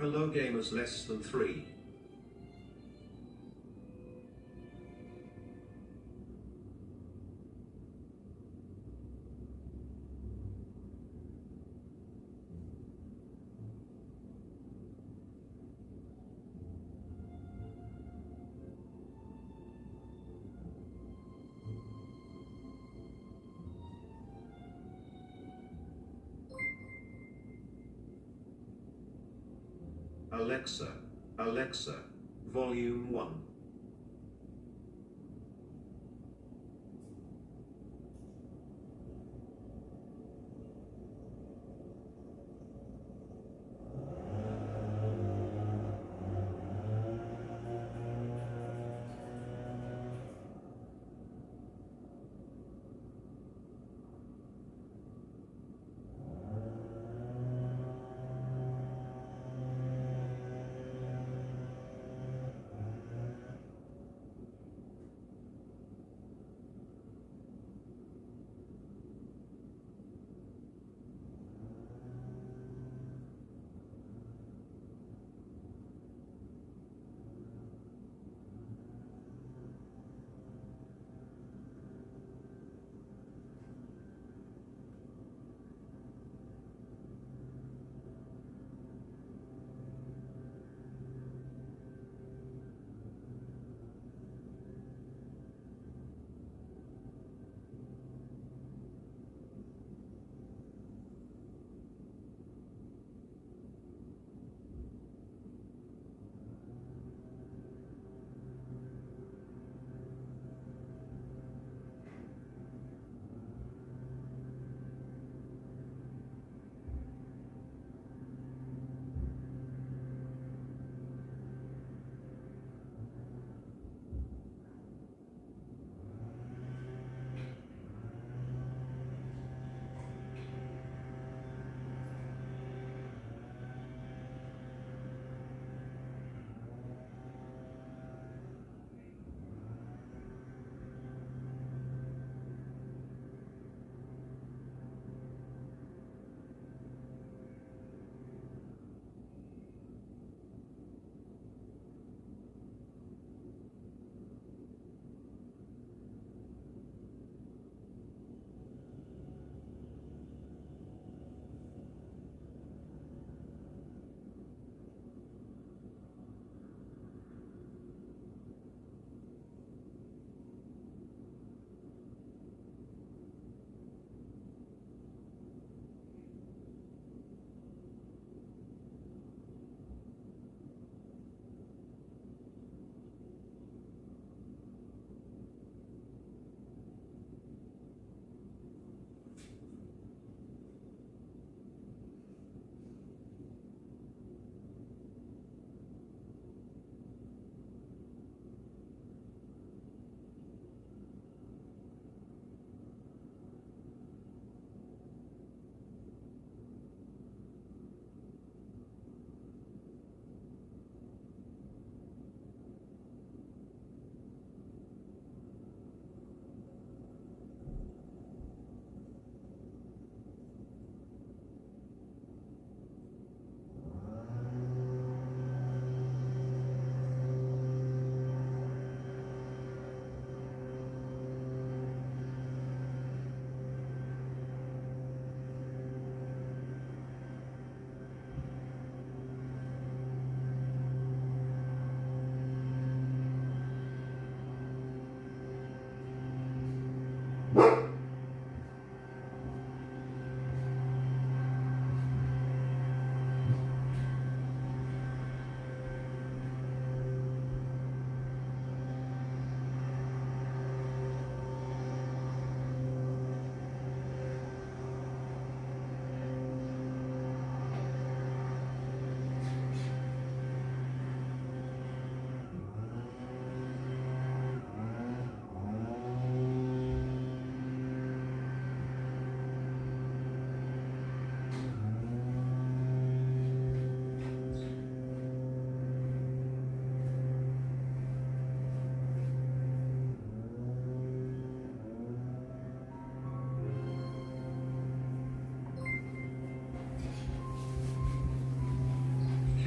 Hello gamers less than 3. Alexa, Alexa, Volume 1.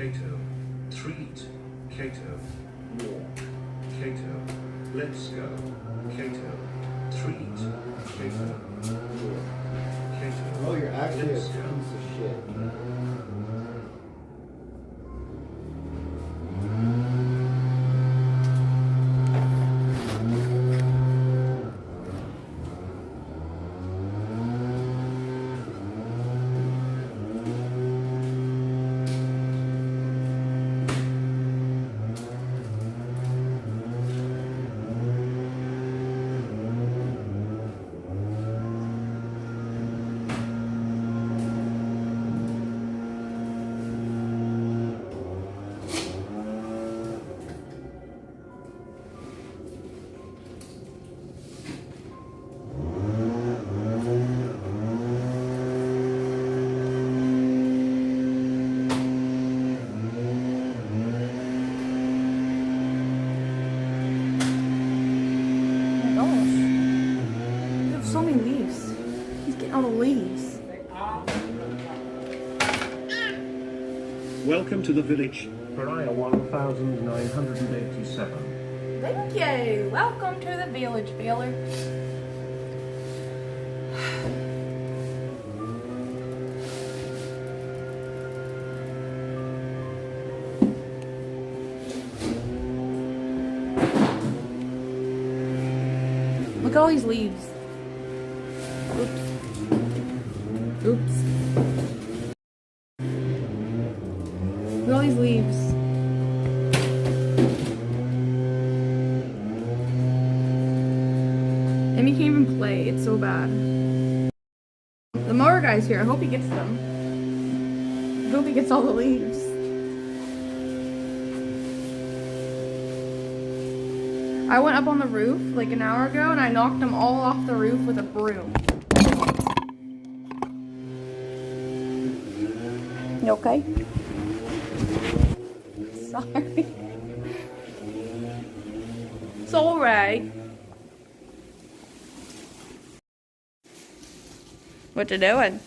Kato. Treat. Kato. Walk. Kato. Let's go. Kato. Treat. Kato. Walk. Kato. Oh, you're actually a Let's piece go. of shit. So many leaves. He's getting all the leaves. Welcome to the village. Pariah 1987. Thank you. Welcome to the village, Baylor. Look at all these leaves. Oops. Oops. Look at all these leaves. And he can't even play. It's so bad. The mower guy's here. I hope he gets them. I hope he gets all the leaves. I went up on the roof like an hour ago and I knocked them all off the roof with a broom. You okay? Sorry. It's alright. What you doing?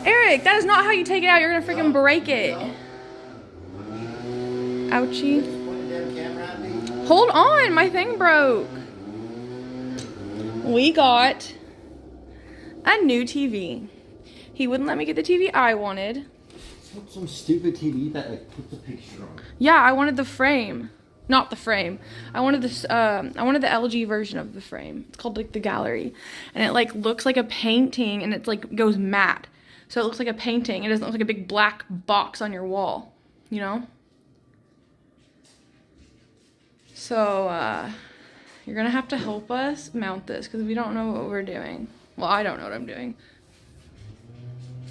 Eric, that is not how you take it out. You're gonna freaking break it. Ouchie. Hold on, my thing broke. We got a new TV. He wouldn't let me get the TV I wanted. Some stupid TV that like puts a picture on. Yeah, I wanted the frame. Not the frame. I wanted this I wanted the LG version of the frame. It's called like the gallery. And it like looks like a painting and it's like goes matte. So it looks like a painting. It doesn't look like a big black box on your wall, you know? So you're gonna have to help us mount this because we don't know what we're doing. Well, I don't know what I'm doing.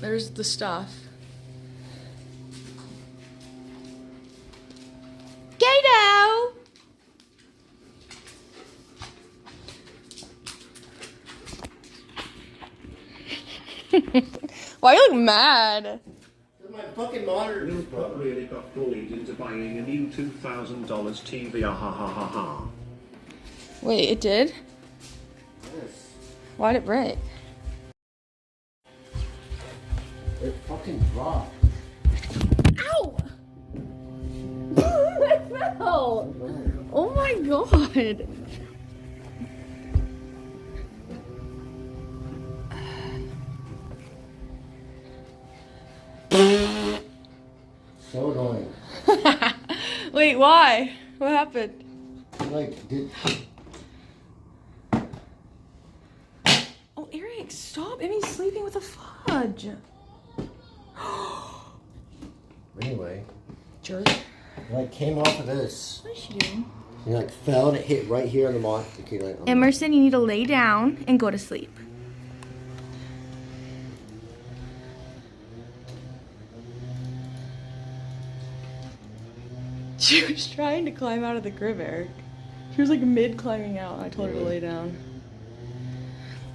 There's the stuff. Gato! Why you look mad? My fucking monitor You just broke. really got bullied into buying a new $2,000 TV. Ah ha ha ha ha. Wait, it did? Yes. Why'd it break? It fucking dropped. Ow! I fell! Oh my god! So annoying. Wait, why? What happened? Like, did. Oh, Eric, stop. Emmy's sleeping with a fudge. Anyway, Jerk. it like came off of this. What is she doing? It like fell and it hit right here on the monitor. Okay, like, Emerson, you need to lay down and go to sleep. She was trying to climb out of the crib, Eric. She was like mid climbing out. I told her to lay down.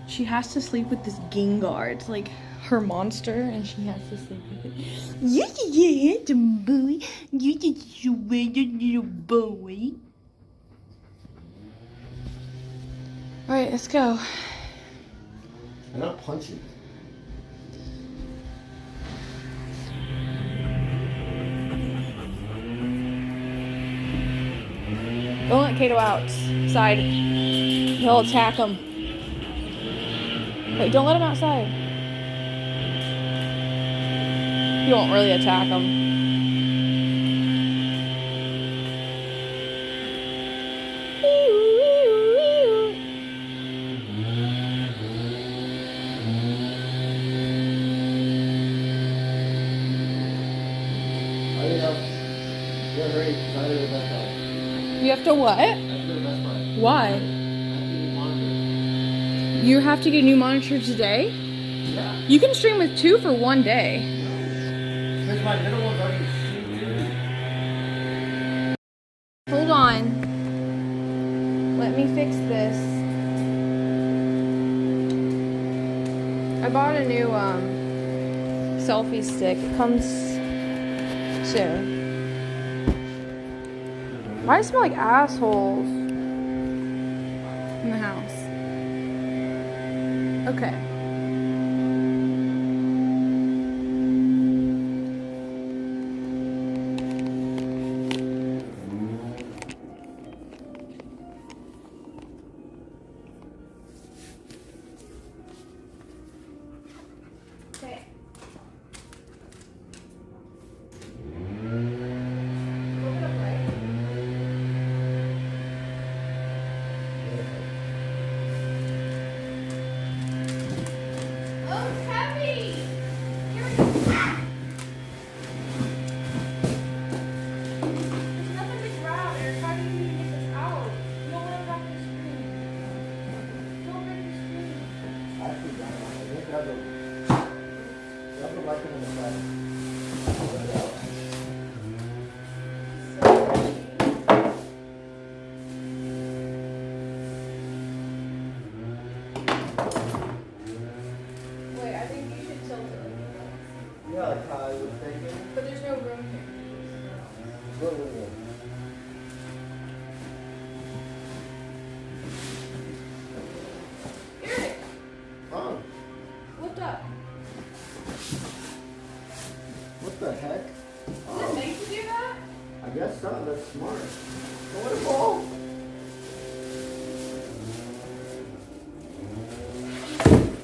She has to sleep with this Gengar. It's like her monster, and she has to sleep with it. Yeah, the boy. You little boy. All right, let's go. I'm not punching. Don't let Kato outside. He'll attack him. Wait, don't let him outside. He won't really attack him. You have to what? Why? You have to get a new monitor today? Yeah. You can stream with 2 for 1 day. Because my middle one's already streamed. Hold on. Let me fix this. I bought a new selfie stick. It comes soon. Why do I smell like assholes in the house? Okay. Okay. Wait, I think you should tilt it. Yeah, like how I was thinking. But there's no room here. Eric, Oh, lift up. what the heck? Does it Oh, make you do that? I guess so. That's smart. Wonderful.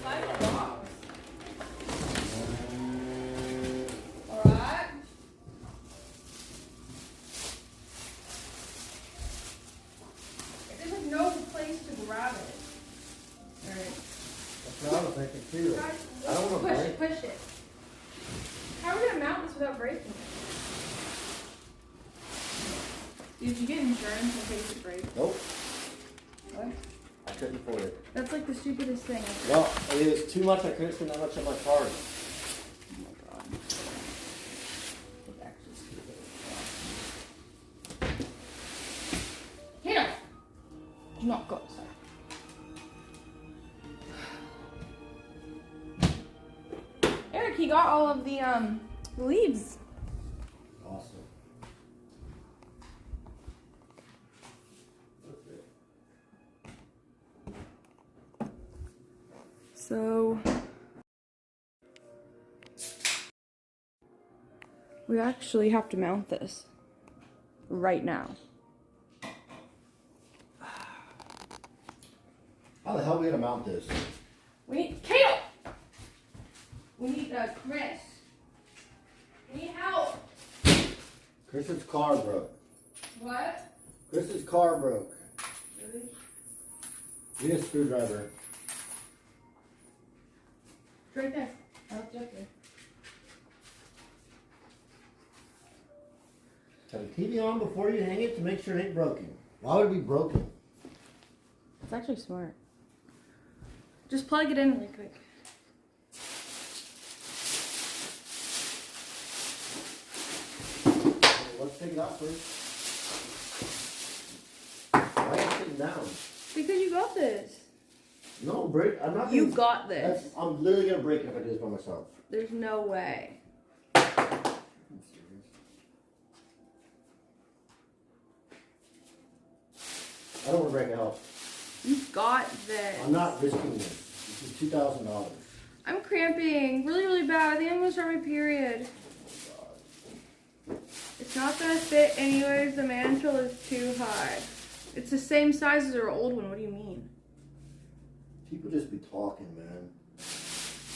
Slide in the box. Alright. There's like no place to grab it. Alright. That's what I was thinking too. Guys, I don't want to push break. it, push it. How are we gonna mount this without breaking it? Did you get insurance in case it breaks? Nope, What? I couldn't afford it. That's like the stupidest thing. Well, it was too much. I couldn't spend that much on my card. Oh my god. It's actually stupid. Here! Do not go outside. Eric, he got all of the leaves. Awesome. So we actually have to mount this right now. How the hell are we gonna mount this? We need Kale. We need Chris. We need help. Chris's car broke. What? Chris's car broke. Really? We need a screwdriver. It's right there. I left it up there. Turn the TV on before you hang it to make sure it ain't broken. Why would it be broken? It's actually smart. Just plug it in really quick. Let's take it out first. Why are you sitting down? Because you got this. No, Britt, I'm not. You gonna- got this. I'm literally gonna break it if I do this by myself. There's no way. I'm serious. I don't want to break a house. You got this. I'm not risking this. This is $2,000. I'm cramping really, really bad. I think I'm gonna start my period. It's not gonna fit anyways. The mantle is too high. It's the same size as our old one. What do you mean? People just be talking, man.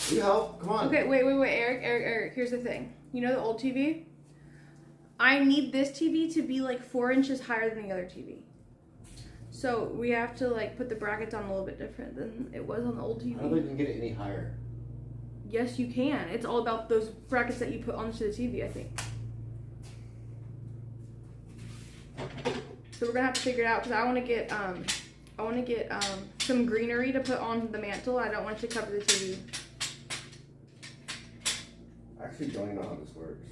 You help? Come on. Okay, wait, Eric. Here's the thing. You know the old TV? I need this TV to be like 4 inches higher than the other TV. So we have to like put the brackets on a little bit different than it was on the old TV. I don't think you can get it any higher. Yes, you can. It's all about those brackets that you put onto the TV, I think. So we're gonna have to figure it out because I want to get some greenery to put on the mantle. I don't want it to cover the TV. I actually don't even know how this works.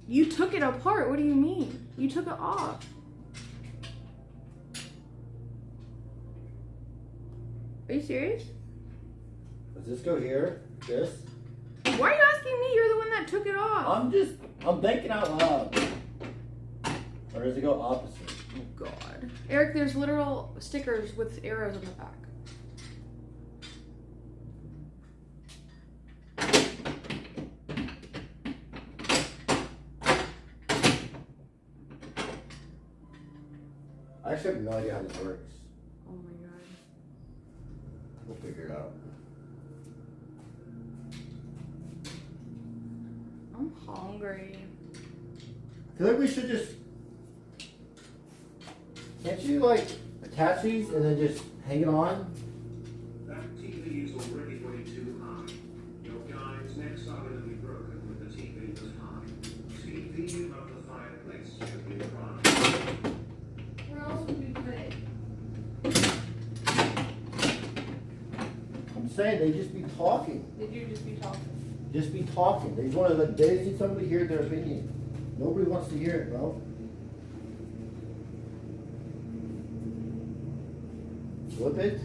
You took it apart. What do you mean? You took it off. Are you serious? Does this go here? This? Why are you asking me? You're the one that took it off. I'm thinking out loud. Or does it go opposite? Oh God. Eric, there's literal stickers with arrows on the back. I actually have no idea how this works. Oh my God. We'll figure it out. I'm hungry. I feel like we should just... Can't you like attach these and then just hang it on? That TV is already way too high. Your guides next are going to be broken with the TV this high. TV above the fireplace should be right. Where else would we put it? I'm saying they just be talking. Did you just be talking? Just be talking. They just want to they just need somebody to hear their opinion. Nobody wants to hear it, bro. Flip it.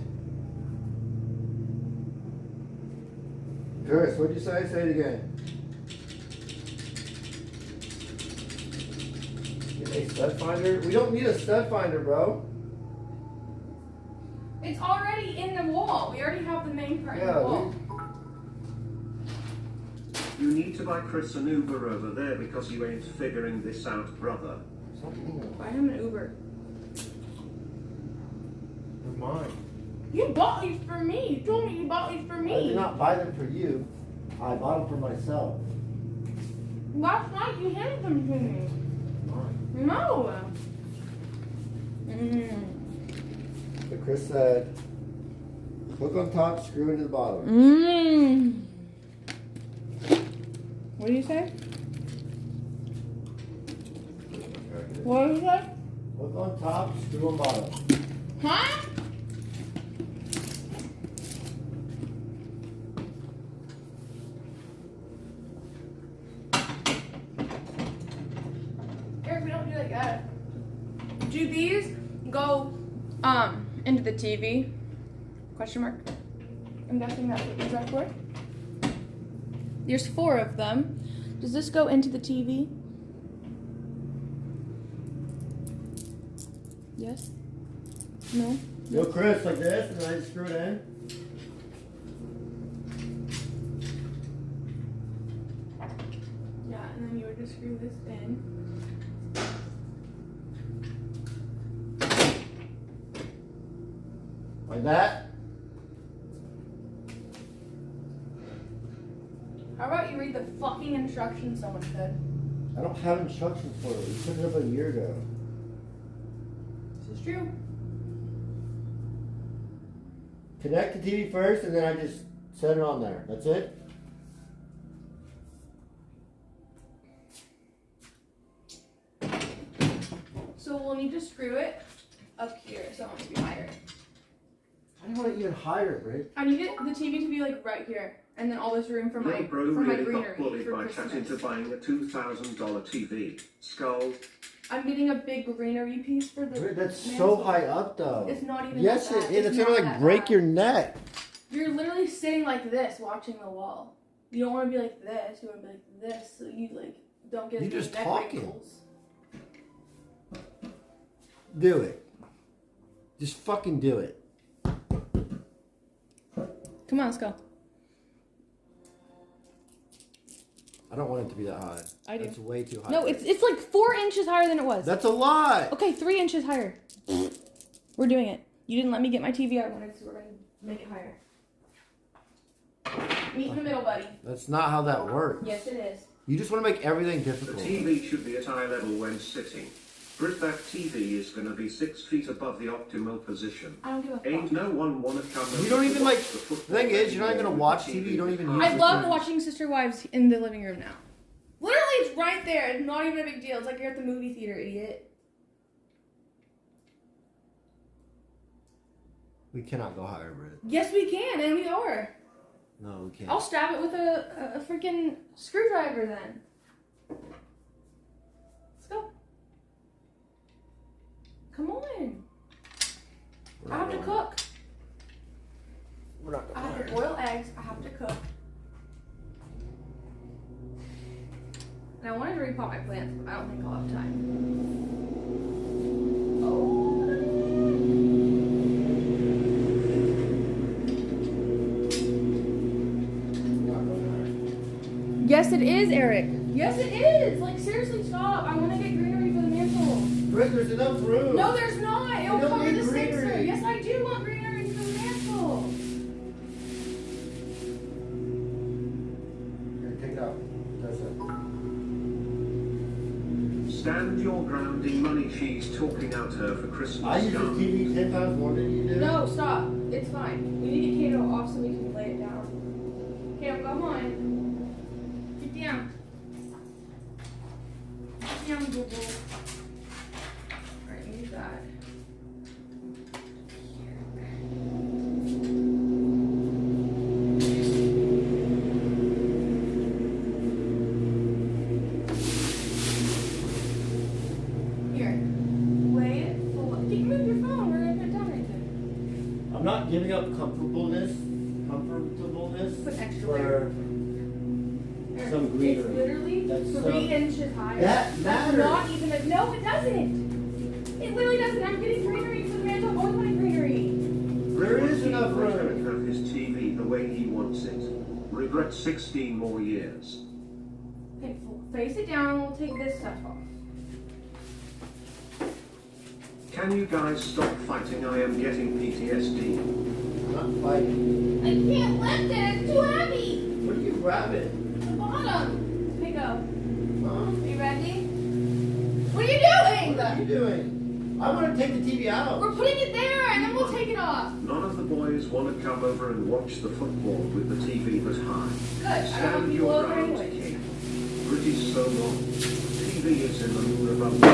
Chris, what'd you say? Say it again. Get a stud finder? We don't need a stud finder, bro. It's already in the wall. We already have the main part in the Yeah, wall. You need to buy Chris an Uber over there because you ain't figuring this out, brother. Buy him an Uber. They're mine. You bought these for me. You told me you bought these for I me. did not buy them for you. I bought them for myself. Last night you handed them to me. Mine. No. But Chris said, hook on top, screw into the bottom. What do you say? What did you say? Hook on top, screw on bottom. Huh? Eric, we don't do like that. Do these go into the TV? Question mark. I'm guessing that's what these are for. There's 4 of them. Does this go into the TV? Yes? No? Go Chris like this, and then I just screw it in. Yeah, and then you would just screw this in. Like that. How about you read the fucking instructions someone said? I don't have instructions for it. We put it up a year ago. This is true. Connect the TV first, and then I just set it on there. That's it. So we'll need to screw it up here so it wants to be higher. I don't want it even higher, Brittt. I need the TV to be like right here. And then all this room for my, Your bro for my really greenery got bullied for by chatting Christmas. to buying a $2,000 TV. Skull. I'm getting a big greenery piece for the Brittt, that's so mantle. high up, though. It's not even Yes, like that. it is. It's not gonna like that break high. your neck. You're literally sitting like this watching the wall. You don't want to be like this. You want to be like this so you like don't get You're as many just neck talking. wrinkles. Do it. Just fucking do it. Come on, let's go. I don't want it to be that high. I do. It's way too high. No, it's like 4 inches higher than it was. That's a lot. Okay, 3 inches higher. We're doing it. You didn't let me get my TV I wanted, so we're gonna make it higher. Meet in the middle, buddy. That's not how that works. Yes, it is. You just want to make everything The difficult. TV should be at eye level when sitting. Brit, that TV is going to be 6 feet above the optimal position. I don't give a fuck. Ain't no one wanna come You don't over even to like. watch The football thing is, you're not even gonna anymore watch with TV. You don't even use. I the love TV. watching Sister Wives in the living room now. Literally, it's right there. It's not even a big deal. It's like you're at the movie theater, idiot. We cannot go higher, Britt. Yes, we can, and we are. No, we can't. I'll stab it with a freaking screwdriver then. Let's go. Come on. We're I not have to going. cook. We're not I going have to higher. boil eggs. I have to cook. And I wanted to repot my plants, but I don't think I'll have time. Oh. We're not going higher. Yes, it is, Eric. Yes, it is. Like, seriously, stop. I want to get greenery for the mantle. Britt, there's enough room. No, there's not. It'll You don't cover need the sixer. greenery. Yes, I do want greenery for the mantle. Here, take it out. That's it. Stand your grounding money, she's talking out her for Christmas. I use this gum. TV 10 times more than you do. No, stop. It's fine. We need to get Kato off so we can lay it down. Kato, come on. Get down. Get down, boo boo. Alright, use that. Here. Lay it full. You can move your phone. We're gonna put it down right there. I'm not giving up comfortableness Put extra for layer. some It's greenery. literally That's 3 inches higher. That That's matters. not even a, no, it doesn't. It literally doesn't. I'm getting greenery for the mantle. I've always wanted greenery. There is enough Brit room. can have his TV the way he wants it. Regret 16 more years. Okay, face it down and we'll take this stuff off. Can you guys stop fighting? I am getting PTSD. I'm not fighting. I can't lift it. It's too heavy. What are you grabbing? The bottom. Pick up. Huh? Are you ready? What are you doing? What are you doing? I want to take the TV out. We're putting it there and then we'll take it off. None of the boys want to come over and watch the football with the TV that high. Good. I don't want Stand people your over ground, anyway. kid. Pretty so long. TV is in the moon above me.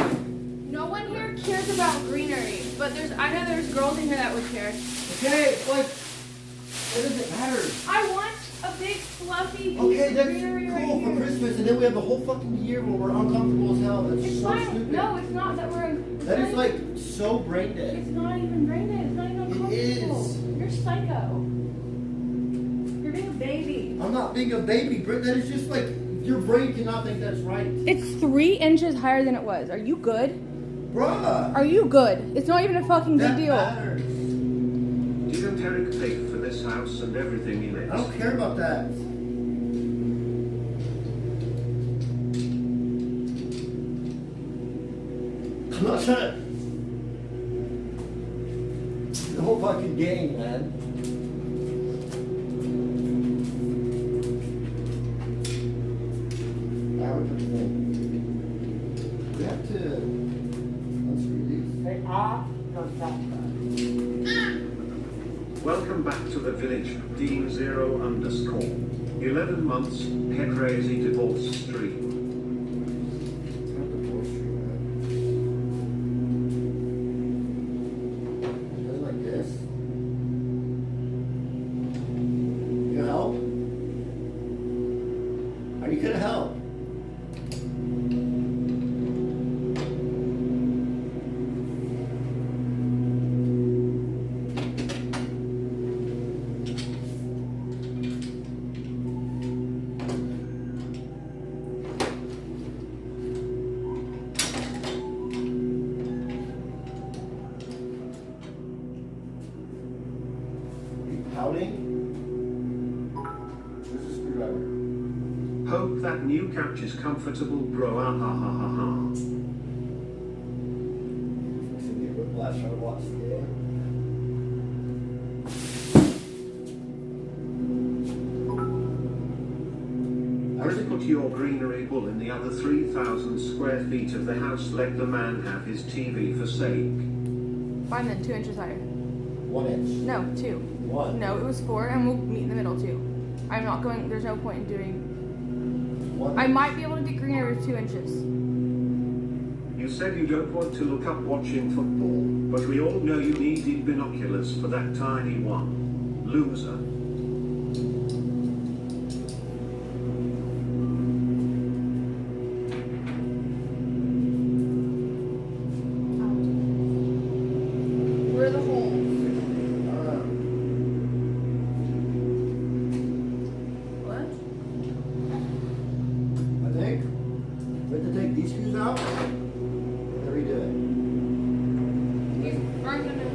No one here cares about greenery, but I know there's girls in here that would care. Okay, like, what does it matter? I want a big fluffy piece Okay, of that's greenery right cool for here. Christmas, and then we have the whole fucking year where we're uncomfortable as hell. That's It's so fine. stupid. No, it's not that we're. It's That not is even- like so brain dead. It's not even brain dead. It's not even uncomfortable. is. You're psycho. You're being a baby. I'm not being a baby, Britt. That is just like your brain cannot think that's right, It's 3 inches higher than it was. Are you good? bruh. Are you good? It's not even a fucking big That deal. matters. Didn't Eric pay for this house and everything in it? I don't care about that. I'm not trying to. The whole fucking game, man. Now we put the thing. We have to unscrew these. They are not that bad. Welcome back to the village, Dean0_. 11 months, head crazy divorce stream. It's not the forestry, man. Something like this. You gonna help? Are you gonna help? Are you pouting? Where's the screwdriver? Hope that new couch is comfortable, bro. Ah ha ha ha ha. Fixing the whiplash gosh, I watched the game. Brittt, put your greenery bull in the other 3,000 square feet of the house. Let the man have his TV for sake. Fine then, 2 inches higher. 1 inch. No, 2. 1. No, it was 4, and we'll meet in the middle too. I'm not going. There's no point in doing. 1 I might be able to do greenery with 2 inches. You said you don't want to look up watching football, but we all know you needed binoculars for that tiny one. Loser. Where are the holes? What? I think. We have to take these screws out and redo it. These aren't gonna.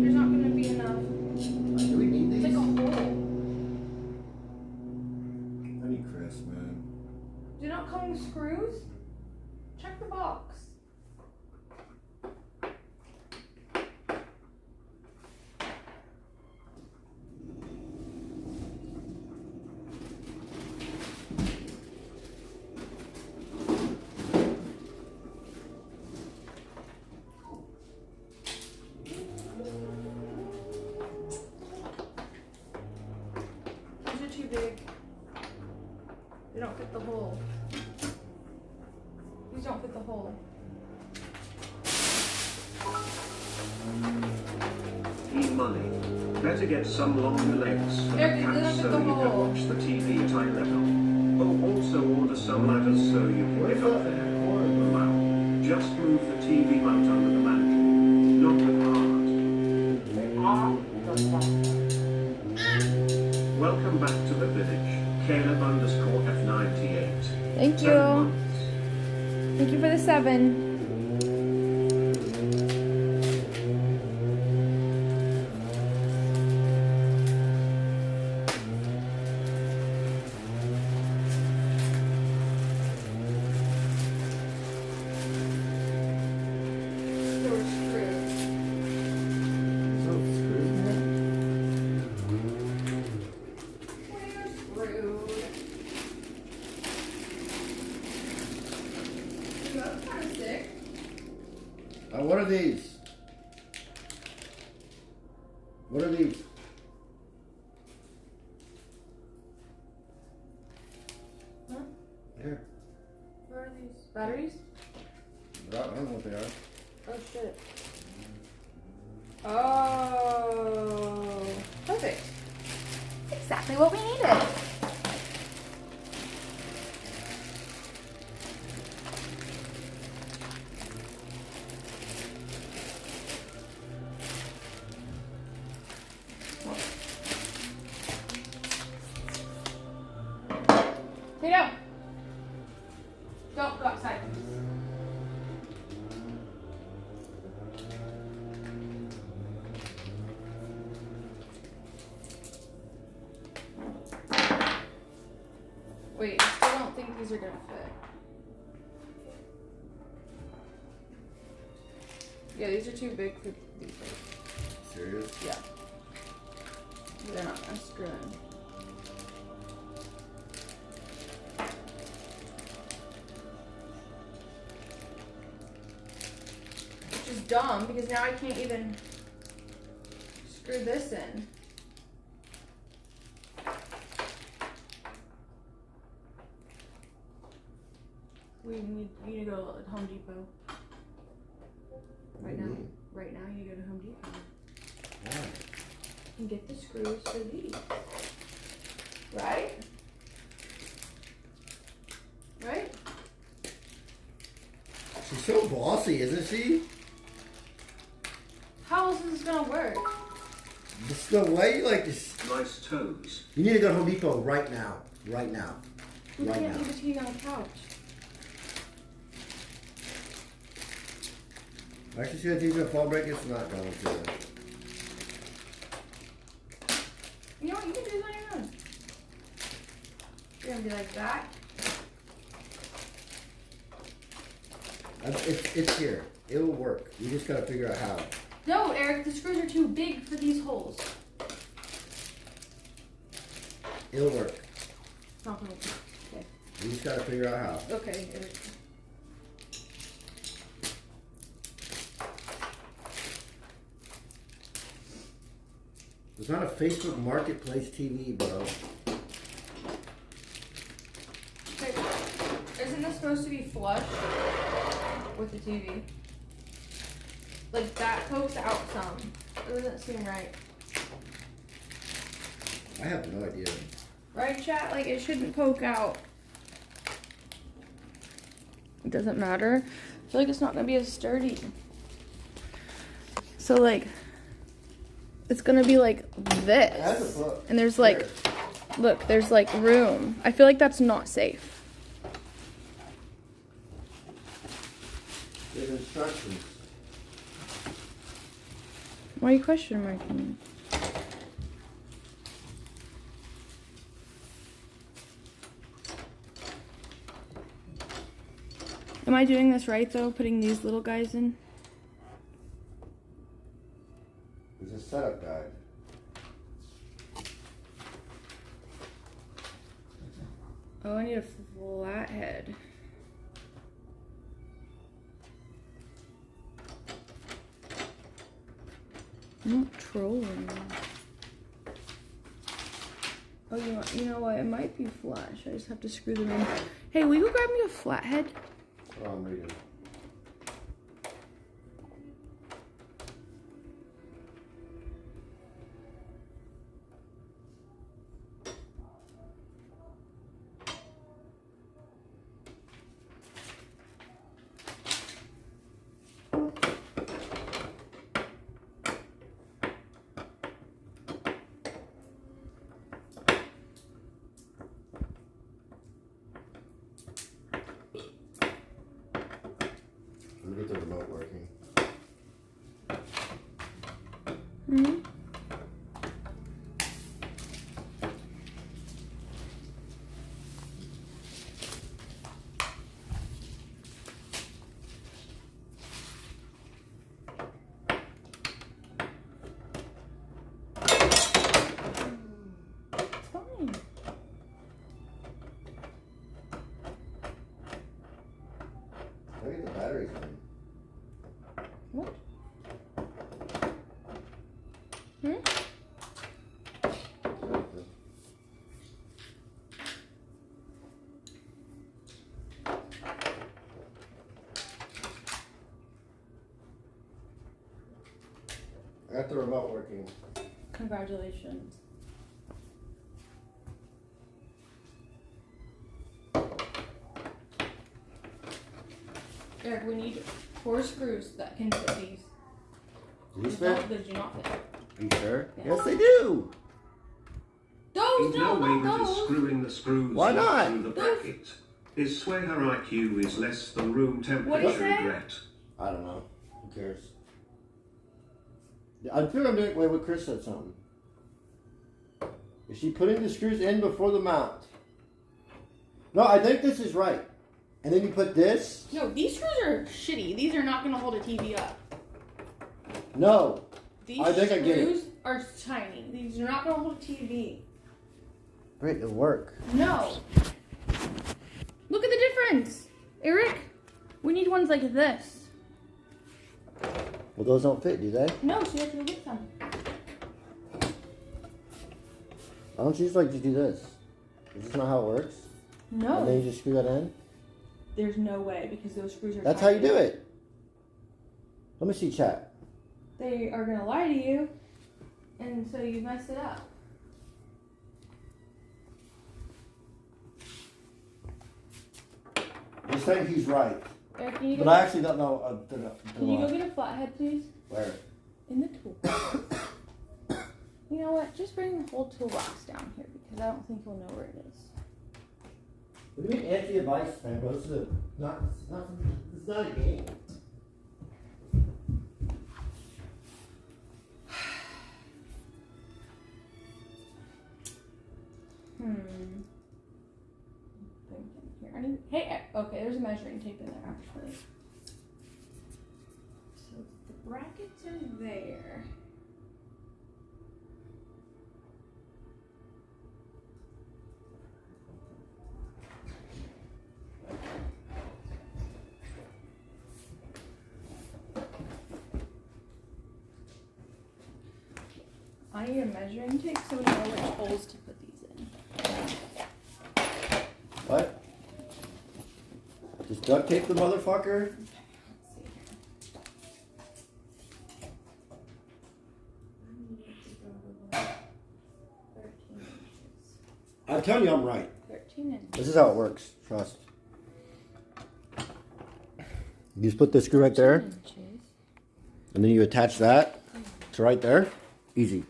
There's not gonna be enough. Do we need It's these? like a hole. I need Chris, man. Do not come with screws. Check the box. These are too big. They don't fit the hole. These don't fit the hole. E-money. Better get some longer legs for the They're cat gonna so fit you the can hole. watch the TV at eye level. Oh, also order some ladders so you can Where's get up that there. cord? Wow. Just move the TV mount under the mantle. Not with hard. Off goes that way. Welcome back to the village. Caleb _ F98. Thank 7 months. Thank you for the 7. So screws in it? That's kind of sick. What are these? What are these? Huh? Here. What are these? Batteries? I don't know what they are. Oh shit. Oh. Perfect. Exactly what we needed. Stay down. Don't go outside. Wait, I still don't think these are gonna fit. Yeah, these are too big for these things. Serious? Yeah. They're not gonna screw in. Which is dumb because now I can't even screw this in. We need to go to Home Depot. Right now. Right now you go to Home Depot Why? and get the screws for these. Right? Right? She's so bossy, isn't she? How else is this gonna work? Just the way you like this. Nice toes. You need to go to Home Depot right now. Right now. We Right can't now. leave the TV on the couch. Actually, see that TV's gonna fall break? It's not going to. You know what? You can do this on your own. You're gonna be like that. It's here. It'll work. We just gotta figure out how. No, Eric, the screws are too big for these holes. It'll work. It's not gonna work. Okay. We just gotta figure out how. Okay, Eric. It's not a Facebook Marketplace TV, bro. Okay. Isn't this supposed to be flush with the TV? Like that pokes out some. It doesn't seem right. I have no idea. Right, chat? Like it shouldn't poke out. It doesn't matter. I feel like it's not gonna be as sturdy. So like, it's gonna be like this. And there's like, look, there's like room. I feel like that's not safe. There's instructions. Why are you question marking? Am I doing this right though, putting these little guys in? There's a setup guide. Oh, I need a flathead. I'm not trolling. Oh, you know what? It might be flash. I just have to screw them in. Hey, will you grab me a flathead? Oh, I'm reading. Let me get the remote working. Hmm. It's fine. Look at the batteries in. What? Hmm? I got the remote working. Congratulations. Eric, we need 4 screws that can fit these. These No, fit? they do not fit. Are you sure? Yeah. Yes, they do. Those, In no, no way not that is those. screwing the screws Why not? into the bracket is swear her IQ is less than room temperature What'd you say? regret. I don't know. Who cares? I feel I'm doing. Wait, what Chris said something. Is she putting the screws in before the mount? No, I think this is right. And then you put this. No, these screws are shitty. These are not going to hold a TV up. No. These I think I get it. screws are tiny. These are not going to hold a TV. Great, it'll work. No. Look at the difference. Eric, we need ones like this. Well, those don't fit, do they? No, so you have to go get some. Why don't you just like to do this? Is this not how it works? No. And then you just screw that in? There's no way because those screws are That's how you tiny. do it. Let me see chat. They are going to lie to you, and so you messed it up. You're saying he's right. Eric, can you But go, I actually don't know. can you go get a flathead, please? Where? In the toolbox. You know what? Just bring the whole toolbox down here because I don't think you'll know where it is. What do you mean anti-advice, man? Bro, this is it's not a game. Thinking here. Hey, okay, there's a measuring tape in there actually. brackets are there. I need a measuring tape so we know which holes to put these in. What? Just duct tape the motherfucker? Let's see here. I need it to go over 13 inches. I'm telling you I'm right. 13 inches. This is how it works. Trust. You just put this screw right there, 13 inches. and then you attach that to right there. Easy.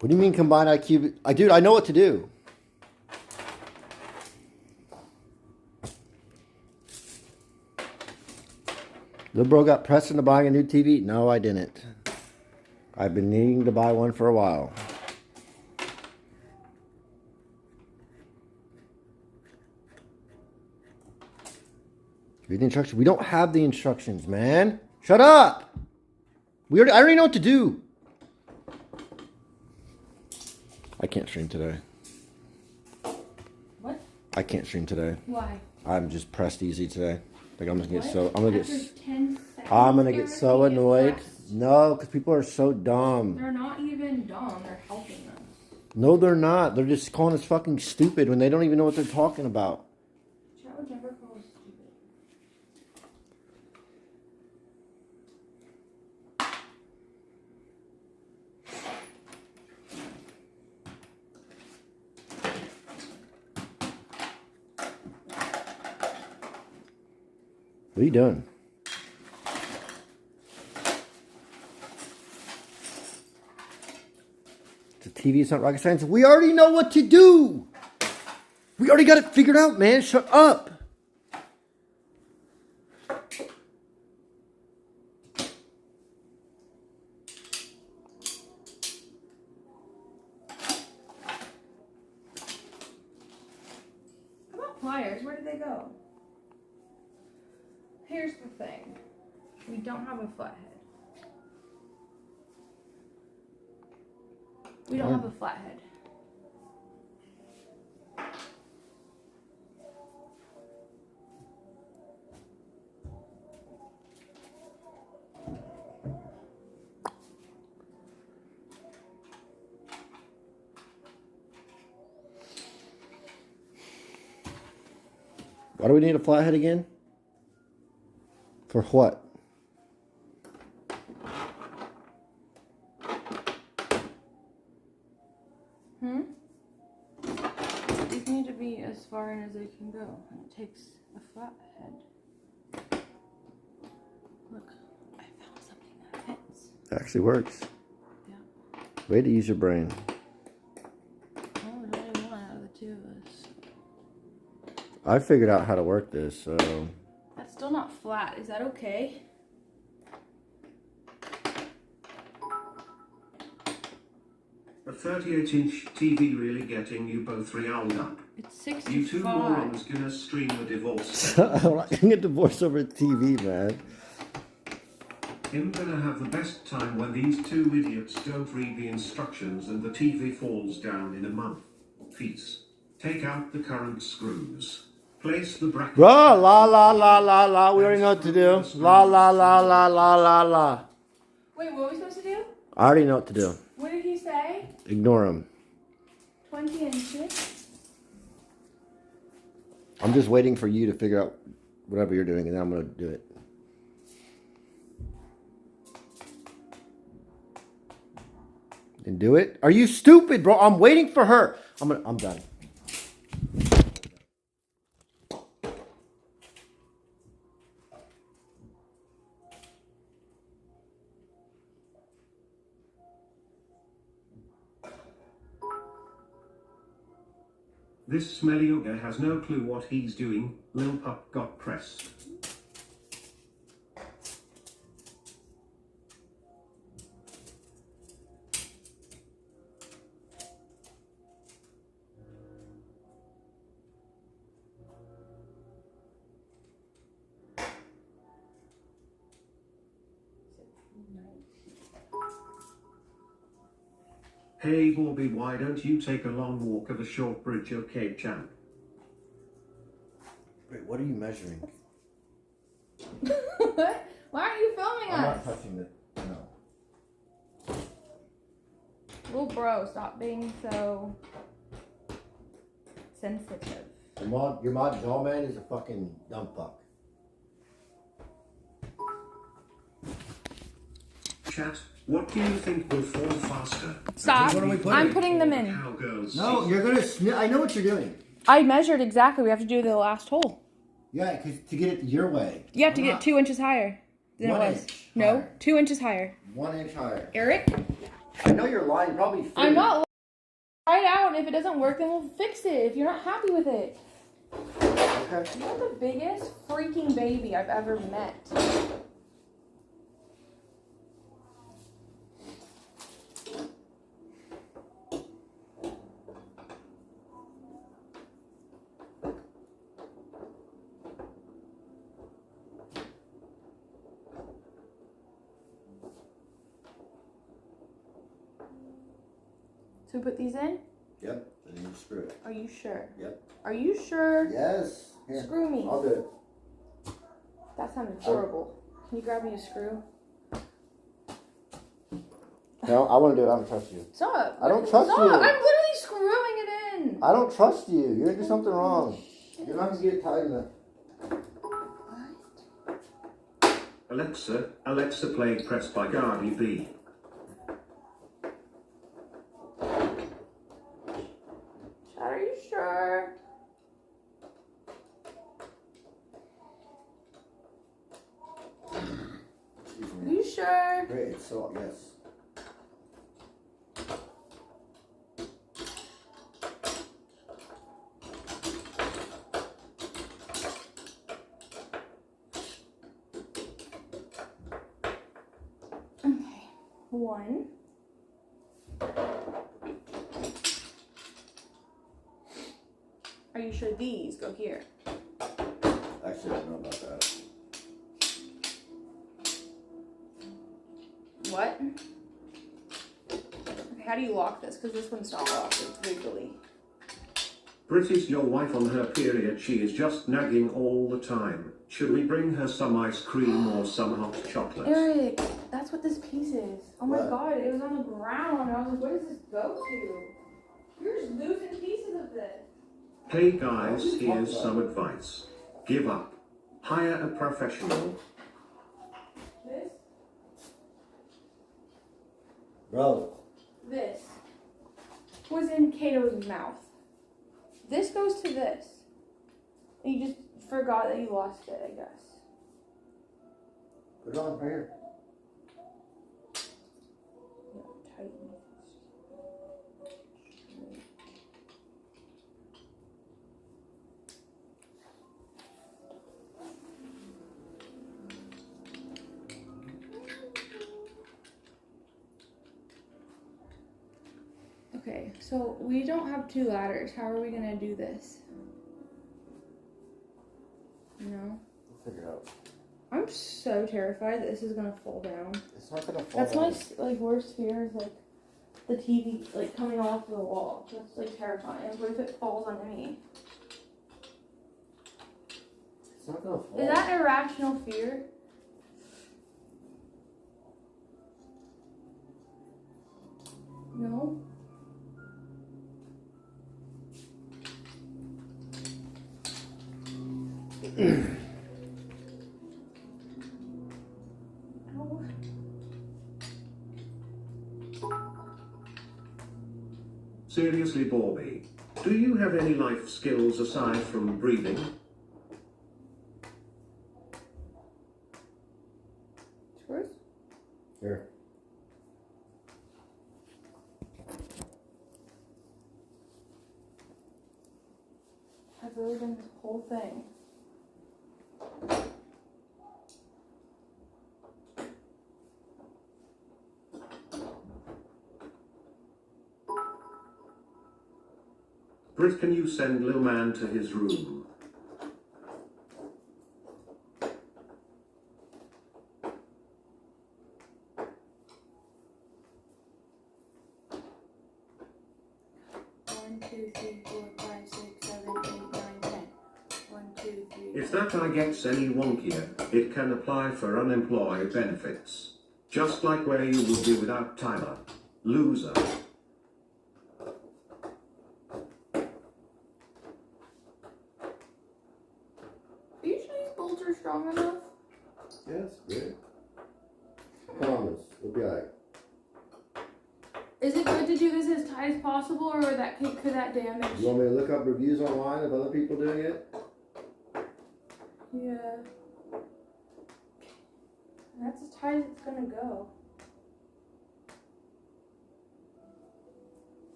What do you mean combined IQ? Dude, I know what to do. Little bro got pressed into buying a new TV? No, I didn't. I've been needing to buy one for a while. Read the instructions. We don't have the instructions, man. Shut up. I already know what to do. I can't stream today. What? I can't stream today. Why? I'm just pressed easy today. Like I'm just gonna get What? I'm gonna After get 10 seconds, I'm gonna get so you're being annoyed. pressed? No, because people are so dumb. They're not even dumb. They're helping us. No, they're not. They're just calling us fucking stupid when they don't even know what they're talking about. Chat would never call us stupid. What are you doing? The TV is not rocket science. We already know what to do. We already got it figured out, man. Shut up. How about pliers? Where did they go? Here's the thing. We don't have a flathead. We don't have a flathead. Why do we need a flathead again? For what? These need to be as far in as they can go. And it takes a flathead. Look, I found something that fits. It actually works. Yeah. Way to use your brain. Well, there's only one out of the two of us. I figured out how to work this, so... That's still not flat. Is that okay? A 38-inch TV really getting you both riled up. It's You two 65. morons gonna stream a divorce. I'm not gonna get divorced over TV, man. I'm gonna have the best time when these two idiots don't read the instructions and the TV falls down in a month. Peace. Take out the current screws. Place the bracket. Bro, la la la la la. We already know what to do. La la la la la la la. Wait, what are we supposed to do? I already know what to do. What did he say? Ignore him. 20 inches. I'm just waiting for you to figure out whatever you're doing, and then I'm gonna do it. And do it? Are you stupid, bro? I'm waiting for her. I'm done. This smelly ogre has no clue what he's doing. Lil Pup got pressed. Hey Bobby, why don't you take a long walk of a short bridge, okay, champ? Wait, what are you measuring? What? Why aren't you filming I'm us? not touching it. No. Little bro, stop being so sensitive. Your mod Jawman is a fucking dumb fuck. Chat, what do you think will fall faster? Stop. What are we putting? I'm putting them in. Cowgirls. No, you're gonna I know what you're doing. I measured exactly. We have to do the last hole. Yeah, because to get it your way. You have to get 2 inches higher than it 1 was. inch No, higher. 2 inches higher. 1 inch higher. Eric, I know you're lying. Probably. I'm not. Try it out, and if it doesn't work, then we'll fix it. If you're not happy with it. Okay. You're the biggest freaking baby I've ever met. So we put these in? Yep. And then you screw it. Are you sure? Yep. Are you sure? Yes. Here. Screw me. I'll do it. That sounded horrible. Can you grab me a screw? No, I want to do it. I don't trust you. Stop. I don't trust Stop. you. I'm literally screwing it in. I don't trust you. You're gonna do something wrong. You're not gonna get it tight enough. Alexa, play Pressed by Cardi B. Are you sure? Excuse Are me. you sure? Great. It's so yes. Okay. 1. Are you sure these go here? Actually, I don't know about that. What? Okay, how do you lock this? Because this one's not locked. It's legally. Brit is your wife on her period. She is just nagging all the time. Should we bring her some ice cream or some hot chocolate? Eric, that's what this piece is. Oh my What? god, it was on the ground. I was like, where does this go to? You're just losing pieces of this. Hey guys, here's some advice. Give up. Hire a professional. This, Bro. this was in Kato's mouth. This goes to this. And you just forgot that you lost it, I guess. Put it on right here. Yeah, tighten. Okay, so we don't have 2 ladders. How are we gonna do this? You know? We'll figure it out. I'm so terrified that this is gonna fall down. It's not gonna fall That's down. my like worst fear is like the TV like coming off the wall. That's like terrifying. What if it falls on me? It's not gonna fall. Is that irrational fear? No. Ow. Seriously, Bobby, do you have any life skills aside from breathing? Screws? Here. I've really done this whole thing. Brit, can you send Lil Man to his room? If that guy gets any wonkier, it can apply for unemployed benefits. Just like where you would be without Tyler. Loser. Are you sure these bolts are strong enough? Yes, good. Promise. We'll be alright. Is it good to do this as tight as possible, or could that damage? You want me to look up reviews online of other people doing it? Yeah. That's as tight as it's gonna go.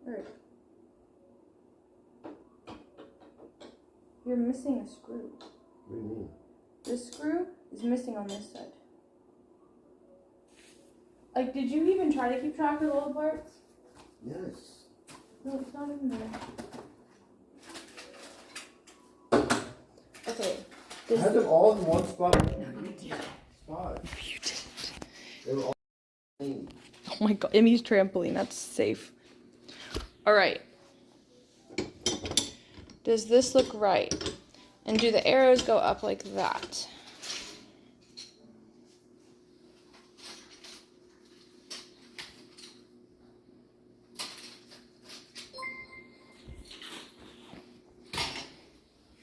Alright. You're missing a screw. What do you mean? This screw is missing on this side. Like, did you even try to keep track of all the parts? Yes. No, it's not in there. Okay. I had them all in one spot. No, you didn't. Spot. You didn't. They were all clean. Oh my god, Emmy's trampoline, that's safe. Alright. Does this look right? And do the arrows go up like that?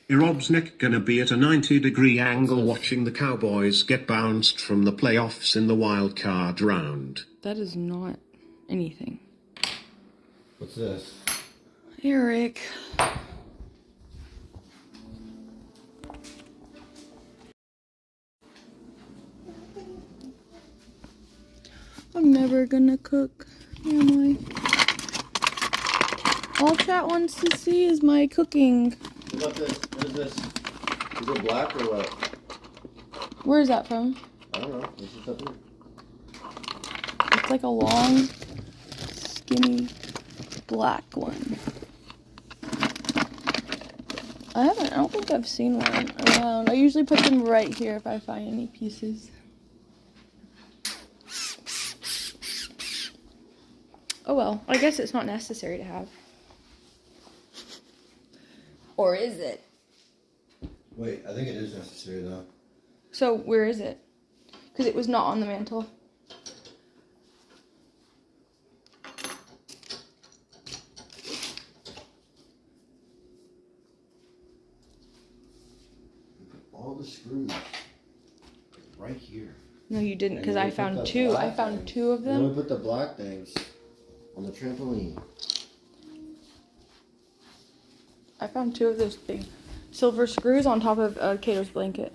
Your Rob's neck gonna be at a 90-degree angle watching the Cowboys get bounced from the playoffs in the wild card round. That is not anything. What's this? Eric. I'm never gonna cook, am I? All chat wants to see is my cooking. What about this? What is this? Is it black or what? Where is that from? I don't know. This is up here. It's like a long, skinny, black one. I don't think I've seen one around. I usually put them right here if I find any pieces. Oh well, I guess it's not necessary to have. Or is it? Wait, I think it is necessary though. So where is it? Because it was not on the mantle. All the screws right here. No, you didn't, because And I we put found the two. I black found things. two of And then them. we put the black things on the trampoline. I found two of those big silver screws on top of Kato's blanket.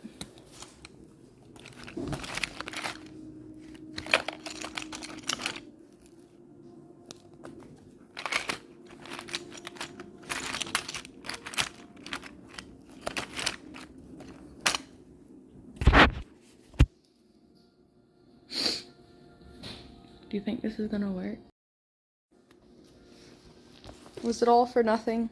Do you think this is gonna work? Was it all for nothing?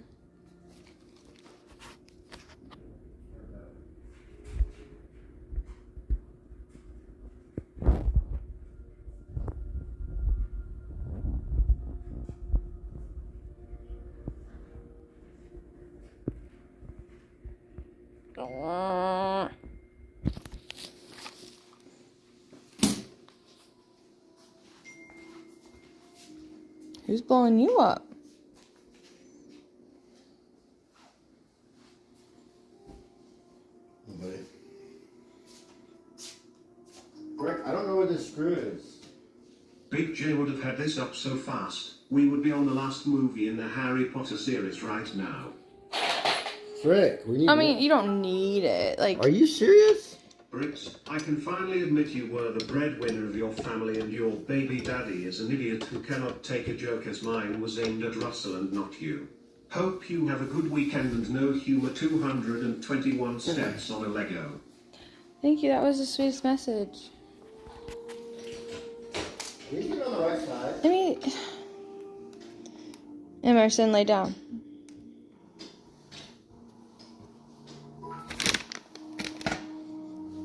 Who's blowing you up? Nobody. Greg, I don't know where this screw is. Big J would have had this up so fast, we would be on the last movie in the Harry Potter series right now. Frick, we need I mean, you don't need it. Like, Are you serious? Brittt, I can finally admit you were the breadwinner of your family and your baby daddy is an idiot who cannot take a joke as mine was aimed at Russell and not you. Hope you have a good weekend and no humor 221 steps on a Lego. thank you. That was the sweetest message. Can you get on the right side? I mean, Emerson, lay down.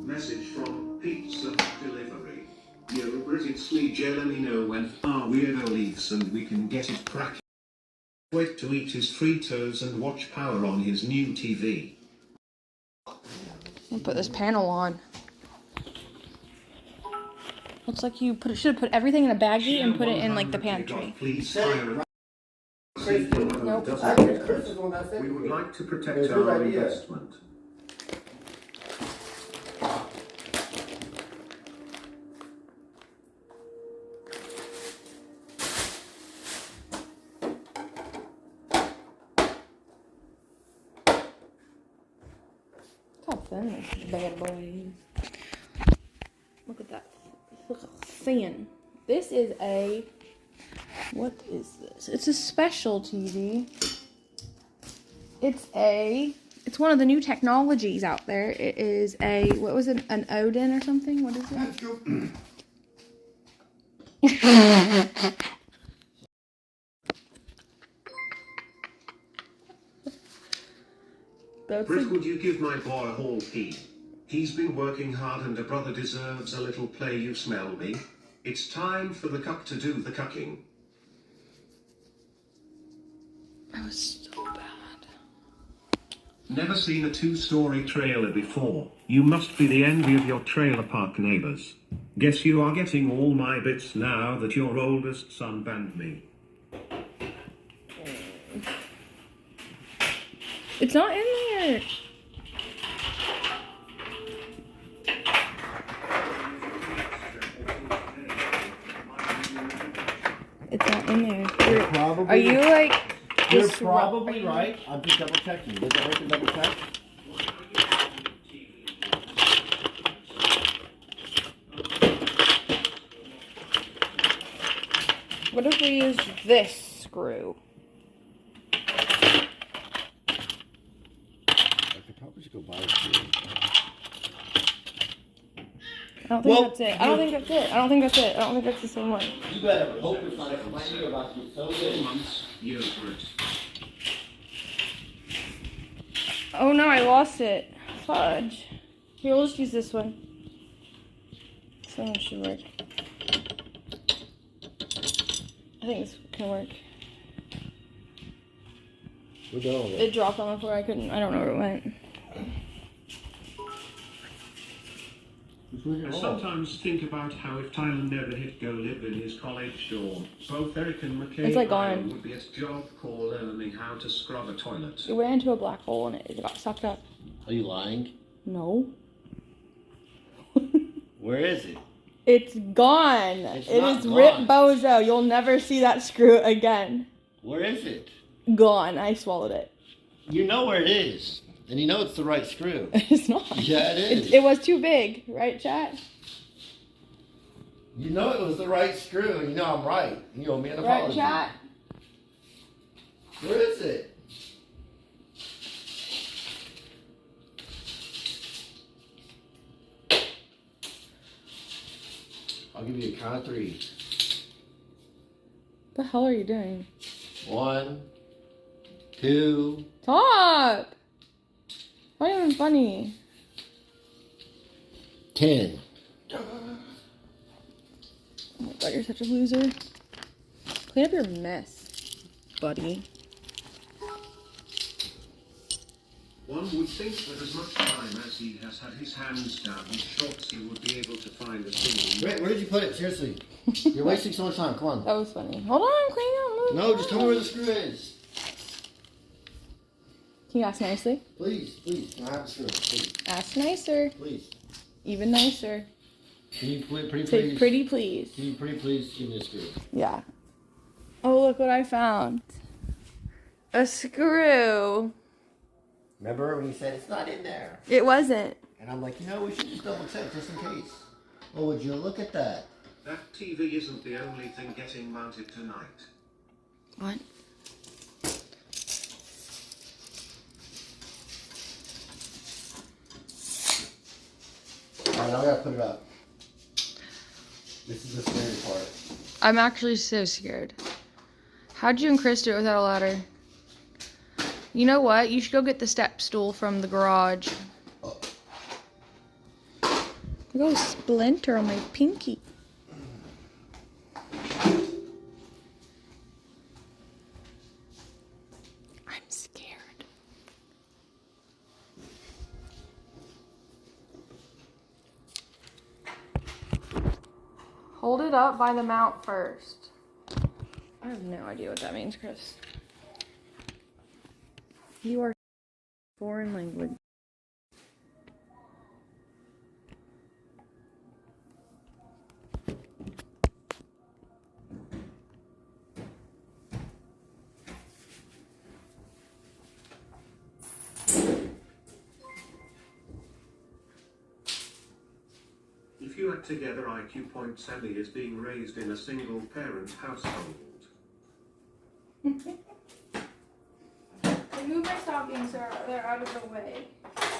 Message from Pizza Delivery. Yo, Brittt, it's me, Jay. Let me know when our weirdo leaves and we can get it cracking. wait to eat his Fritos and watch Power on his new TV. I'll put this panel on. Looks like you should have put everything in a baggie and put it in like the pantry. Please hire a Nope. We would like to protect our investment. Look how thin this bad boy is. Look at that. Look how thin. This is a... What is this? It's a special TV. It's one of the new technologies out there. It is a, what was it, an Odin or something? What is it? Brittt, would you give my boy a whole pea? He's been working hard and a brother deserves a little play, you smell me? It's time for the cuck to do the cucking. That was so bad. Never seen a two-story trailer before. You must be the envy of your trailer park neighbors. Guess you are getting all my bits now that your oldest son banned me. It's not in there. It's not in there. Are you like... You're probably right. I'm just double checking. Does it hurt to double check? What if we use this screw? I could probably just go buy a screw. I don't think that's it. I don't think that's it. I don't think that's it. I don't think that's the same one. You better hope it's not complaining about you so good. Oh no, I lost it. Fudge. Here, we'll just use this one. This one should work. I think this can work. We're done with it. It dropped on the floor. I don't know where it went. I sometimes think about how if Tyler never hit go live in his college dorm, both Eric and McKay It's like gone. would be at job corps learning how to scrub a toilet. It went into a black hole and it got sucked up. Are you lying? No. Where is it? It's gone. It's It not is gone. Rip Bozo. You'll never see that screw again. Where is it? Gone. I swallowed it. You know where it is. And you know it's the right screw. It's not. Yeah, it is. It was too big, right, chat? You know it was the right screw, and you know I'm right. You owe me an apology. Right, chat? Where is it? I'll give you a count of 3. What the hell are you doing? 1, 2. Stop! Not even funny. 10. Oh my god, you're such a loser. Clean up your mess, buddy. One would think that as much time as he has had his hands down his shorts, he would be able to find a single... Wait, where did you put it? Seriously. You're wasting so much time. Come on. That was funny. Hold on, clean up. No, just tell me where the screw is. Can you ask nicely? Please, please. Can I have the screw? Please. Ask nicer. Please. Even nicer. Can you pretty Say please? pretty please. Can you pretty please give me a screw? Yeah. Oh, look what I found. A screw. Remember when you said it's not in there? It wasn't. And I'm like, you know, we should just double check just in case. Oh, would you look at that? That TV isn't the only thing getting mounted tonight. What? Alright, now I gotta put it up. This is the scary part. I'm actually so scared. How'd you and Chris do it without a ladder? You know what? You should go get the step stool from the garage. Oh. Look at a splinter on my pinky. it up by the mount first. I have no idea what that means, Chris. You are foreign language. If you add together IQ points, Ellie is being raised in a single parent household. Move my stockings so they're out of the way.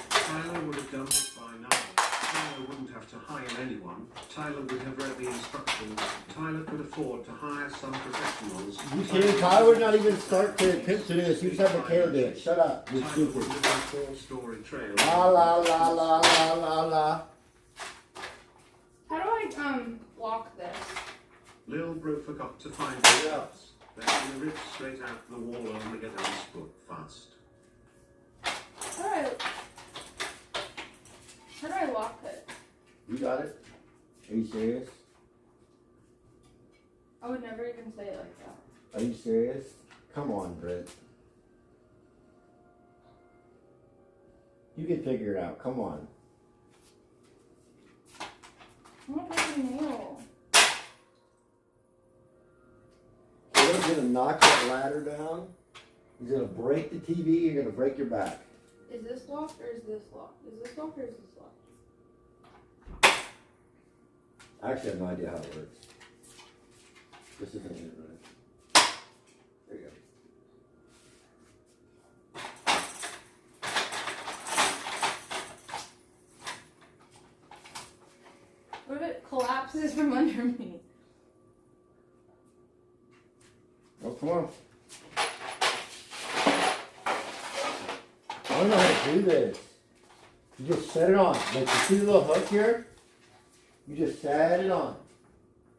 Tyler would have done it by now. Tyler wouldn't have to hire anyone. Tyler would have read the instructions. Tyler could afford to hire some professionals. You kidding? Tyler would not even start to pimp to this. You just have Michaela do it. Shut up. You're Tyler stupid. would have a 4-story trail. La la la la la la la. How do I lock this? Lil Bro forgot to find the nuts. They're gonna rip straight out the wall only get unspook fast. How do I lock it? You got it? Are you serious? I would never even say it like that. Are you serious? Come on, Brittt. You can figure it out. Come on. I'm not getting a nail. You're gonna knock that ladder down. You're gonna break the TV. You're gonna break your back. Is this locked or is this locked? Is this locked or is this locked? I actually have no idea how it works. This isn't it, right? There you go. What if it collapses from under me? Oh, come on. I don't know how to do this. You just set it on. Like, you see the little hook here? You just set it on.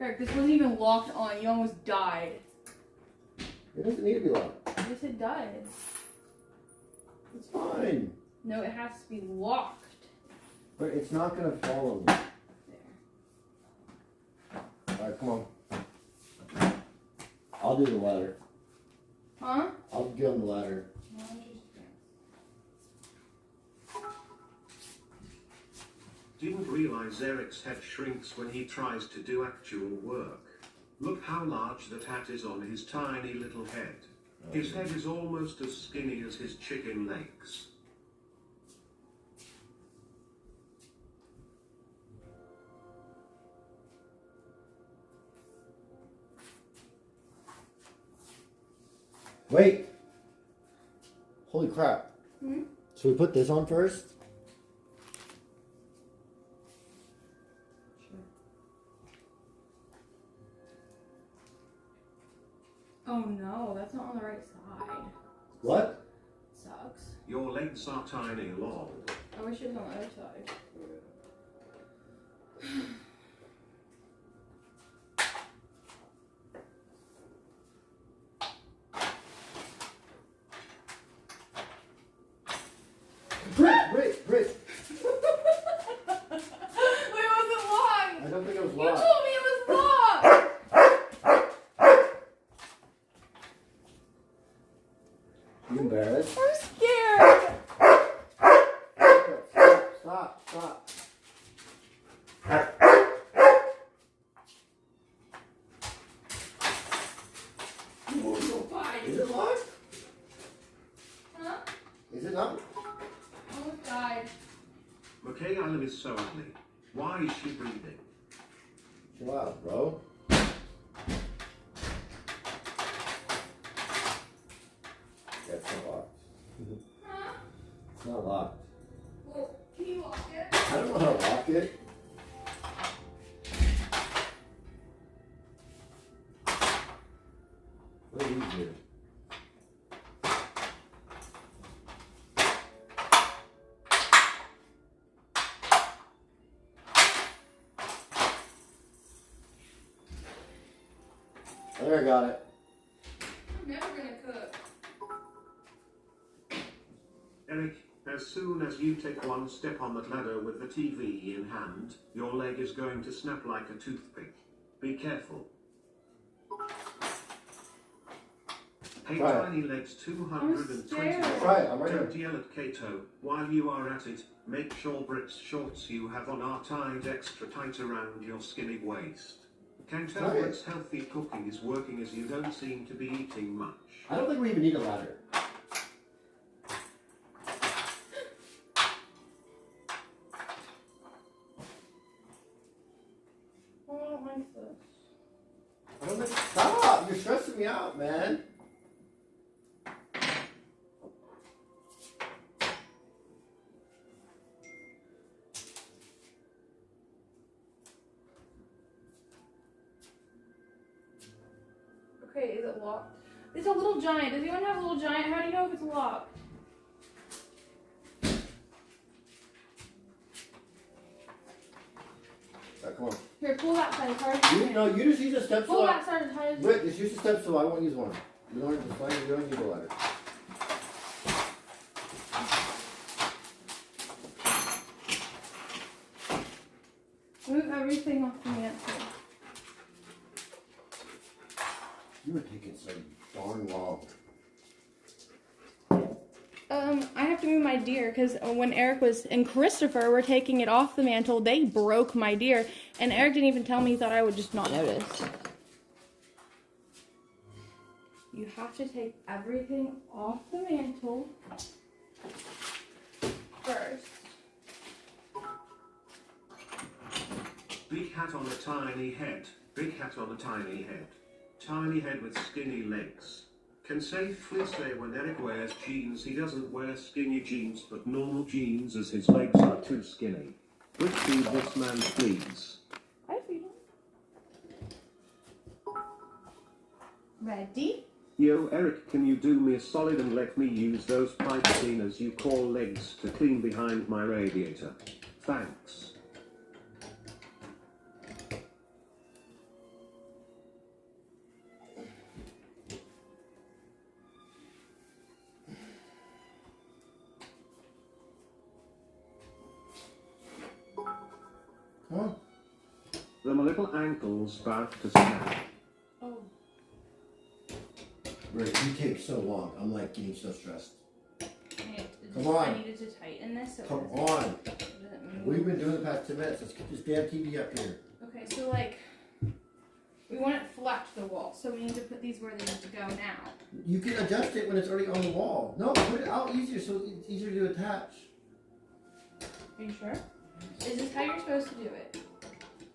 Eric, this wasn't even locked on. You almost died. It doesn't need to be locked. Yes, it does. It's fine. No, it has to be locked. But it's not going to follow me. There. Alright, come on. I'll do the ladder. Huh? I'll get on the ladder. Didn't realize Eric's head shrinks when he tries to do actual work. Look how large that hat is on his tiny little head. His head is almost as skinny as his chicken legs. Wait. Holy crap. Hmm? So we put this on first? Sure. Oh no, that's not on the right side. What? Sucks. Your legs are tiny, lol. I wish it was on the other side. Brittt. Wait, was it locked? I don't think it was You locked. told me it was locked! You embarrassed? I'm scared! Stop. Oh, so fine. Is it locked? Huh? Is it not? Almost died. Michaela is so ugly. Why is she breathing? Chill out, bro. That's not locked. Huh? It's not locked. Well, can you lock it? I don't know how to lock it. What do you do? There, I got it. I'm never gonna cook. Eric, as soon as you take one step on that ladder with the TV in hand, your leg is going to snap like a toothpick. Be careful. Hey Try it. Tiny Legs 220. Try it, I'm right Don't here. yell at Kato. While you are at it, make sure Britt's shorts you have on are tied extra tight around your skinny waist. Can tell Try it. Britt's healthy cooking is working as you don't seem to be eating much. I don't think we even need a ladder. I don't like this. I don't think. Stop! You're stressing me out, man. Okay, is it locked? It's a little giant. Does anyone have a little giant? How do you know if it's locked? Right, come on. Here, pull that side as hard as you You can. no, you just use a step Pull stool. that side as hard as you Britt, just use a step stool. I won't use one. You don't need a ladder. Move everything off the mantle. You were taking so darn long. I have to move my deer because when Eric and Christopher were taking it off the mantle, they broke my deer, and Eric didn't even tell me. He thought I would just not notice. You have to take everything off the mantle first. Big hat on a tiny head. Big hat on a tiny head. Tiny head with skinny legs. Can safely say when Eric wears jeans he doesn't wear skinny jeans but normal jeans as his legs are too skinny. Brit, feed this man please. I feed him. Ready? Yo Eric, can you do me a solid and let me use those pipe cleaners you call legs to clean behind my radiator? Thanks. Huh? My little ankle's about to snap. Oh. Britt, you take so long. I'm like getting so stressed. Come on. I needed to tighten this. So Come it on. doesn't move. We've been doing the past 10 minutes. Let's get this damn TV up here. Okay, so like, we want it flat to the wall, so we need to put these where they need to go now. You can adjust it when it's already on the wall. No, put it out easier so it's easier to attach. Are you sure? Is this how you're supposed to do it?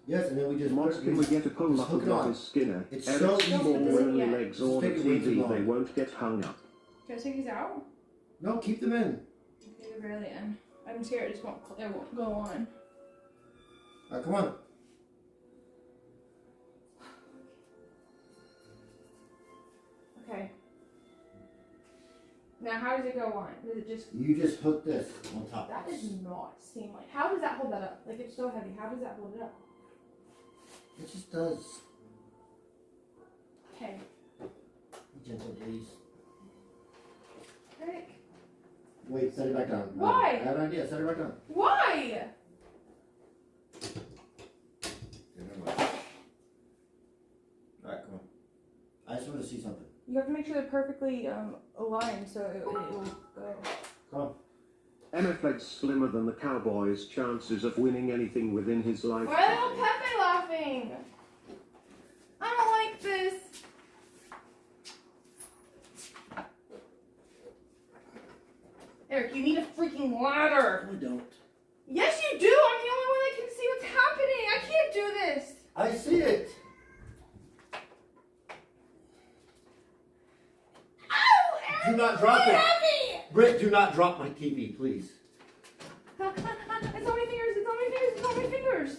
Yes, and then we just Mods, can we get a pull just up hook of it on. Mrs. Skinner? It's Eric's so easy. small Don't put this in only yet. legs or the Just take it way too TV, long. they won't get hung up. Can I take these out? No, keep them in. Okay, they're barely in. I'm scared it just won't go on. Alright, come on. Okay. Now, how does it go on? Does it just... You just hook this on top. That does not seem like... How does that hold that up? Like, it's so heavy. How does that hold it up? It just does. Okay. Be gentle, please. Eric. Wait, set it back down. Why? I have an idea. Set it back down. Why? Okay, never mind. Alright, come on. I just want to see something. You have to make sure they're perfectly aligned so it will go. Come on. MFX slimmer than the Cowboys' chances of winning anything within his life. Why are little Pepe laughing? I don't like this. Eric, you need a freaking ladder. I don't. Yes, you do. I'm the only one that can see what's happening. I can't do this. I see it. Oh, Eric, Do not drop it. heavy. Britt, do not drop my TV, please. It's on my fingers. It's on my fingers. It's on my fingers.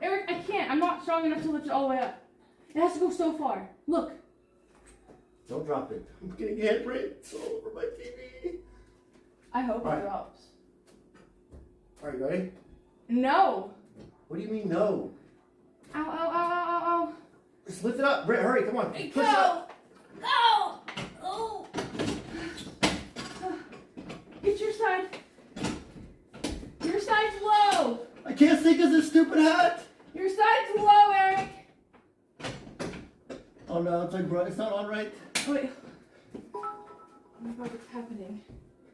Eric, I can't. I'm not strong enough to lift it all the way up. It has to go so far. Look. Don't drop it. I'm getting hit, Britt. It's all over my TV. I hope Right. it drops. Alright, you ready? No. What do you mean, no? Ow, ow, ow, ow, ow, Just lift it up. Britt, hurry, come on. ow. Push Go. it up. Go. Oh. Get your side. Your side's low. I can't think of this stupid hat. Your side's low, my God, what's happening?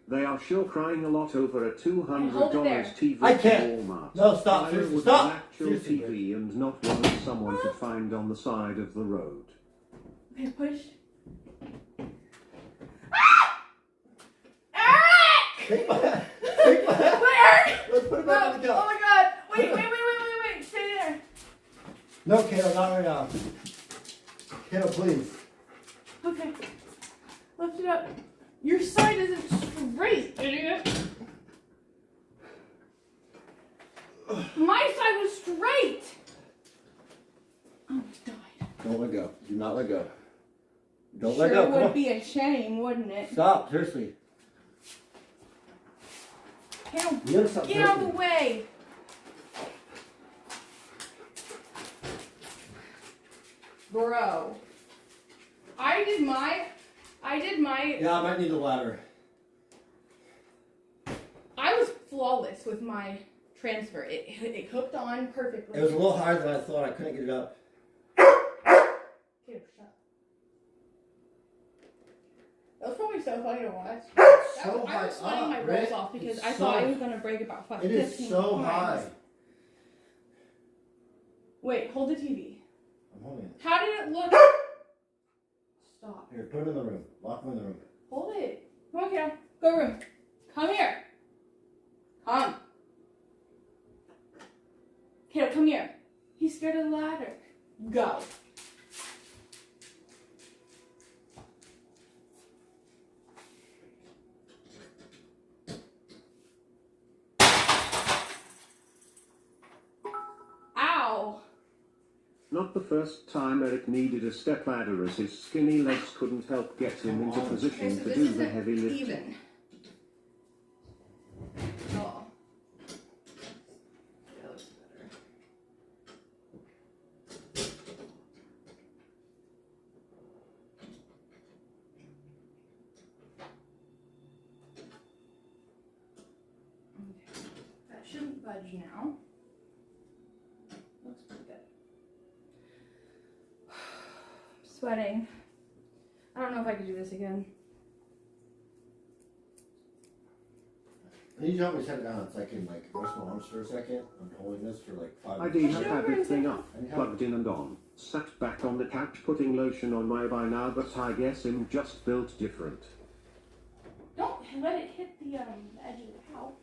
They are sure crying a lot over a $200 Hold it there. TV I from can't. Walmart. No, stop. Why Seriously, would stop. an actual Seriously, TV and not one that someone could find on the side of the road? Okay, push. Ah! Eric! Take my hand. Take my hand. Where? Let's put it back on the Oh couch. my God! Wait! Stay there. No, Kayla, not right now. Kayla, please. Okay. Lift it up. Your side isn't straight, idiot. My side was straight. I almost died. Don't let go. Do not let go. Don't Sure let go. Come would on. be a shame, wouldn't it? Stop. Seriously. Get You gotta stop out of the jerking. way. Bro. I did my Yeah, I might need a ladder. I was flawless with my transfer. It hooked on perfectly. It was a little higher than I thought. I couldn't get it up. Dude, shut up. That was probably so funny to watch. So I high was sweating up, my Brit. rolls off because It's I thought so- I was going to break about 15 It is so times. high. Wait, hold the TV. I'm holding it. How did it look? Stop. Here, put it in the room. Lock him in the room. Hold it. Come on, kiddo. Go room. Come here. Come. Kiddo, come here. He's scared of the ladder. Go. Ow. Not the first time Eric needed a stepladder as his skinny legs couldn't help get him into Okay, position so to this do the isn't heavy lifting. even. Oh. That looks better. Okay. That shouldn't budge now. Looks pretty good. Sweating. I don't know if I could do this again. I need you to help me set it down. It's like in like rest my arms for a second. I'm holding this for like 5 I minutes. did have everything up, plugged in and on. Sat back on the couch putting lotion on my by now, but I guess I'm just built different. Don't let it hit the edge of the couch.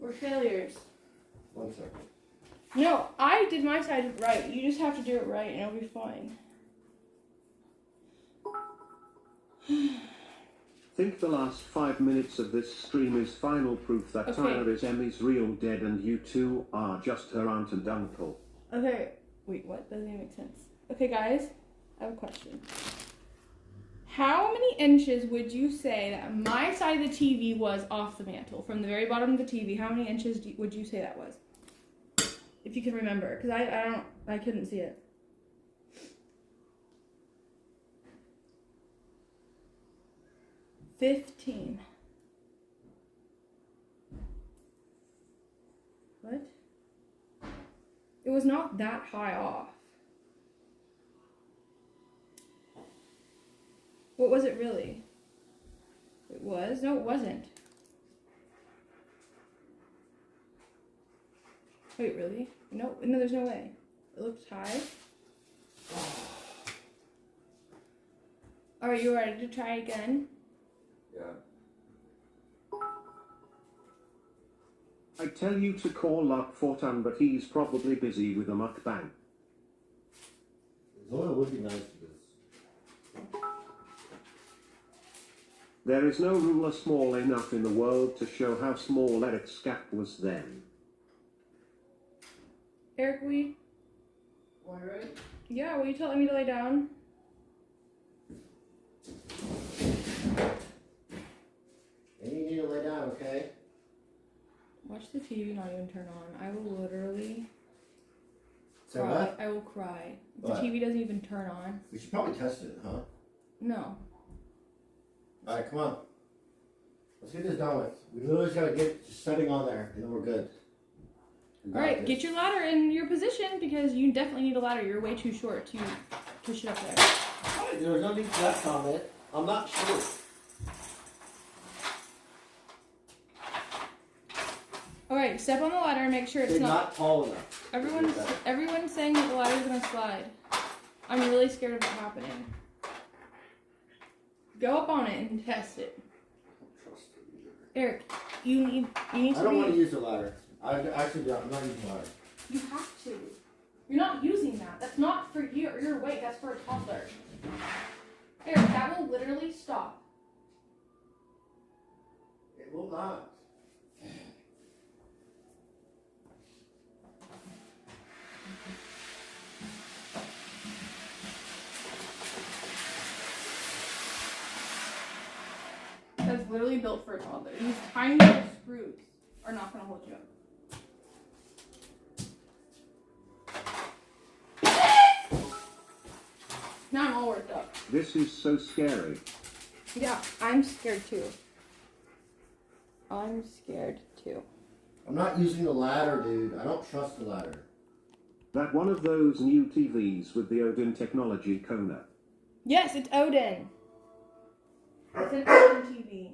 We're failures. 1 second. No, I did my side right. You just have to do it right and it'll be fine. Think the last 5 minutes of this stream is final proof that Okay. Tyler is Emmy's real dead and you two are just her aunt and uncle. Okay, wait, what? Doesn't even make sense. Okay, guys, I have a question. How many inches would you say that my side of the TV was off the mantle? From the very bottom of the TV, how many inches would you say that was? If you can remember, because I couldn't see it. $15. What? It was not that high off. What was it really? It was? No, it wasn't. Wait, really? No, there's no way. It looks high. Are you ready to try again? Yeah. I tell you to call up Fortan, but he's probably busy with a mukbang. The oil would be nice for this. There is no ruler small enough in the world to show how small Eric's gap was then. Eric, will you? Yeah, will you tell me to lay down? And you need to lay down, okay? Watch the TV not even turn on. I will literally Say cry. what? I will cry. If What? the TV doesn't even turn on. We should probably test it, huh? No. Alright, come on. Let's get this done with. We literally just gotta get just setting on there, and then we're good. We got Alright, this. get your ladder in your position because you definitely need a ladder. You're way too short to push it up there. There's no need for that comment. I'm not sure. Alright, step on the ladder and make sure it's They're not. not tall enough. Everyone's saying that the ladder's gonna slide. I'm really scared of it happening. Go up on it and test it. Eric, you need to I don't want to use the ladder. I'm not using the ladder. You have to. You're not using that. That's not for your weight. That's for a toddler. Eric, that will literally stop. It will not. That's literally built for a toddler. These tiny little screws are not going to hold you up. Now I'm all worked up. This is so scary. Yeah, I'm scared too. I'm not using the ladder, dude. I don't trust the ladder. That one of those new TVs with the Odin technology Kona. Yes, it's Odin. It's an Odin TV.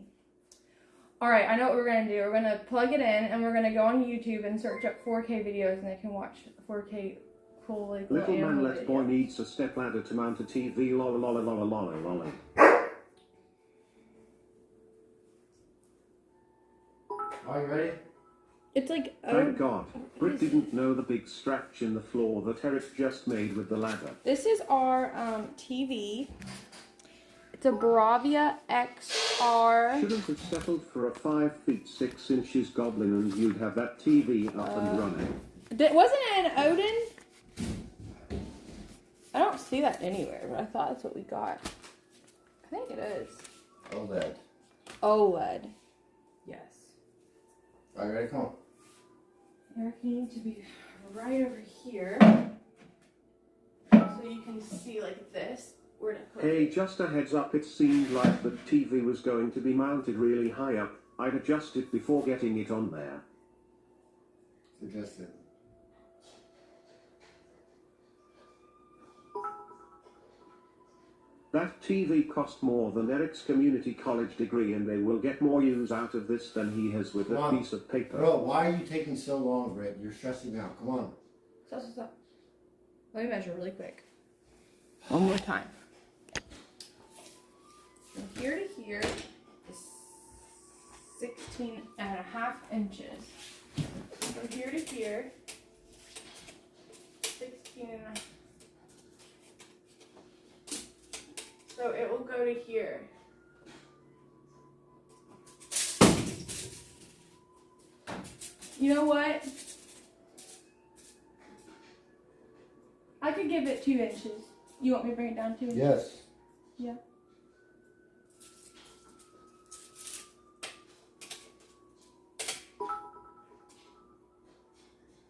Alright, I know what we're going to do. We're going to plug it in and we're going to go on YouTube and search up 4K videos and they can watch 4K cool, like, Little man animal left boy videos. needs a step ladder to mount a TV. Lol lol lol lol lol. Are you ready? It's like Thank God. Brit didn't know the big scratch in the floor that Eric just made with the ladder. This is our TV. It's a Bravia XR. Shouldn't have settled for a 5 feet 6 inches goblin and you'd have that TV up and running. Wasn't it an Odin? I don't see that anywhere, but I thought that's what we got. I think it is. OLED. OLED. Yes. Are you ready? Come on. Eric, you need to be right over here. So you can see like this. Where to put Hey, it. just a heads up, it seemed like the TV was going to be mounted really high up. I'd adjust it before getting it on there. Suggest it. That TV cost more than Eric's community college degree and they will get more use out of this than he has with a piece of paper. Bro, why are you taking so long, Britt? You're stressing me out. Come on. Stop. Let me measure really quick. One more time. From here to here is 16.5 inches. From here to here, 16.5. So it will go to here. You know what? I could give it 2 inches. You want me to bring it down 2 inches? Yes. Yeah.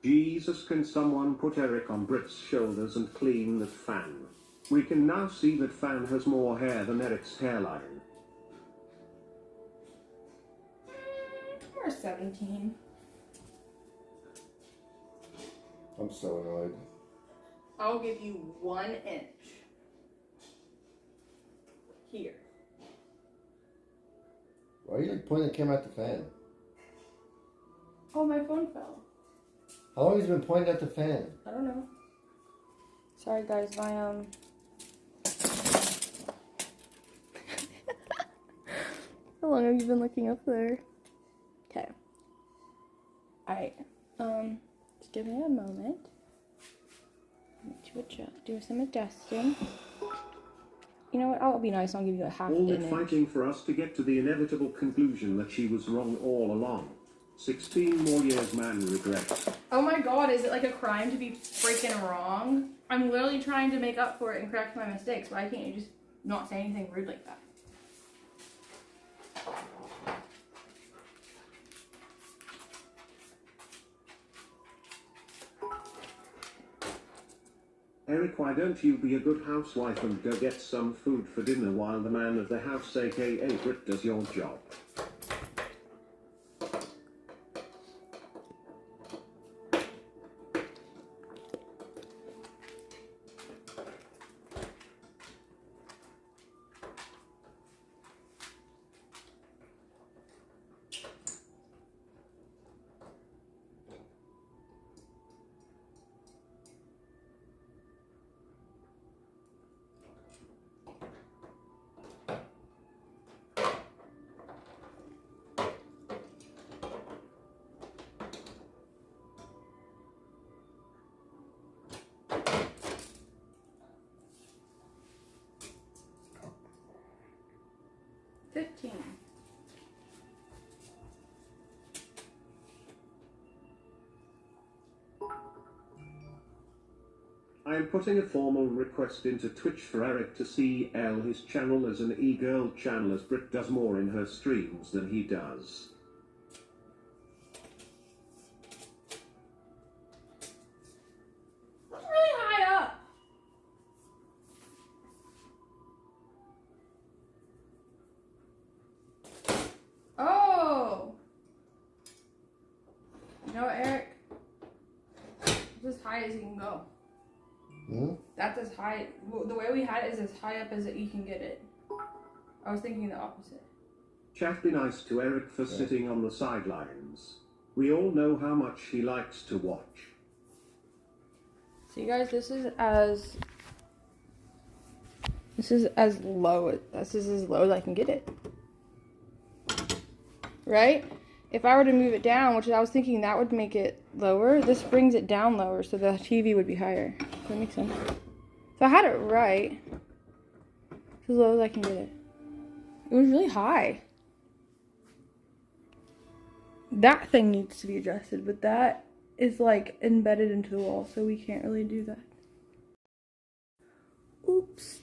Jesus, can someone put Eric on Brit's shoulders and clean that fan? We can now see that fan has more hair than Eric's hairline. Or 17. I'm so annoyed. I'll give you 1 inch. Here. Why are you like pointing the camera at the fan? Oh, my phone fell. How long has it been pointing at the fan? I don't know. Sorry guys, my How long have you been looking up there? Okay. Alright. Just give me a moment. To adjust, do some adjusting. You know what? I'll be nice. I'll give you a half All an that inch. fighting for us to get to the inevitable conclusion that she was wrong all along. 16 more years, man regrets. Oh my god, is it like a crime to be freaking wrong? I'm literally trying to make up for it and correct my mistakes. Why can't you just not say anything rude like that? Eric, why don't you be a good housewife and go get some food for dinner while the man of the house, aka Brit, does your job? 15. I am putting a formal request into Twitch for Eric to CL his channel as an e-girl channel, as Brittt does more in her streams than he does. That's really high up. Oh. You know what, Eric? It's as high as you can go. Hmm? That's as high. The way we had it is as high up as you can get it. I was thinking the opposite. Chat be nice to Eric for sitting on the sidelines. We all know how much he likes to watch. So you guys, this is as low as I can get it. Right? If I were to move it down, which I was thinking that would make it lower, this brings it down lower, so the TV would be higher. Does that make sense? So I had it right. It's as low as I can get it. It was really high. That thing needs to be adjusted, but that is like embedded into the wall, so we can't really do that. Oops.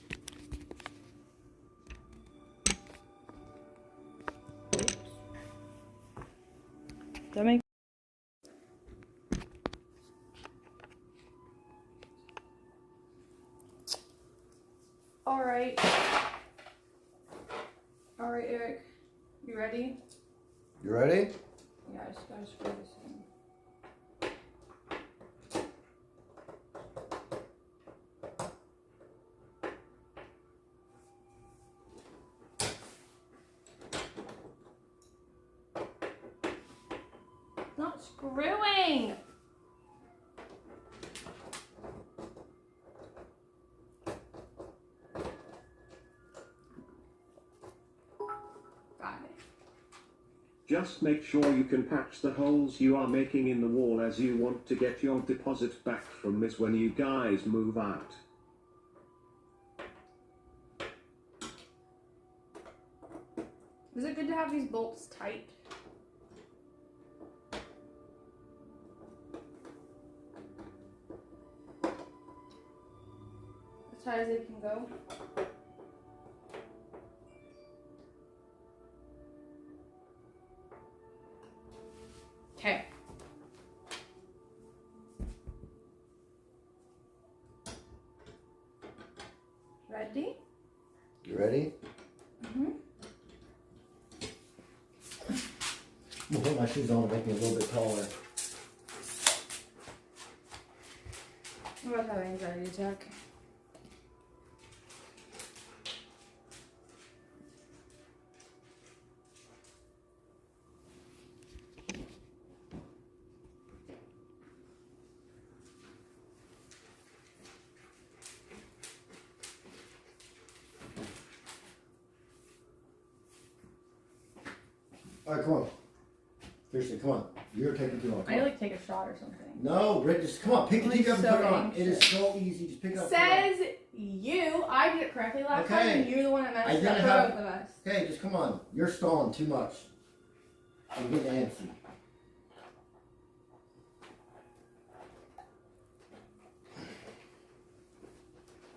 Does that make Alright, Eric. You ready? You ready? Yeah, I just gotta screw this in. Not screwing! Got it. Just make sure you can patch the holes you are making in the wall, as you want to get your deposit back from this when you guys move out. Is it good to have these bolts tight? As tight as they can go? Okay. Ready? You ready? Mm-hmm. I'm gonna put my shoes on to make me a little bit taller. I'm about to have an anxiety attack. Alright, come on. Seriously, come on. You're taking too long. I need to like take a shot or something. No, Brittt, just come on. Pick the I'm, TV up and so put it on. It is anxious. so easy. Just pick it up. Says you. I did it correctly last time, and you're the one that messed it up for both of us. Okay, just come on. You're stalling too much. I'm getting antsy.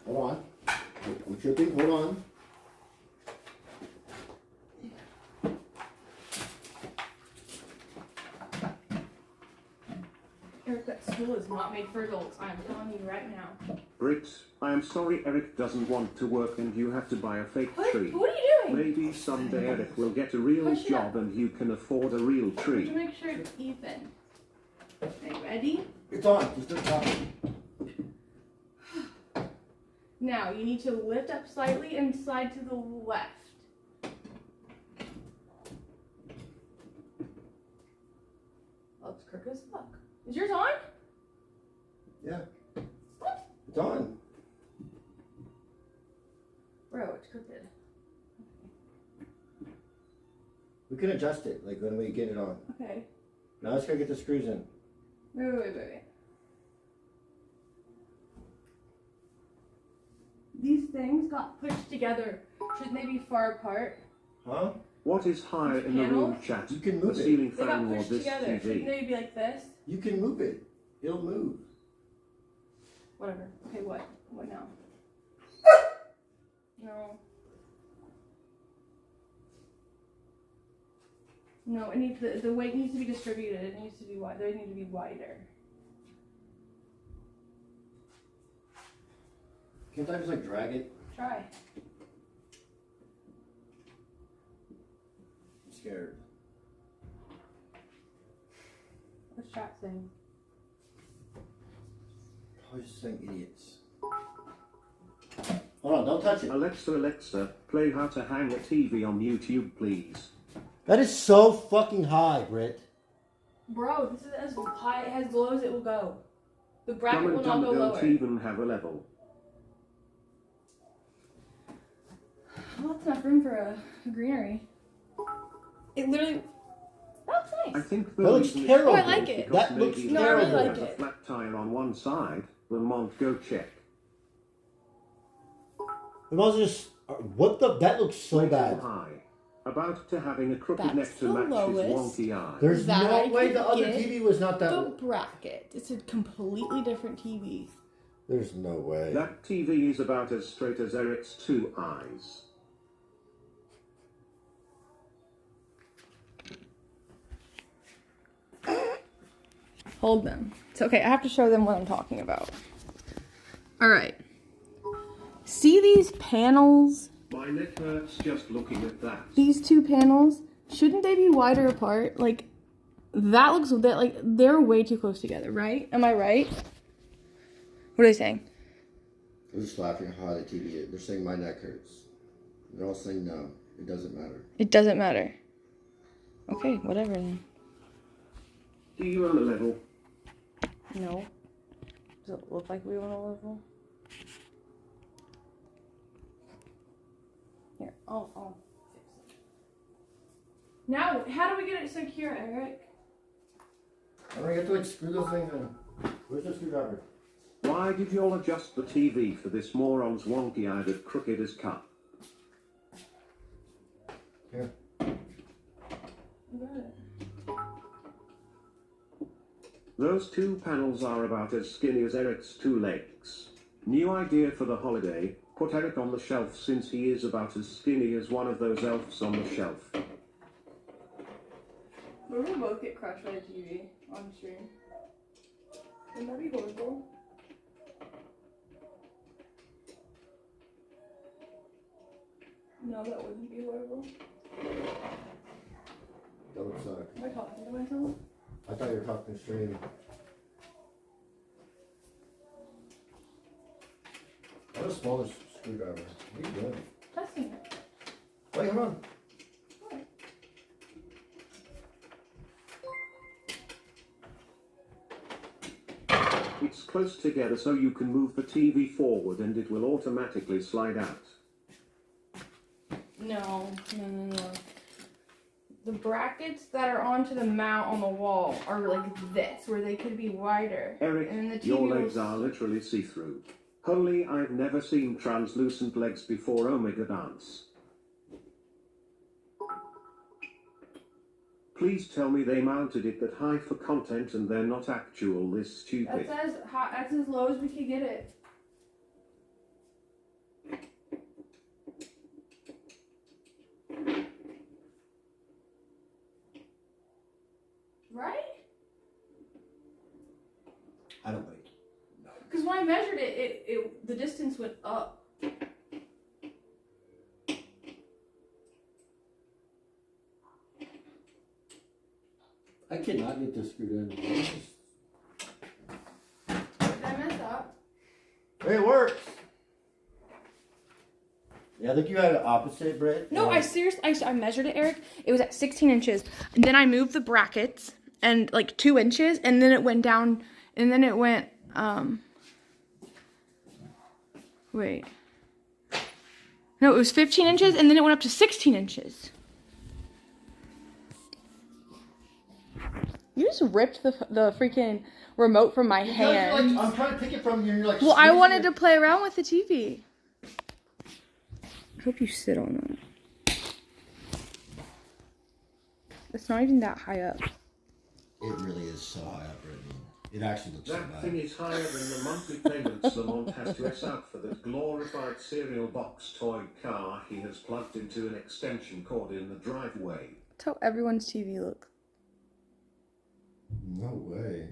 Hold on. I'm tripping. Hold on. Eric, that stool is not made for adults. I am telling you right now. Brittt, I am sorry Eric doesn't want to work and you have to buy a fake tree. What are you doing? Maybe someday Eric will get a real Push it job up. and you can afford a real To tree. make sure it's even. Okay, ready? It's on. Just don't stop it. Now, you need to lift up slightly and slide to the left. Oh, it's crooked as fuck. Is yours on? Yeah. What? It's on. Bro, it's crooked. We can adjust it, like when we get it on. Okay. Now let's go get the screws in. Wait. These things got pushed together. Shouldn't they be far apart? Huh? What is higher in the room, chat? You can The move it. ceiling They got fan or pushed this together. Shouldn't TV? they be like this? You can move it. It'll move. Whatever. Okay, what? What now? No. No, it needs the weight needs to be distributed. It needs to be wide. They need to be wider. Can't I just like drag it? Try. I'm scared. What's chat saying? Probably just saying idiots. Hold on, don't touch it. Alexa, play How to Hang a TV on YouTube, please. That is so fucking high, Brit. Bro, this is as high as low as it will go. The bracket Dumb will and not Dumb go don't lower. even have a level. Well, that's enough room for a greenery. It literally. That looks nice. I think That looks reason it's terrible. Oh, I like it. because That looks maybe No, I really there's like a it. flat tire on one side. The Mont, go check. The mouse just. What the? That looks so Way too bad. high. About to having a crooked That's neck to the match his lowest. wonky eye. There's That no I way could the other get TV was not that. The bracket. It's a completely different TV. There's no way. That TV is about as straight as Eric's two eyes. Hold them. It's okay. I have to show them what I'm talking about. All right. See these panels? My neck hurts just looking at that. These two panels? Shouldn't they be wider apart? Like, that looks like they're way too close together, right? Am I right? What are they saying? They're just laughing how high the TV is. They're saying my neck hurts. They're all saying no. It doesn't matter. It doesn't matter. Okay, whatever then. Do you own a level? No. Does it look like we want a level? Here, I'll fix it. Now, how do we get it secure, Eric? I don't get to like screw those things in. Where's the screwdriver? Why did you all adjust the TV for this moron's wonky eye that crooked as cup? Here. I got it. Those two panels are about as skinny as Eric's two legs. New idea for the holiday, put Eric on the shelf since he is about as skinny as one of those elves on the shelf. We're gonna both get crushed by the TV on stream. Wouldn't that be horrible? No, that wouldn't be horrible. That would suck. Am I talking to myself? I thought you were talking stream. What a smaller screwdriver. What are you doing? Testing it. Wait, hold on. What? It's close together so you can move the TV forward and it will automatically slide out. No. The brackets that are onto the mount on the wall are like this, where they could be wider. Eric, and the TV your will legs are literally see-through. Holy, I've never seen translucent legs before. Omega dance. Please tell me they mounted it that high for content and they're not actual this stupid. That's as low as we could get it. Right? I don't wait. Because when I measured it, the distance went up. I cannot get this screwed in. Did I mess up? Hey, it works. Yeah, I think you had it opposite, Britt. No, I seriously, I measured it, Eric. It was at 16 inches. And then I moved the brackets and like 2 inches, and then it went down, and then it went, wait. No, it was 15 inches, and then it went up to 16 inches. You just ripped the freaking remote from my hand. I'm trying to pick it from you, and you're like. Well, I squeezing wanted it. to play around with the TV. I hope you sit on that. It's not even that high up. It really is so high up, Brittany. It actually looks so That bad. thing is higher than the monthly payments Lamont has to S out for that glorified cereal box toy car he has plugged into an extension cord in the driveway. That's how everyone's TV looks. No way.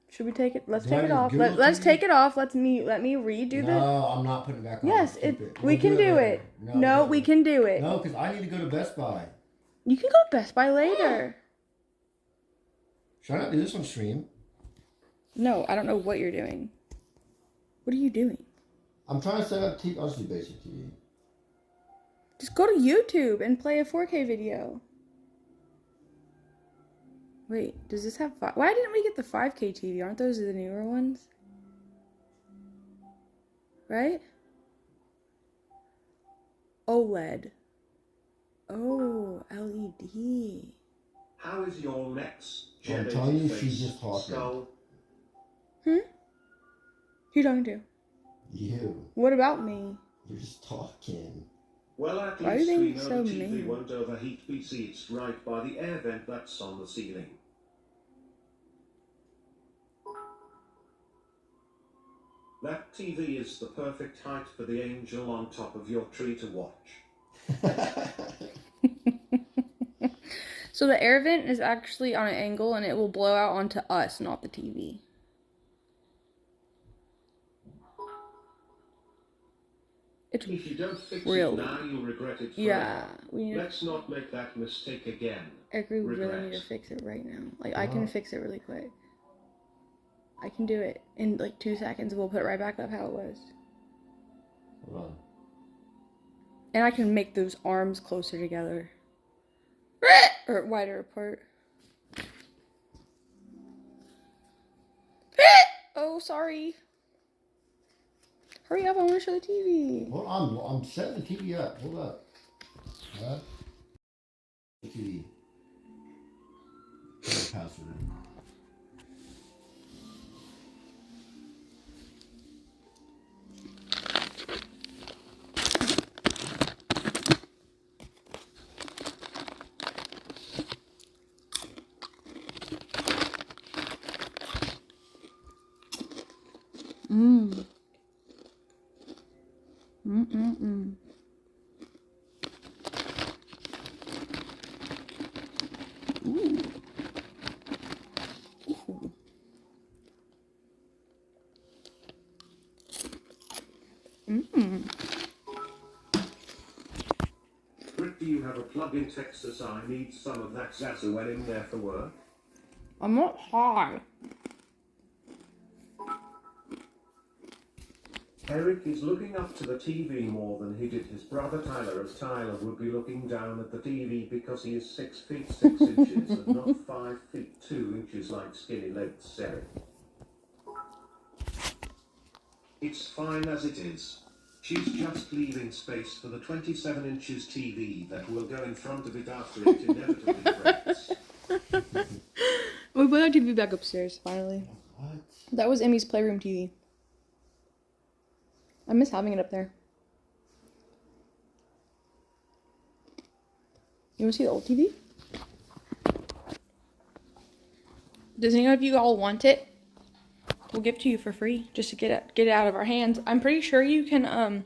Should we take it? Let's Do take I it just off. do it Let's to take it off. Let me redo the. No, I'm not putting it back on. Yes, Keep we We'll can do later. it. No, we can do it. No, because I need to go to Best Buy. You can go to Best Buy later. Should I not do this on stream? No, I don't know what you're doing. What are you doing? I'm trying to set up TV. I'll just do basic TV. Just go to YouTube and play a 4K video. Wait, does this have why didn't we get the 5K TV? Aren't those the newer ones? Right? OLED. Oh, LED. How is your next I'm telling you, she's just talking. skull? Who you talking to? You. What about me? You're just talking. Well, at Why are least they we know so the TV mean? won't overheat. BC, it's right by the air vent that's on the ceiling. That TV is the perfect height for the angel on top of your tree to watch. So the air vent is actually on an angle and it will blow out onto us, not the TV. It's If you don't fix really, it now, you'll regret it forever. yeah, we need. Let's not make that mistake again. I agree. We really Regret. need to fix it right now. Like I can fix it really quick. I can do it in like 2 seconds. We'll put it right back up how it was. Hold on. And I can make those arms closer together. Or wider apart. Oh, sorry. Hurry up, I want to show the TV. Hold on, I'm setting the TV up. Hold up. The TV. Password. Ooh. Brit, do you have a plug in Texas? I need some of that Zazuel in there for work. I'm not high. Eric is looking up to the TV more than he did his brother Tyler, as Tyler would be looking down at the TV because he is 6 feet 6 inches and not 5 feet 2 inches like skinny legs Eric. It's fine as it is. She's just leaving space for the 27 inches TV that will go in front of it after it inevitably breaks. We put our TV back upstairs, finally. What? That was Emmy's playroom TV. I miss having it up there. You want to see the old TV? Does any of you all want it? We'll give it to you for free, just to get it out of our hands. I'm pretty sure you can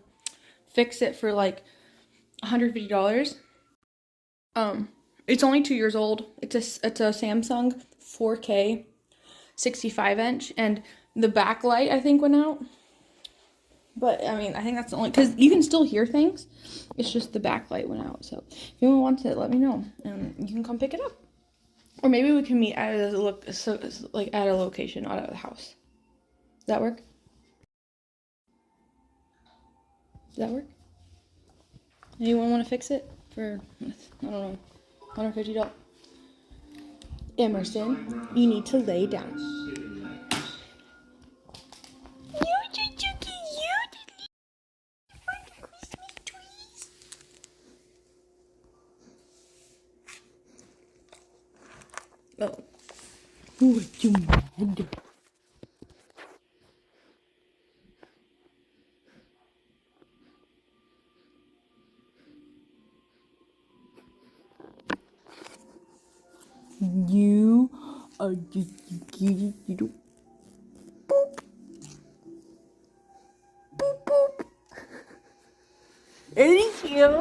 fix it for like $150. It's only 2 years old. It's a Samsung 4K 65-inch, and the backlight I think went out. But I mean, I think that's the only, because you can still hear things. It's just the backlight went out. So if anyone wants it, let me know, and you can come pick it up. Or maybe we can meet at a at a location, not at the house. Does that work? Does that work? Anyone want to fix it for, I don't know, $150? Emerson, you need to lay down. You're such a cute Christmas trees. Oh. What you mad? you. Boop. Boop, boop. Thank you.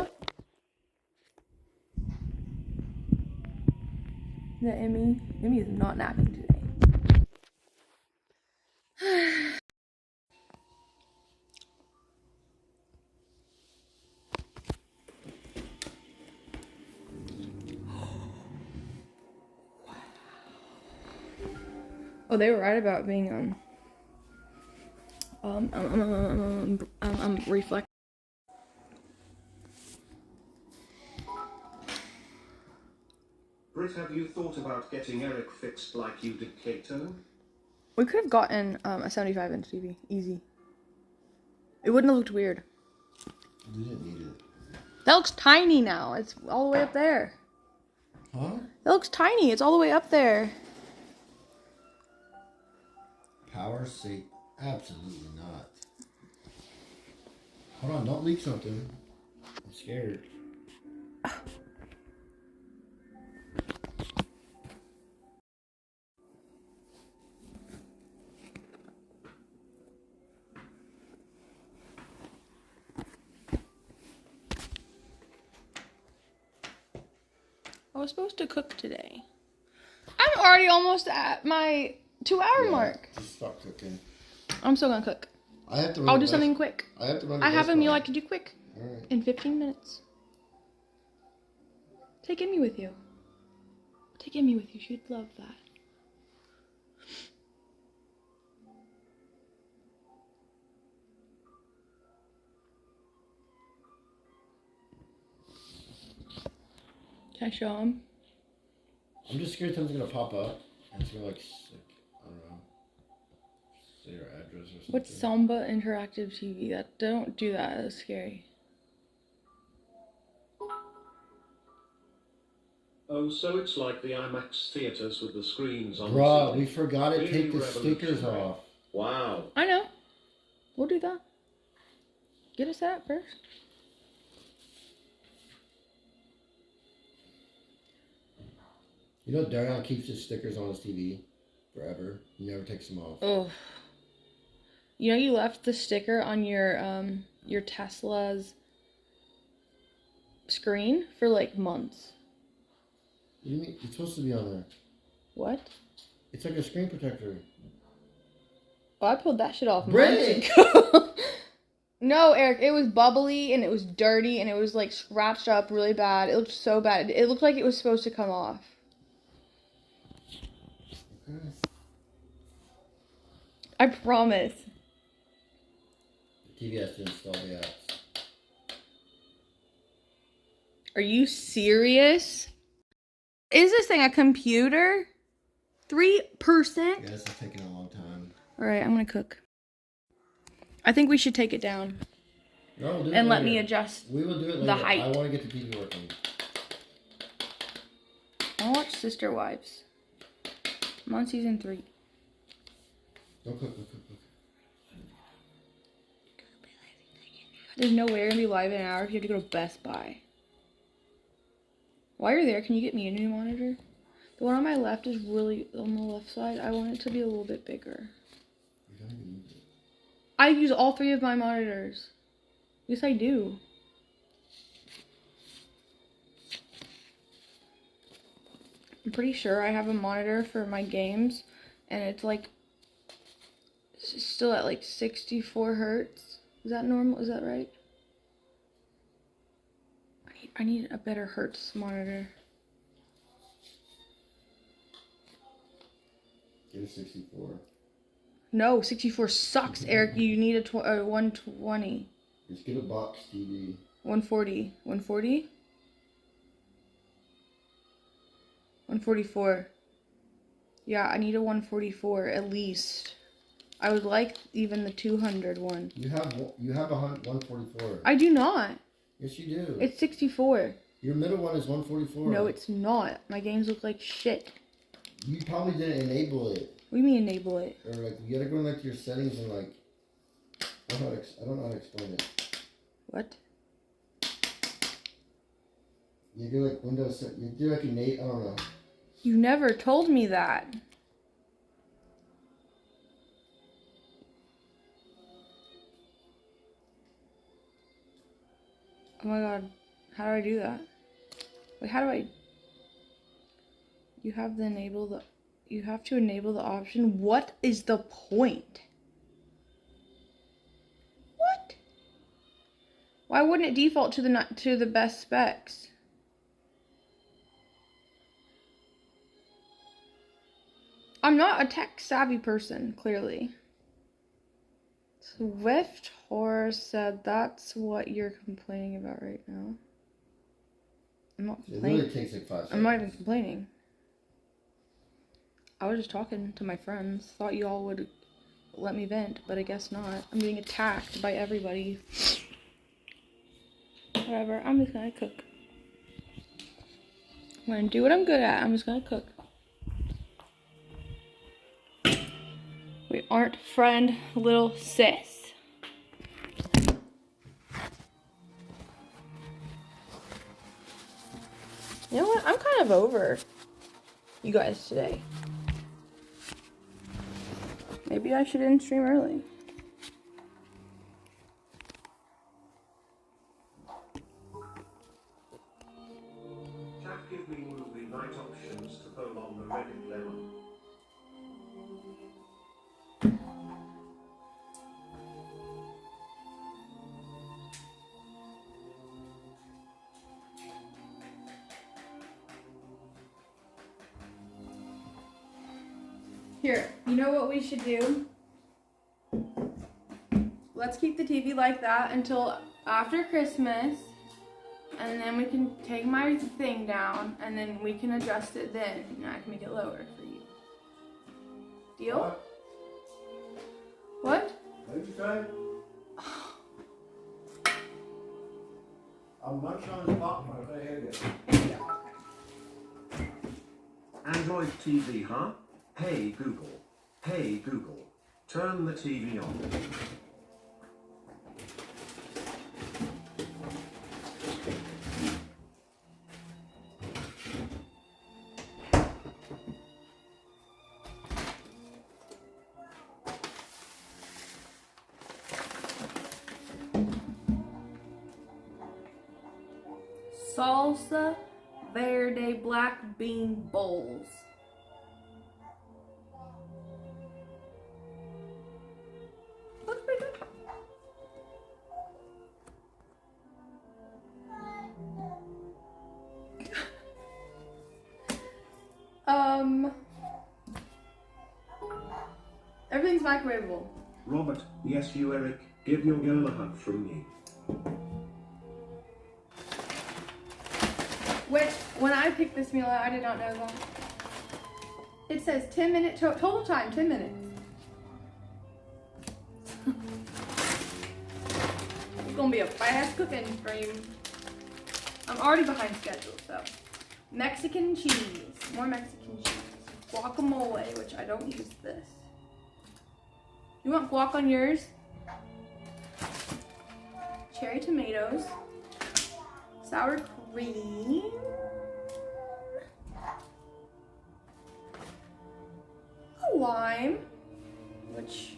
Is that Emmy? Emmy is not napping today. Oh, they were right about being reflect. Brit, have you thought about getting Eric fixed like you did Kato? We could have gotten a 75-inch TV, easy. It wouldn't have looked weird. You didn't need it. That looks tiny now. It's all the way up there. Huh? That looks tiny. It's all the way up there. Power sake? Absolutely not. Hold on, don't leak something. I'm scared. I was supposed to cook today. I'm already almost at my 2-hour mark. Just stop cooking. I'm still gonna cook. I have to. I'll do something quick. I have to run. I have a meal I can do quick All right. in 15 minutes. Take Emmy with you. Take Emmy with you. She'd love that. Can I show him? I'm just scared something's gonna pop up and it's gonna like I don't know, say your address or something. What's Samba Interactive TV? That don't do that. That's scary. Oh, so it's like the IMAX theaters with the screens on. Bruh, the we forgot to Really take the stickers revolutionary. off. Wow. I know. We'll do that. Get us that first. You know Darion keeps his stickers on his TV forever. He never takes them off. Oh. You know you left the sticker on your Tesla's screen for like months. What do you mean? It's supposed to be on there. What? It's like a screen protector. Oh, I pulled that shit off Brittt! months ago. No, Eric, it was bubbly and it was dirty and it was like scratched up really bad. It looked so bad. It looked like it was supposed to come off. Okay. I promise. The TV has to install the apps. Are you serious? Is this thing a computer? 3%? Yeah, this is taking a long time. Alright, I'm gonna cook. I think we should take it down. No, we'll do it And let later. me adjust We will do it later. the height. I want to get the TV working. I watch Sister Wives. I'm on season 3. Don't cook, don't cook, don't cook. There's no way you're gonna be live in an hour if you have to go to Best Buy. While you're there, can you get me a new monitor? The one on my left is really on the left side. I want it to be a little bit bigger. You don't even use it. I use all 3 of my monitors. Yes, I do. I'm pretty sure I have a monitor for my games, and it's like still at like 64 hertz. Is that normal? Is that right? I need a better hertz monitor. Get a 64. No, 64 sucks, Eric. You need a 120. Just get a box TV. 140. 140? 144. Yeah, I need a 144 at least. I would like even the 200 one. You have a 144. I do not. Yes, you do. It's 64. Your middle one is 144. No, it's not. My games look like shit. You probably didn't enable it. What do you mean enable it? Or like you gotta go in like your settings and like I don't know how to explain it. What? You do like Windows. You do like I don't know. You never told me that. Oh my god. How do I do that? Wait, how do I... You have to enable the option. What is the point? What? Why wouldn't it default to the best specs? I'm not a tech savvy person, clearly. Swift Horse said that's what you're complaining about right now. I'm not complaining. It really takes like 5 seconds. I'm not even complaining. I was just talking to my friends. Thought you all would let me vent, but I guess not. I'm being attacked by everybody. Whatever, I'm just gonna cook. I'm gonna do what I'm good at. I'm just gonna cook. We aren't friend, little sis. You know what? I'm kind of over you guys today. Maybe I should end stream early. Chat, give me movie night options to pull on the Reddit lemon. Here, you know what we should do? Let's keep the TV like that until after Christmas, and then we can take my thing down, and then we can adjust it then, and I can make it lower for you. Deal? What? What did you say? I'm not trying to pop my head. Android TV, huh? Hey Google. Hey Google. Turn the TV on. Salsa Verde black bean bowls. Looks pretty good. Everything's microwavable. Robert, yes you Eric, give your girl a hug from me. Which, when I picked this meal out, I did not know that. It says 10 minute total time, 10 minutes. It's gonna be a fast cooking stream. I'm already behind schedule, so. Mexican cheese, more Mexican cheese. Guacamole, which I don't use this. You want guac on yours? Cherry tomatoes. Sour cream. A lime. Which,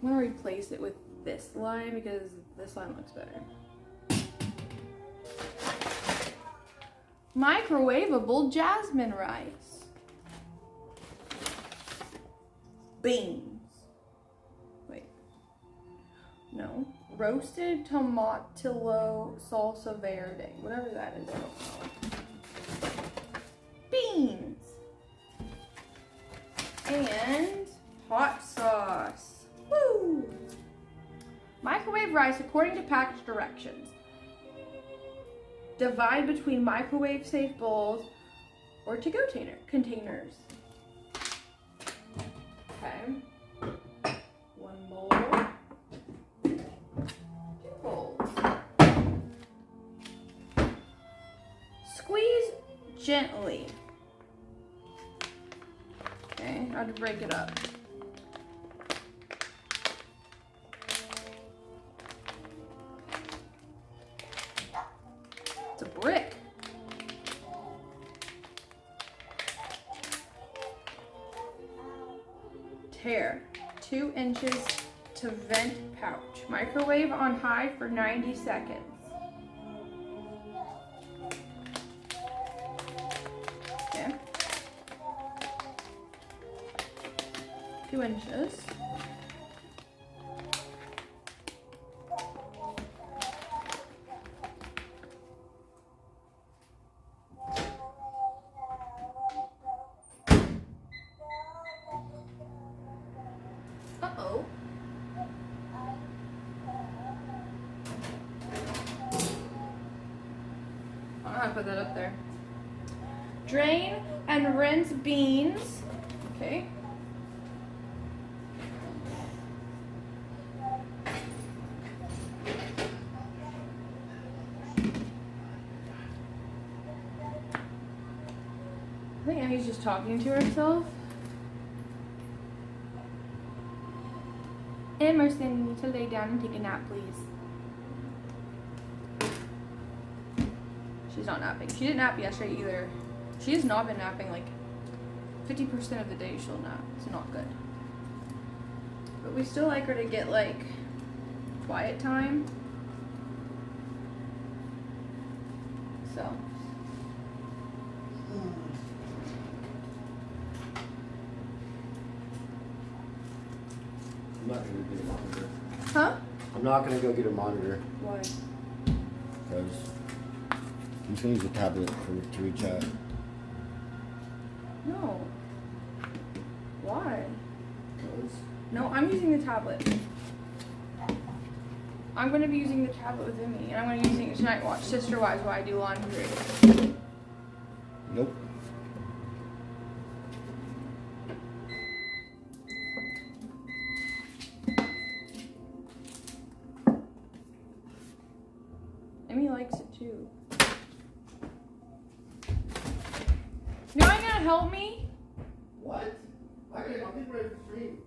I'm gonna replace it with this lime because this lime looks better. Microwavable jasmine rice. Beans. Wait. No. Roasted tomatillo salsa verde. Whatever that is, I don't know. Beans. And hot sauce. Woo! Microwave rice according to package directions. Divide between microwave safe bowls or to-go containers. Okay. One bowl. Two bowls. Squeeze gently. Okay, I have to break it up. It's a brick. hair. 2 inches to vent pouch. Microwave on high for 90 seconds. Okay. 2 inches. Uh-oh. I don't know how to put that up there. Drain and rinse beans. Okay. I think Emmy's just talking to herself. Emerson, you need to lay down and take a nap, please. She's not napping. She didn't nap yesterday either. She has not been napping like 50% of the day she'll nap. It's not good. But we still like her to get like quiet time. So. I'm not gonna go get a monitor. Huh? I'm not gonna go get a monitor Why? because I'm just gonna use a tablet to reach out. No. Why? 'Cause No, I'm using the tablet. I'm going to be using the tablet with Emmy, and I'm going to be using it tonight. Watch Sister Wives while I do laundry. Nope. Emmy likes it too. You're not going to help me? What? I'm getting ready to stream.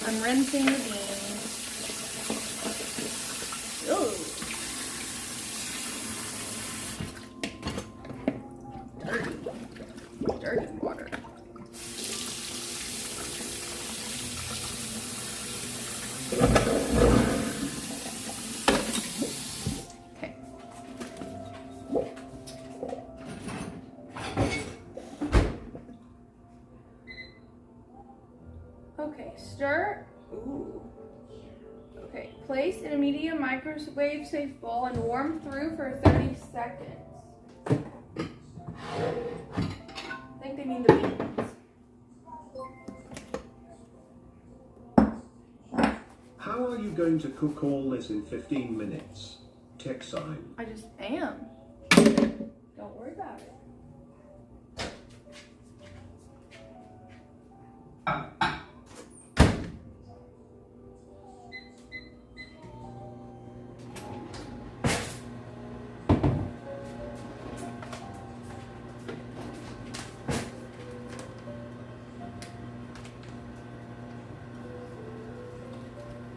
I'm rinsing the beans. Ooh. Dirty water. Okay. Okay, stir. Ooh. Okay, place in a medium microwave safe bowl and warm through for 30 seconds. I think they mean the beans. How are you going to cook all this in 15 minutes? Tech sign. I just am. Don't worry about it.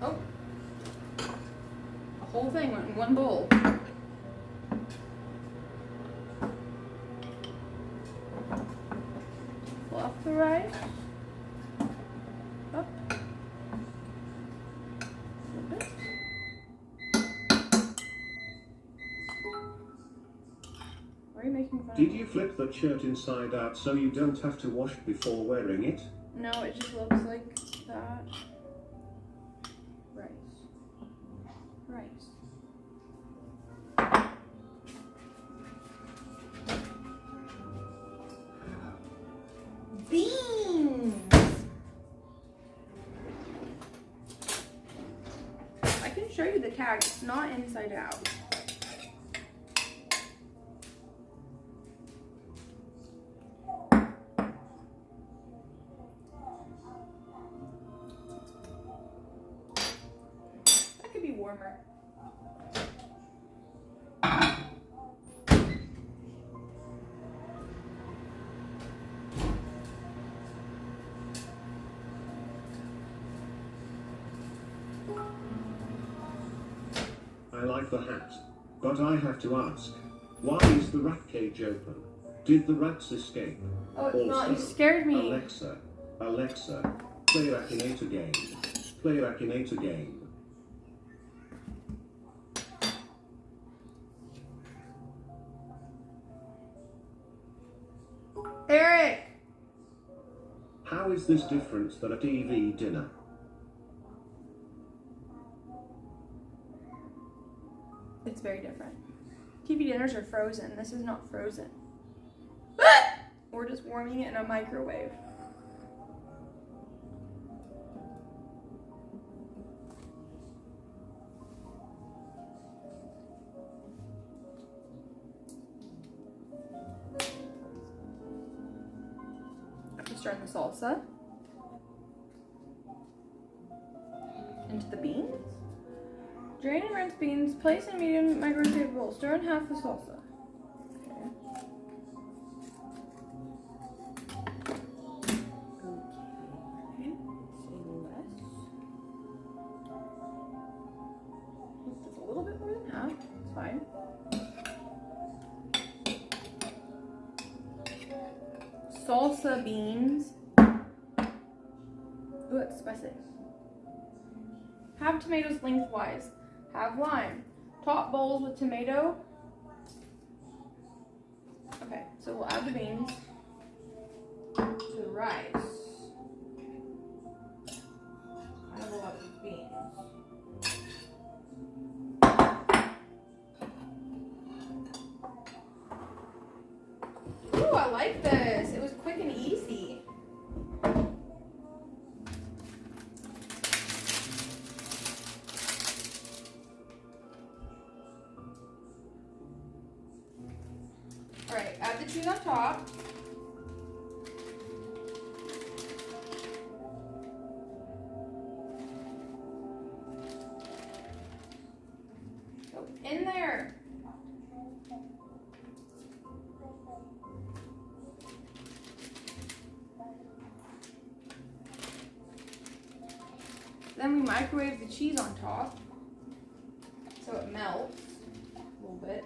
Oh. The whole thing went in one bowl. Fluff the rice. Up. Flip it. Why are you making fun of Did me? you flip the shirt inside out so you don't have to wash before wearing it? No, it just looks like that. Rice. Rice. Beans! I can show you the tag. It's not inside out. That could be warmer. I like the hat, but I have to ask, why is the rat cage open? Did the rats escape? Oh, it's not. You scared me. Alexa, play Akinator game. Play Akinator game. Eric! How is this different than a TV dinner? It's very different. TV dinners are frozen. This is not frozen. We're just warming it in a microwave. Stir in the salsa into the beans. Drain and rinse beans. Place in a medium microwave bowl. Stir in half the salsa. Okay. That's a little bit more than half. It's fine. Salsa beans. Ooh, that's spicy. Have tomatoes lengthwise. Have lime. Top bowls with tomato. Okay, so we'll add the beans to the rice. I have a lot of beans. Ooh, I like this. It was quick and easy. Alright, add the cheese on top. Go in there. Then we microwave the cheese on top so it melts a little bit.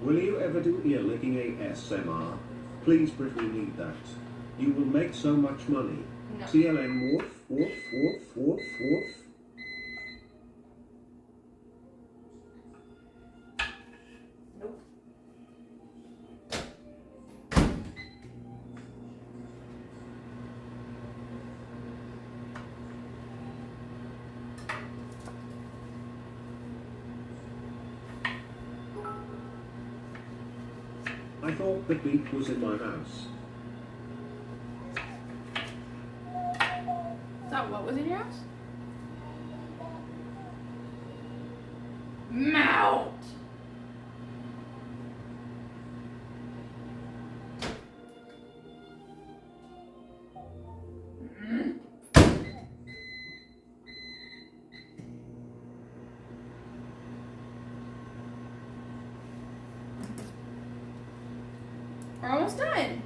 Will you ever do ear licking ASMR? Please, Brit, we need that. You will make so much money. No. CLM woof, woof, woof, woof, woof. Nope. I thought the beat was in my house. Is that what was in your house? Mount! We're almost done.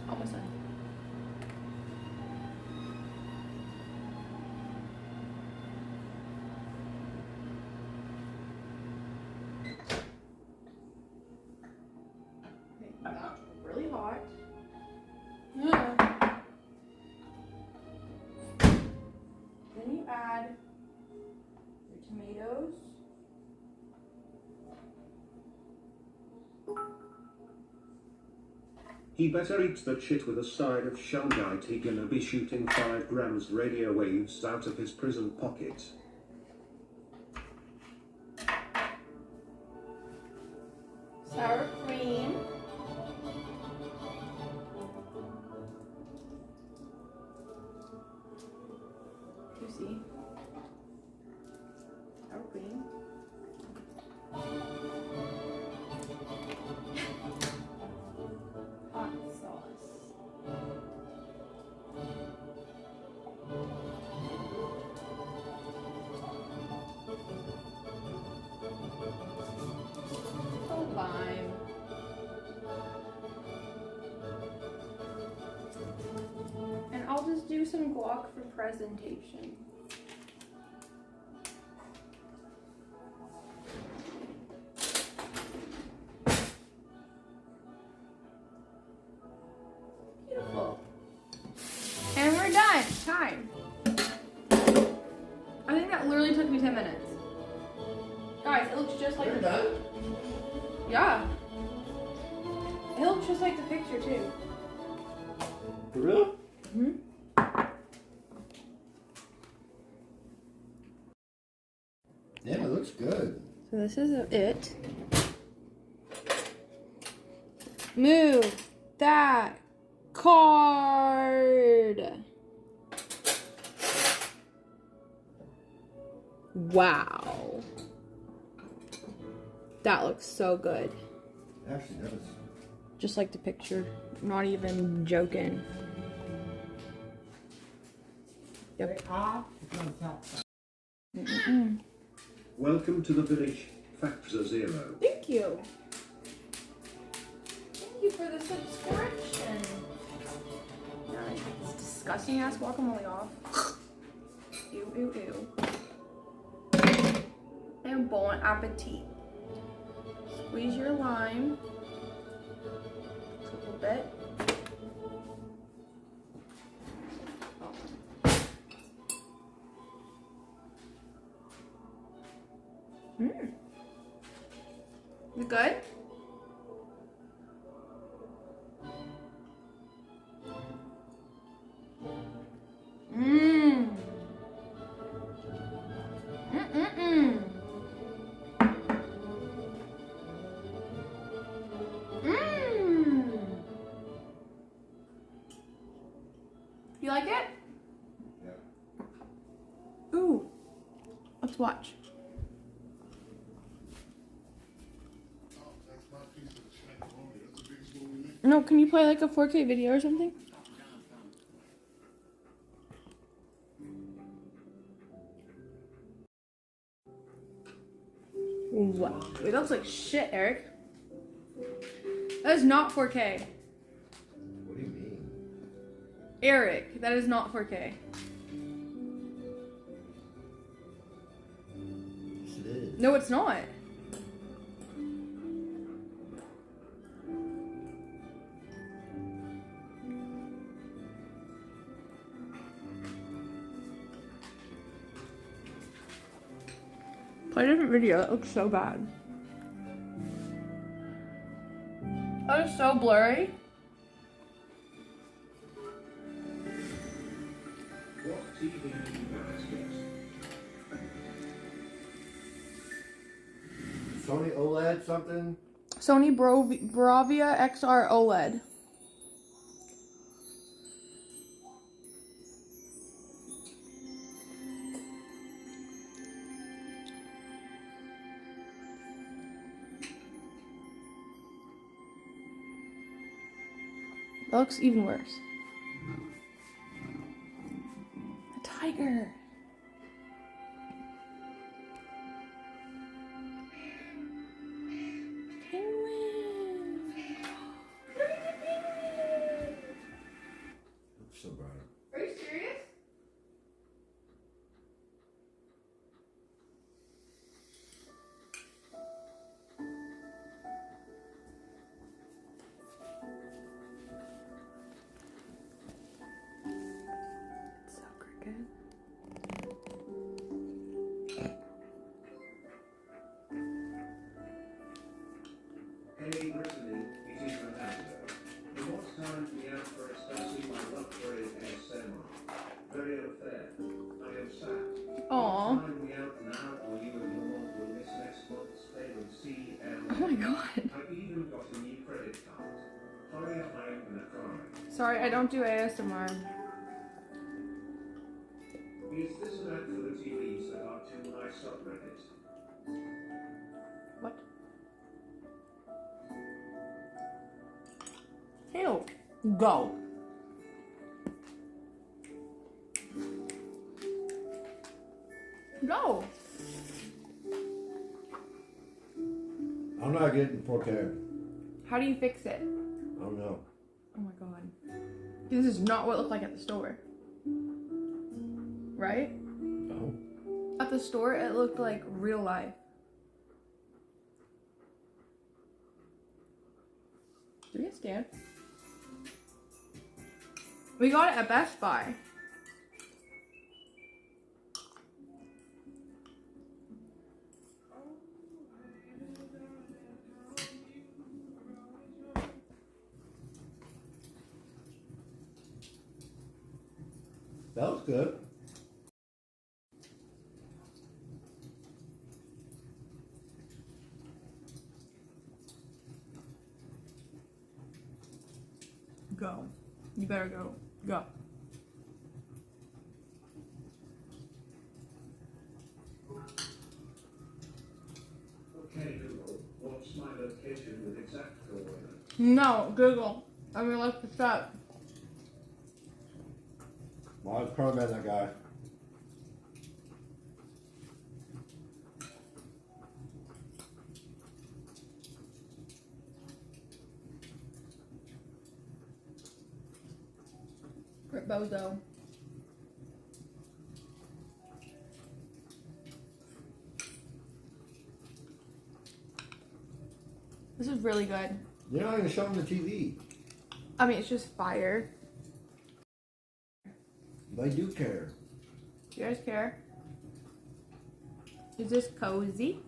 Almost done. Okay, that's really hot. Then you add your tomatoes. He better eat that shit with a side of shungite. He gonna be shooting 5 grams radio waves out of his prison pocket. do some guac for presentation. Beautiful. And we're done. Time. I think that literally took me 10 minutes. Guys, it looks just like You're the done? Yeah. It looks just like the picture too. For real? Mm-hmm. Yeah, it looks good. So this is it. Move that card. Wow. That looks so good. It actually does. Just like the picture. I'm not even joking. Yep. Mm-mm. Welcome to the village, Factor Zero. Thank you. Thank you for the subscription. Now I take this disgusting ass guacamole off. Ew, ew, ew. And bon appetit. Squeeze your lime. Just a little bit. Is it good? Mmm. Mm-mm-mm. Mmm. You like it? Yeah. Ooh. Let's watch. No, can you play like a 4K video or something? What? Wait, that looks like shit, Eric. That is not 4K. What do you mean? Eric, that is not 4K. Yes, it is. No, it's not. Play a different video. That looks so bad. That is so blurry. What TV do you guys get? Sony OLED something? Sony Bravia XR OLED. That looks even worse. A tiger. Penguin. Looks so bright. Are you serious? It's so crooked. Hey Brittany, it is Ronaldo. The most time we have for especially my love for ASMR. Very unfair. I am sad. Aw. Time we out now, or you and your mom will miss next month's payment CL. Oh my god. I've even got a new credit card. Hurry up, I am gonna cry. Sorry, I don't do ASMR. Is this an ad for the TVs that are too high subreddit? What? Ew. Go. Go. I'm not getting 4K. How do you fix it? I don't know. Oh my god. This is not what it looked like at the store. right? No. At the store, it looked like real life. Do we get scanned? We got it at Best Buy. That was good. Go. You better go. Go. Okay, Google, what's my location with exact coordinates? No, Google. I mean, let's just up. Well, I was probably mad at that guy. Bozo. This is really good. You're not even showing the TV. I mean, it's just fire. They do care. Do you guys care? Is this cozy?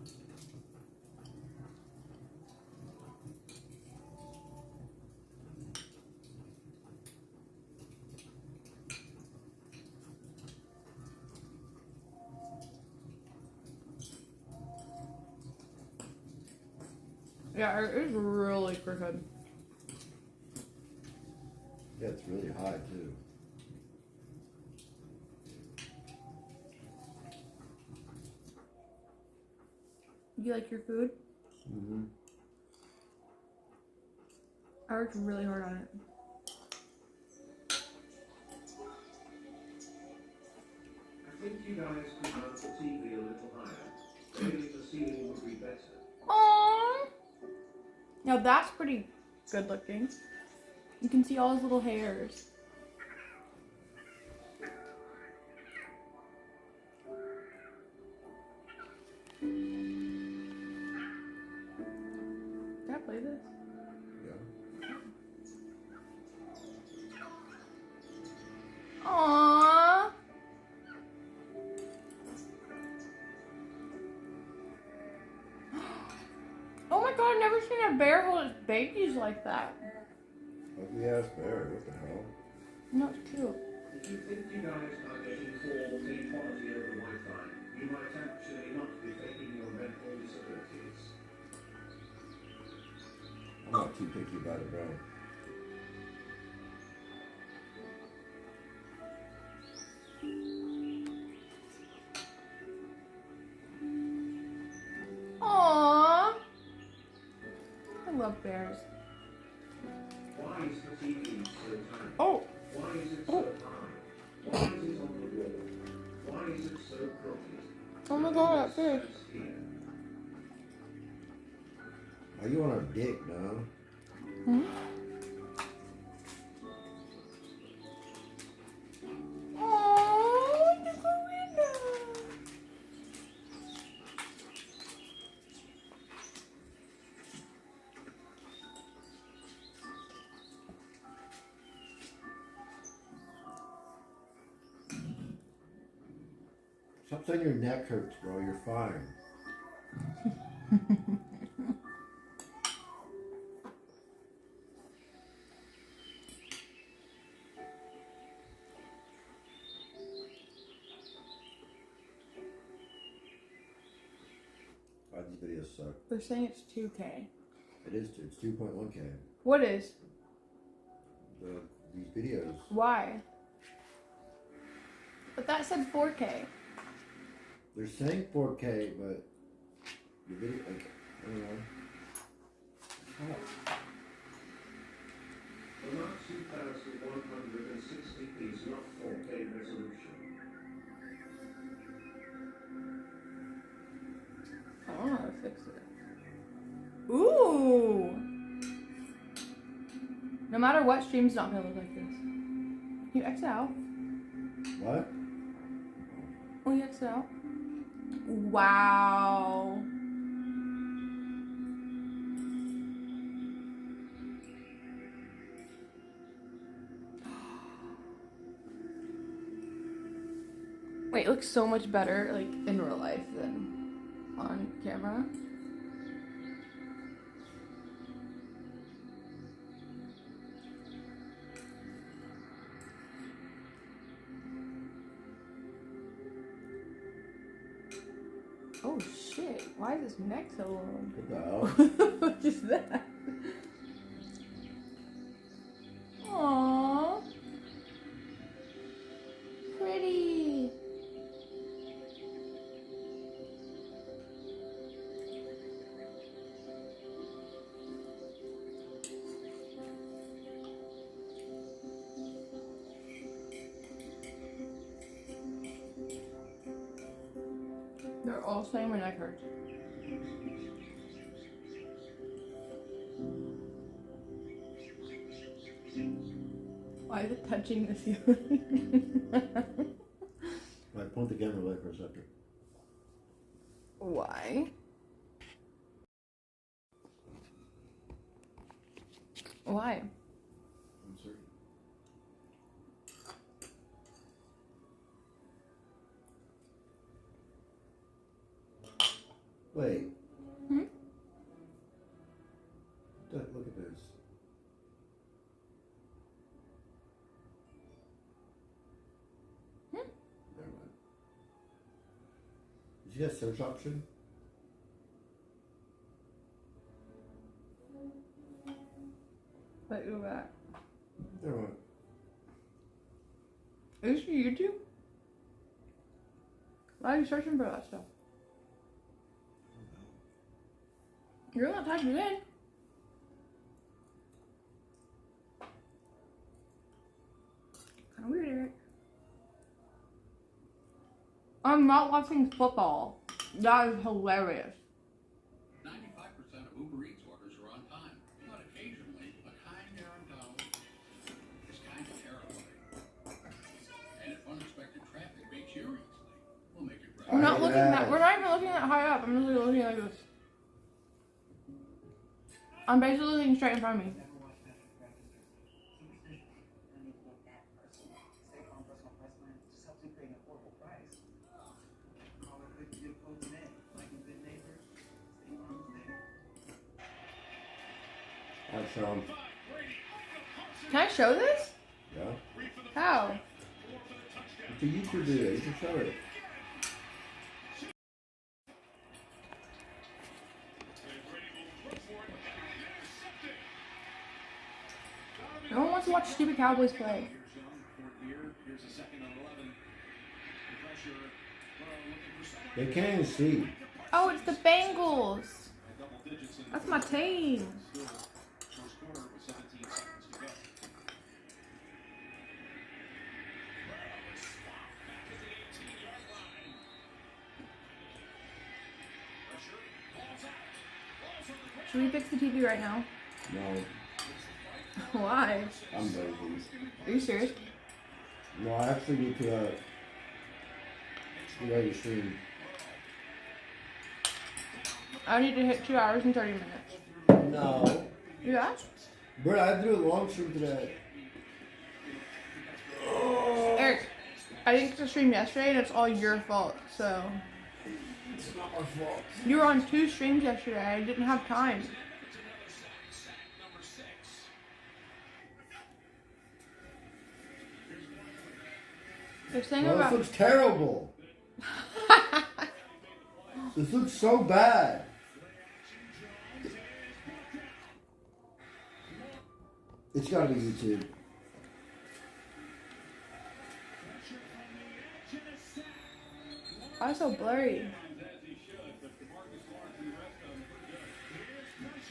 Yeah, it is really crooked. Yeah, it's really high too. You like your food? Mm-hmm. I worked really hard on it. I think you guys could mount the TV a little higher. Maybe the ceiling would be better. Aww. Now that's pretty good looking. You can see all his little hairs. Can I play this? Yeah. Aww. Oh my god, I've never seen a bear hold its babies like that. Ugly ass bear. What the hell? No, it's cute. If you think you guys are getting 4K quality over Wi-Fi, you might actually not be faking your mental disabilities. I'm not too picky about it, bro. Aww. I love bears. Why is the TV so tiny? Oh. Why is it so high? Why is it on the wall? Why is it so crooked? Oh my god, that fish. Says here. Are you on our dick, no? Hmm? Oh, look at the window. Stop saying your neck hurts, bro. You're fine. Why these videos suck? They're saying it's 2K. It is. It's 2.1K. What is? These videos. Why? But that said 4K. They're saying 4K, but the video, like, I don't know. The Mark 2160p is not 4K resolution. I don't know how to fix it. Ooh! No matter what, stream's not gonna look like this. Can you X it out? What? Oh, you X it out? Wow. Wait, it looks so much better, like, in real life than on camera. Oh shit, why is his neck so long? What the hell? What is that? Aww. Pretty. They're all saying my neck hurts. Why is it touching the ceiling? Right, point the camera away for a second. Why? Why? I'm sorry. Wait. Hmm? Look at this. Hmm? Never mind. Did you get a search option? Wait, go back. Never mind. Is this your YouTube? Why are you searching for that stuff? You're not typing it in. Kinda weird, Eric. I'm not watching football. That is hilarious. 95% of Uber Eats orders are on time, but occasionally a kind errand is kind of terrifying. And if unexpected traffic makes you easily, we'll make it right. We're not Hey, looking that. guys. We're not even looking that high up. I'm literally looking like this. I'm basically looking straight in front of me. Alright, Sean. Can I show this? Yeah? How? It's a YouTube video. You can show it. No one wants to watch stupid Cowboys play. They can't even see. Oh, it's the Bengals. That's my team. Should we fix the TV right now? No, Why? I'm lazy. Are you serious? No, I actually need to be ready to stream. I need to hit 2 hours and 30 minutes. No. Yeah? Bro, I had to do a long stream today. Eric, I didn't get to stream yesterday and it's all your fault, so. It's not my fault. You were on 2 streams yesterday. I didn't have time. They're saying Bro, this about. looks terrible. This looks so bad. It's gotta be YouTube. Why so blurry?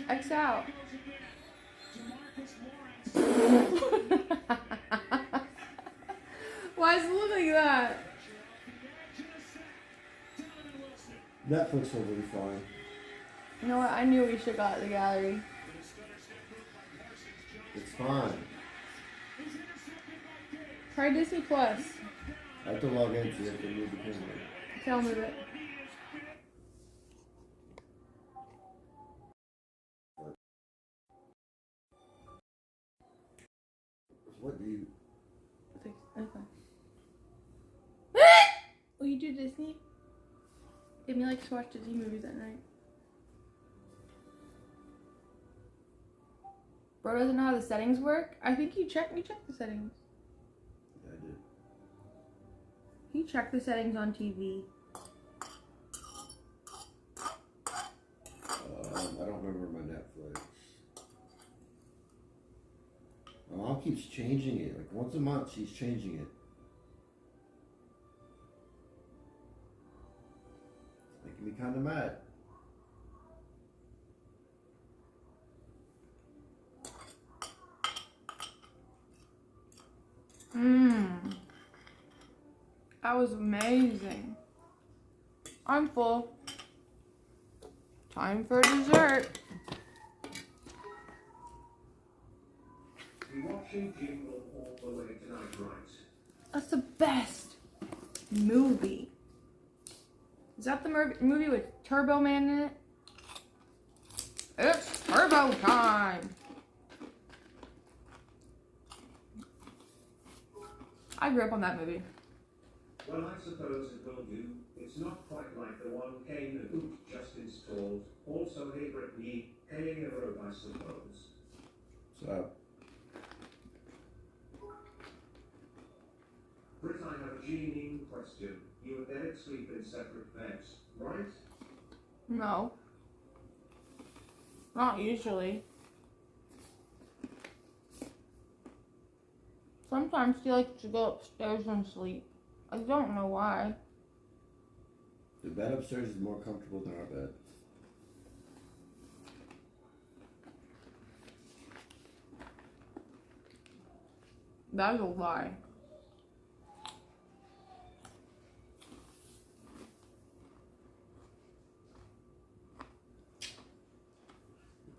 X out. Why does it look like that? Netflix will be fine. You know what? I knew we should have got the gallery. It's fine. Try Disney Plus. I have to log in so you have to move the camera. Okay, I'll move it. What do you... Okay. Will you do Disney? Amy likes to watch Disney movies at night. Bro doesn't know how the settings work. I think you checked the settings. Yeah, I did. He checked the settings on TV. I don't remember my Netflix. My mom keeps changing it. Like once a month, she's changing it. It's making me kind of mad. That was amazing. I'm full. Time for dessert. You're watching Jingle all the way tonight, right? That's the best movie. Is that the movie with Turbo Man in it? It's Turbo time. I grew up on that movie. Well, I suppose it will do. It's not quite like the one Kane and Hoot just installed. Also, hey Britney, hey Road, I suppose. So, Britt, I have a genieing question. You and Derek sleep in separate beds, right? No. Not usually. Sometimes he likes to go upstairs and sleep. I don't know why. the bed upstairs is more comfortable than our bed. That is a lie.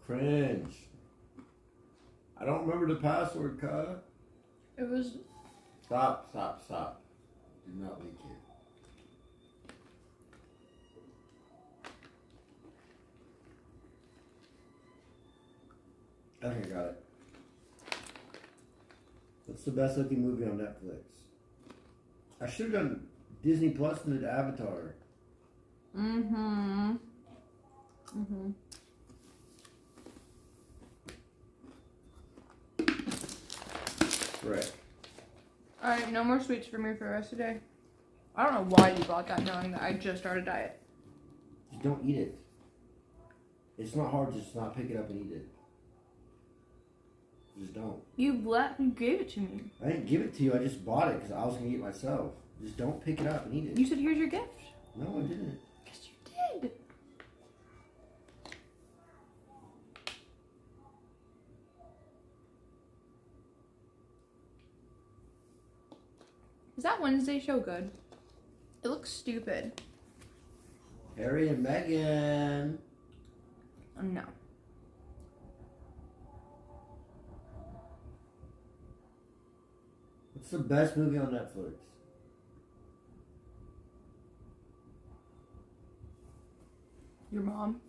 Cringe. I don't remember the password, Kyle. It was. Stop. Do not leak it. I think I got it. What's the best looking movie on Netflix? I should have done Disney Plus and did Avatar. Right. Alright, no more sweets for me for the rest of the day. I don't know why you bought that knowing that I just started a diet. Just don't eat it. It's not hard to just not pick it up and eat it. Just don't. You gave it to me. I didn't give it to you. I just bought it because I was going to eat it myself. Just don't pick it up and eat it. You said, here's your gift. No, I didn't. Yes, you did. Is that Wednesday show good? It looks stupid. Harry and Meghan. Oh, no. What's the best movie on Netflix? Your mom?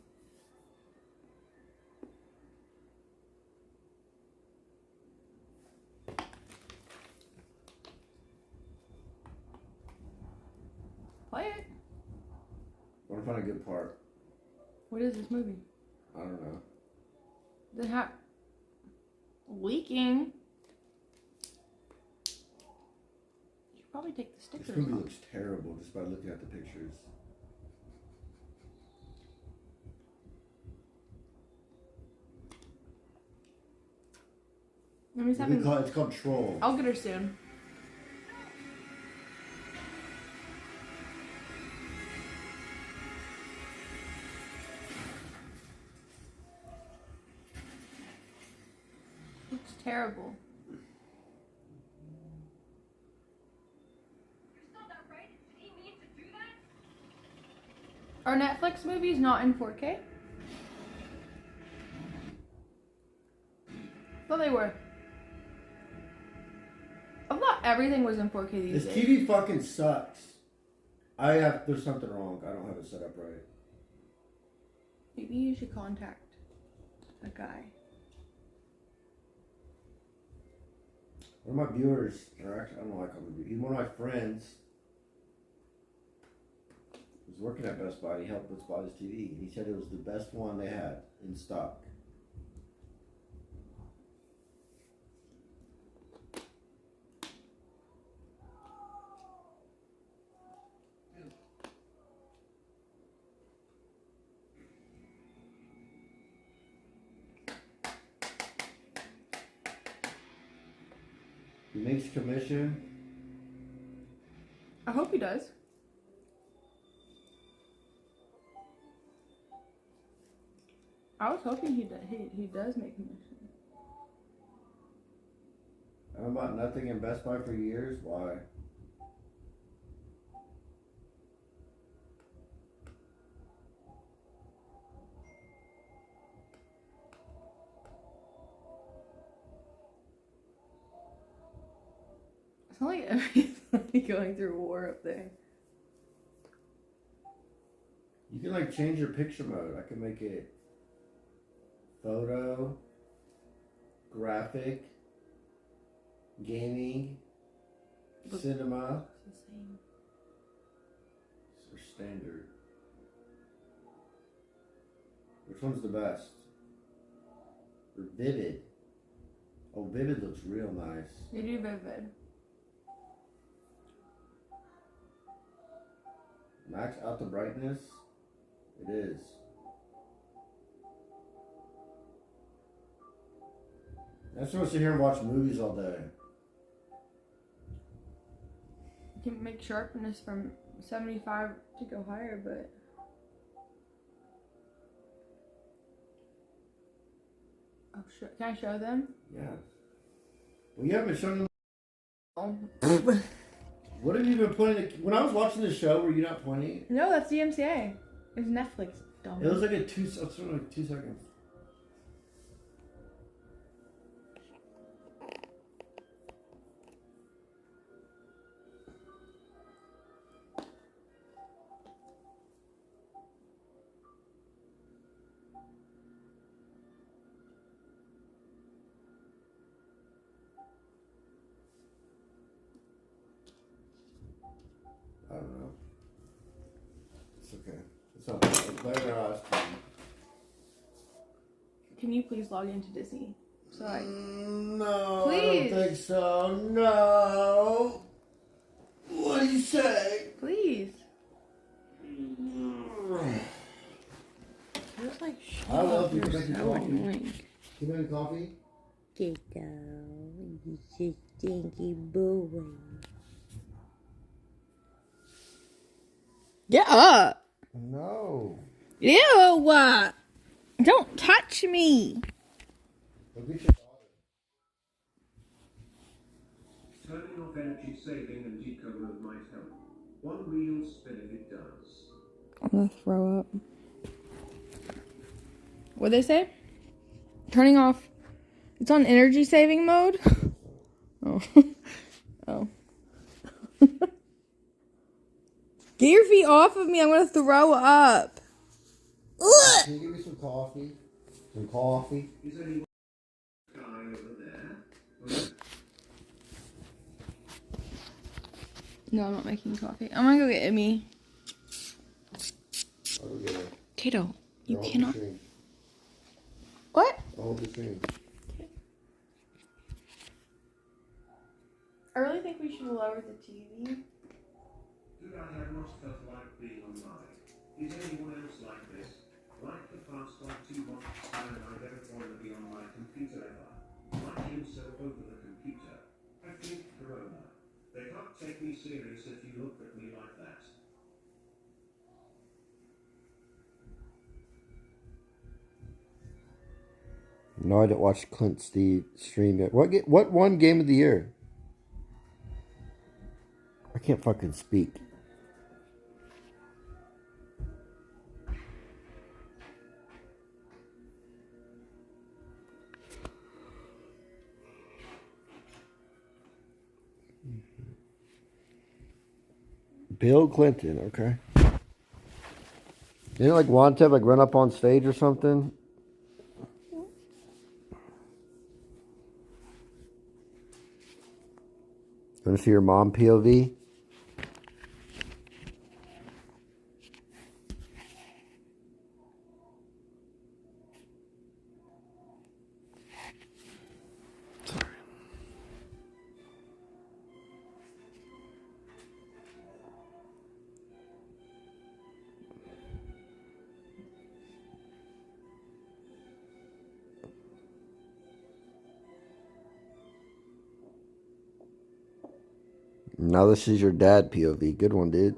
Play it. I want to find a good part. What is this movie? I don't know. Then how? Leaking. You should probably take the stickers This movie off. looks terrible just by looking at the pictures. Let me just have It's called Troll. I'll get her soon. Looks terrible. Are Netflix movies not in 4K? Thought they were. I thought everything was in 4K these This days. TV fucking sucks. There's something wrong. I don't have it set up right. Maybe you should contact a guy. One of my viewers, or actually, I don't know why I call him a viewer. He's one of my friends. He was working at Best Buy. And he helped us buy this TV. And he said it was the best one they had in stock. He makes commission. I hope he does. I was hoping he does make commission. I bought nothing in Best Buy for years. Why? It's not like everybody's going through war up there. You can like change your picture mode. I can make it photo, graphic, gaming, cinema, It's the same. or standard. Which one's the best? Or vivid? Oh, vivid looks real nice. You do vivid. Max out the brightness. It is. I'm supposed to sit here and watch movies all day. You can make sharpness from 75 to go higher, but can I show them? Yeah. Well, you haven't shown them. Oh. What have you been pointing? When I was watching the show, were you not pointing? No, that's DMCA. It's Netflix. Dumb. It was like like 2 seconds. I don't know. It's okay. It's not bad. It's better than last time. Can you please log into Disney? So I. No, Please. I don't think so. No. What do you say? Please. Feels like shit. I love you. You're Make you so coffee. annoying. Can you make coffee? Kiddo, you stinky boy. Get up. No. Ew. Don't touch me. Go get your daughter. Turning off energy saving and decode might help. One real spin if it does. I'm gonna throw up. What'd they say? Turning off. It's on energy saving mode? Oh. Oh. Get your feet off of me. I'm gonna throw up. Ugh. Can you give me some coffee? Some coffee? Is anyone guy over there? Oh, No, I'm not making coffee. I'm gonna go get Emmy. I'll go get her. Kato, you I'll hold cannot. the screen. What? I'll hold the screen. I really think we should lower the TV. Did I have not felt like being online? Is anyone else like this? Like the past like 2 months and I never want to be on my computer ever. Like himself over the computer. I think Corona. They can't take me serious if you look at me like that. No, I didn't watch Clint Steve stream yet. What won game of the year? I can't fucking speak. Bill Clinton, okay. Didn't like want to like run up on stage or something? Want to see your mom POV? Now this is your dad POV. Good one, dude.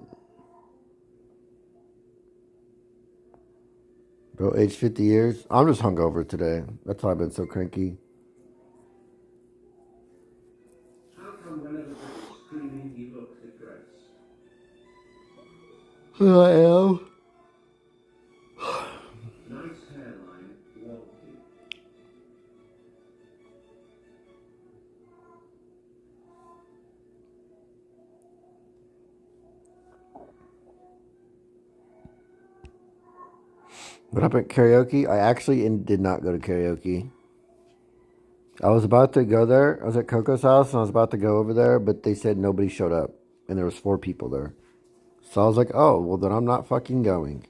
Bro, age 50 years. I'm just hungover today. That's why I've been so cranky. How come when everybody's screaming you look depressed? I am. Nice hairline, wonky. What happened at karaoke? I actually did not go to karaoke. I was about to go there. I was at Coco's house and I was about to go over there, but they said nobody showed up. And there was 4 people there. So I was like, oh, well then I'm not fucking going.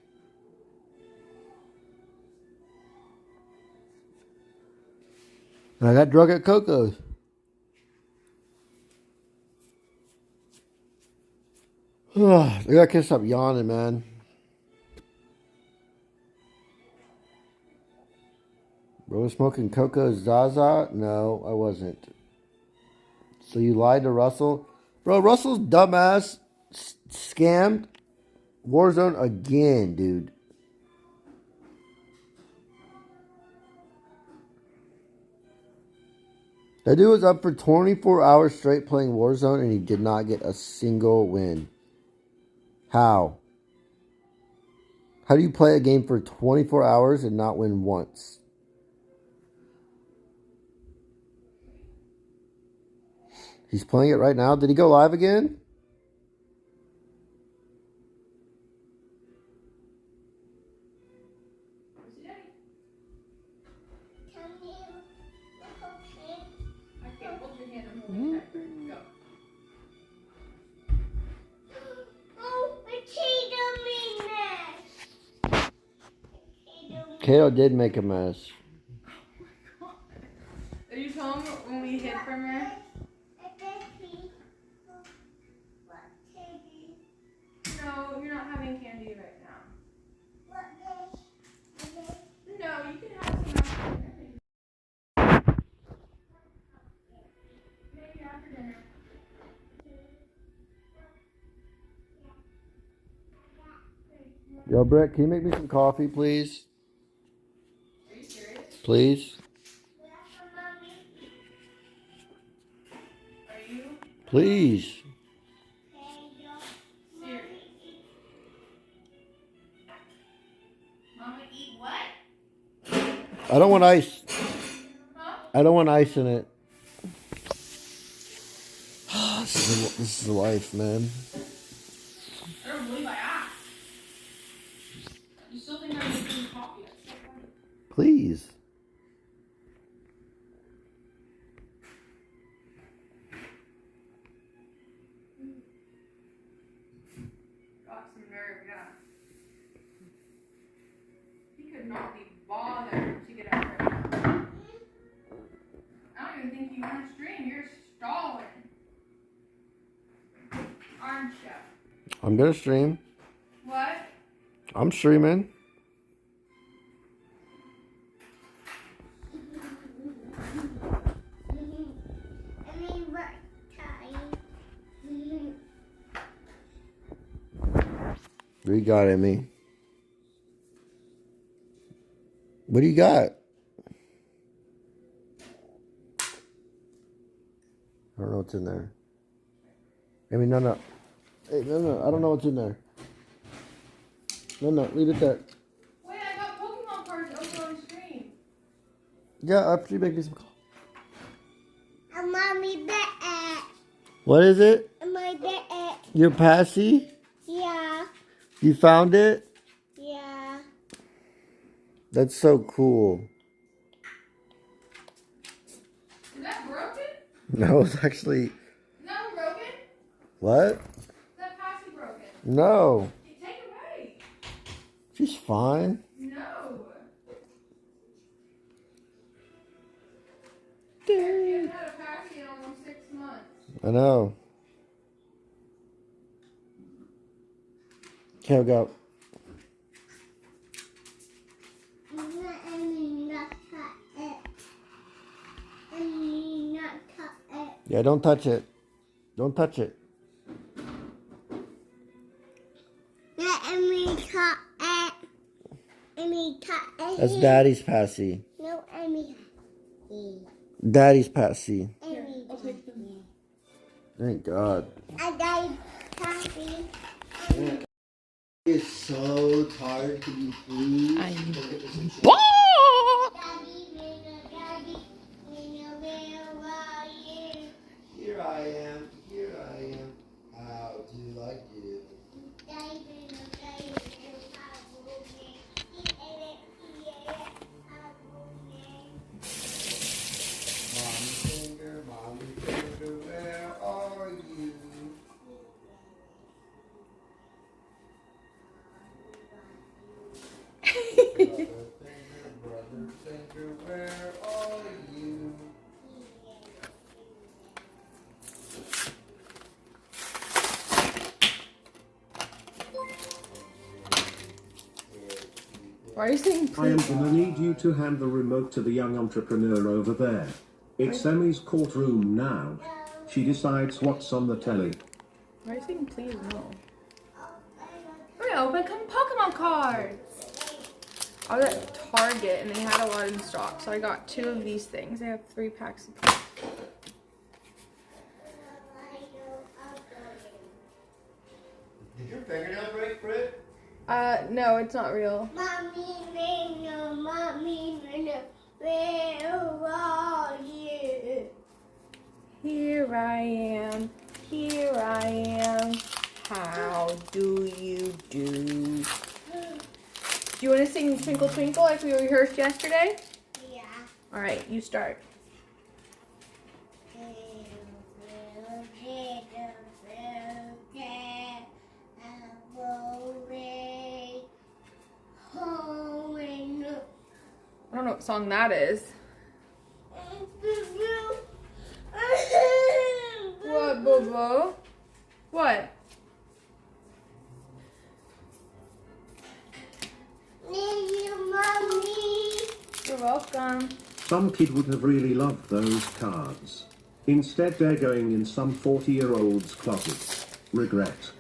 And I got drunk at Coco's. I gotta stop yawning, man. Bro was smoking Coco's Zaza? No, I wasn't. So you lied to Russell? Bro, Russell's dumbass scammed Warzone again, dude. That dude was up for 24 hours straight playing Warzone and he did not get a single win. How? How do you play a game for 24 hours and not win once? He's playing it right now. Did he go live again? Kato did make a mess. Are you telling me when we hid from her? No, you're not having candy right now. No, you can have some after dinner. Maybe after dinner. Yo, Brett, can you make me some coffee, please? Are you serious? Please? Are you Please. serious? Mama, eat what? I don't want ice. Huh? I don't want ice in it. This is life, man. I don't believe I asked. You still think I'm making coffee? Please. Got some nerve, yeah. He could not be bothered to get up right now. I don't even think you want to stream. You're stalling. Aren't you? I'm gonna stream. What? I'm streaming. What do you got, Emmy? What do you got? I don't know what's in there. Emmy, no. Hey, no. I don't know what's in there. No. Leave it there. Wait, I got Pokemon cards over on screen. Yeah, after you make me some coffee. Mommy, bet. What is it? My bed. Your passy? Yeah. You found it? Yeah. Is That's so cool. that broken? No, it's actually. Is that broken? What? Is that passy broken? No. Take it away. She's fine. No. Dang. You had a passy in almost 6 months. I know. Okay, go. Yeah, don't touch it. Don't touch it. Let me cut it. Let me cut it. That's Daddy's passy. No, Emmy. Daddy's passy. Emmy. Thank God. I died happy. It's so tired to be free. Daddy, where are you? Here I am. Here I am. How do I do? Mommy finger, where are you? Brother finger, where are you? Why are you saying I am please? gonna need you to hand the remote to the young entrepreneur over there. It's Emmy's courtroom now. She decides what's on the telly. Why are you saying please no? We're gonna open some Pokemon cards. I was at Target and they had a lot in stock, so I got 2 of these things. They have 3 packs of cards. Did your fingernail break, Brit? No, it's not real. Mommy, no, where are you? Here I am. Here I am. How do you do? Do you want to sing Twinkle Twinkle like we rehearsed yesterday? Yeah. All right, you start. I don't know what song that is. What, Bobo? What? You're welcome. Some kid would have really loved those cards. Instead they're going in some 40-year-old's closet. Regret.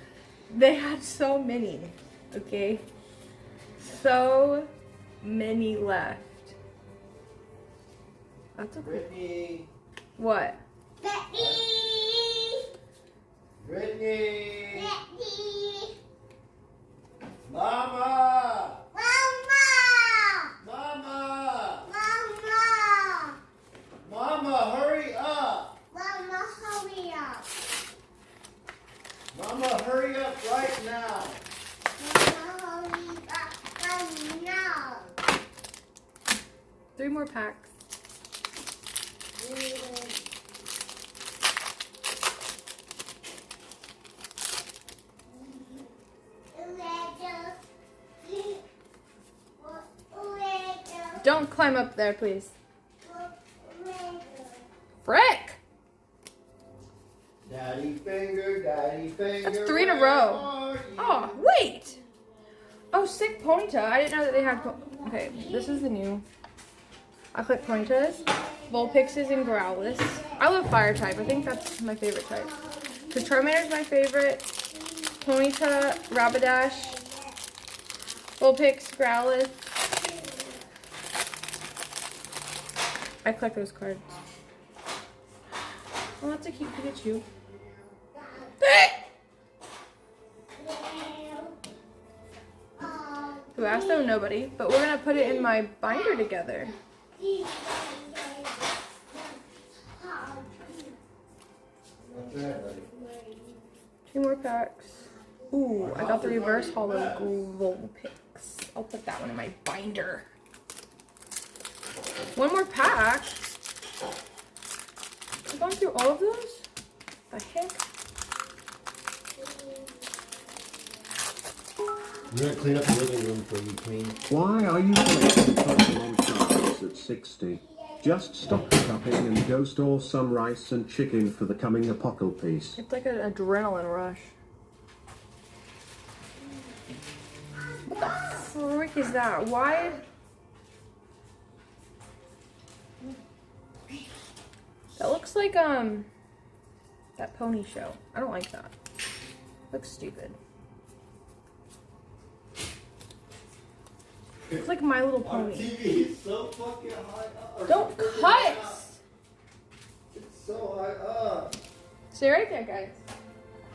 They had so many, okay? So many left. That's okay. Brittany. What? Brittany. Mama. Mama. Mama, hurry up. Mama, hurry up right now. 3 more packs. Don't climb up there, please. Frick! Daddy finger, daddy finger. That's 3 in a where row. are you? Oh, wait! Oh, sick Ponyta. I didn't know that they had. Okay, this is the new. I click Ponytas, Vulpixes, and Growlithe. I love fire type. I think that's my favorite type. So Charmander's my favorite. Ponyta, Rapidash, Vulpix, Growlithe. I collect those cards. Oh, that's a cute Pikachu. Who asked though? Nobody. But we're gonna put it in my binder together. That's right, buddy. packs. Ooh, I got the reverse hollow GORL picks. I'll put that one in my binder. One more pack. I've gone through all of those? The heck? We're gonna clean up the living room for you, Queen. Why are you collecting Pokemon cards at 60? Just stop the cupping and go store some rice and chicken for the coming apocalypse. It's like an adrenaline rush. What the frick is that? Why? That looks like, that pony show. I don't like that. Looks stupid. It's like My Little Pony. TV is so fucking high up. Don't cut! It's so high up. Stay right there, guys.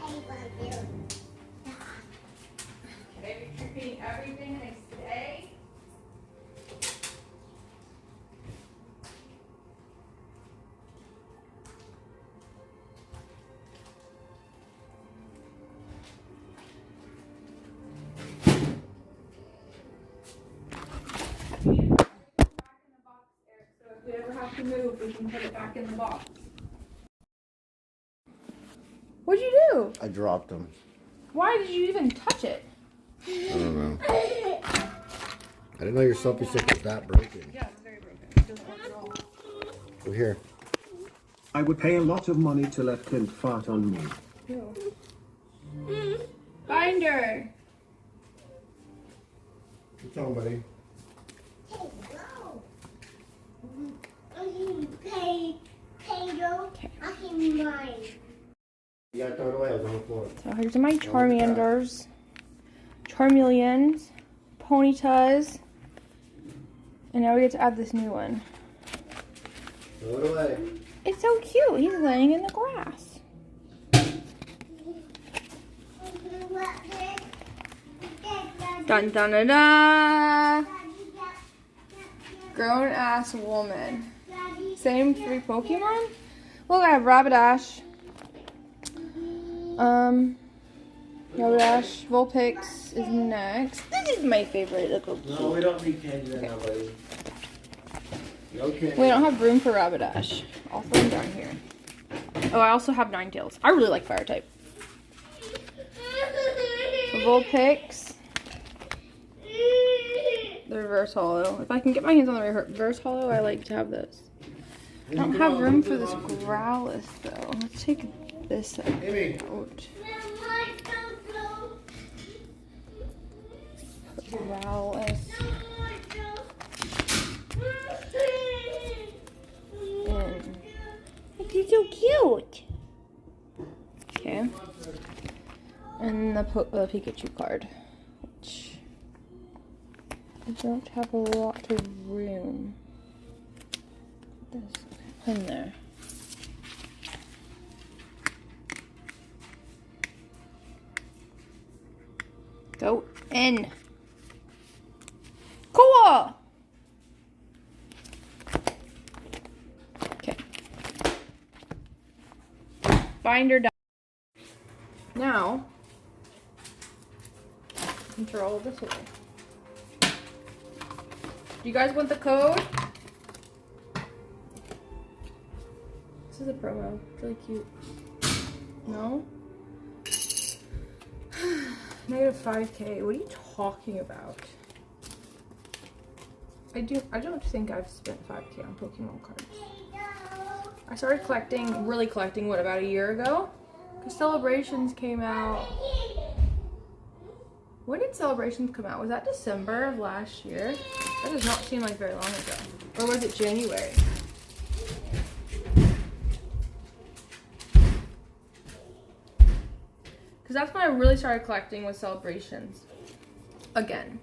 I love you. Okay, you're repeating everything I say. If we ever have to move, we can put it back in the box. What'd you do? I dropped them. Why did you even touch it? I don't know. I didn't know your selfie stick was that broken. Yeah, it's very broken. It doesn't work at all. Go here. I would pay a lot of money to let Clint fart on me. Ew. Binder. What's wrong, buddy? You gotta throw it away. I was on the floor. So here's my Charmanders, Charmeleons, Ponytas, and now we get to add this new one. Throw it away. It's so cute. He's laying in the grass. Dun dun dun dun. Grown ass woman. Same 3 Pokemon. Look, I have Rapidash. Rapidash. Vulpix is next. This is my favorite. Look how cute. No, we don't need candy right now, buddy. No candy. We don't have room for Rapidash. I'll throw them down here. Oh, I also have Ninetales. I really like Fire type. Vulpix. The reverse hollow. If I can get my hands on the reverse hollow, I like to have this. I don't have room for this Growlithe though. Let's take this out. Growlithe. He's so cute. Okay. And the Pikachu card, which I don't have a lot of room. This in there. Go in. Cool. Okay. Binder done. Now, I can throw all of this away. Do you guys want the code? This is a promo. It's really cute. No? Negative 5K. What are you talking about? I don't think I've spent 5K on Pokemon cards. I started collecting, really collecting, what, about a year ago? Because Celebrations came out. When did Celebrations come out? Was that December of last year? That does not seem like very long ago. Or was it January? Because that's when I really started collecting with Celebrations. Again.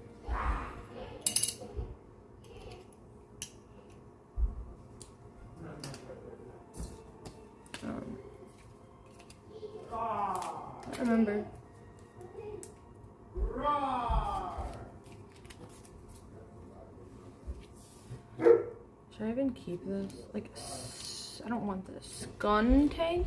I remember. Should I even keep this? Like, I don't want this. Gun tank?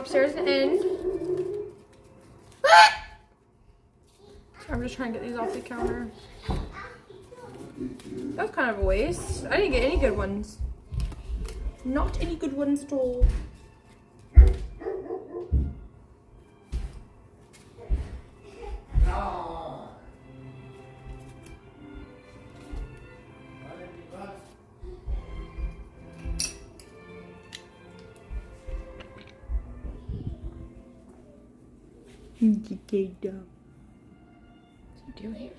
upstairs and end. I'm just trying to get these off the counter. That was kind of a waste. I didn't get any good ones. Not any good ones at all. What's he doing?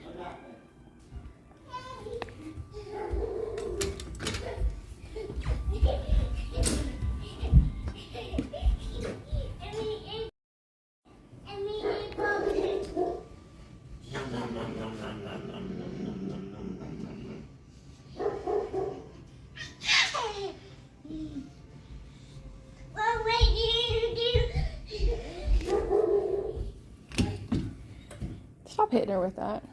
Stop hitting her with that.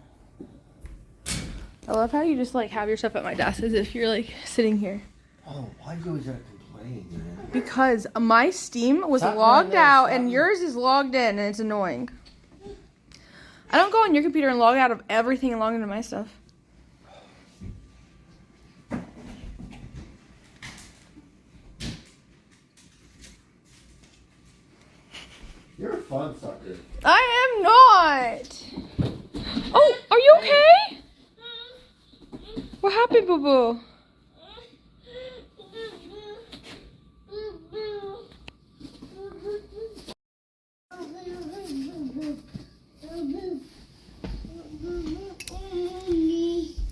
I love how you just like have your stuff at my desk as if you're like sitting here. Oh, why do you always gotta complain, man? Because my Steam was Stop logged doing this, out stop and doing- yours is logged in and it's annoying. I don't go on your computer and log out of everything and log into my stuff. You're a fun sucker. I am not. Oh, are you okay? What happened, boo boo?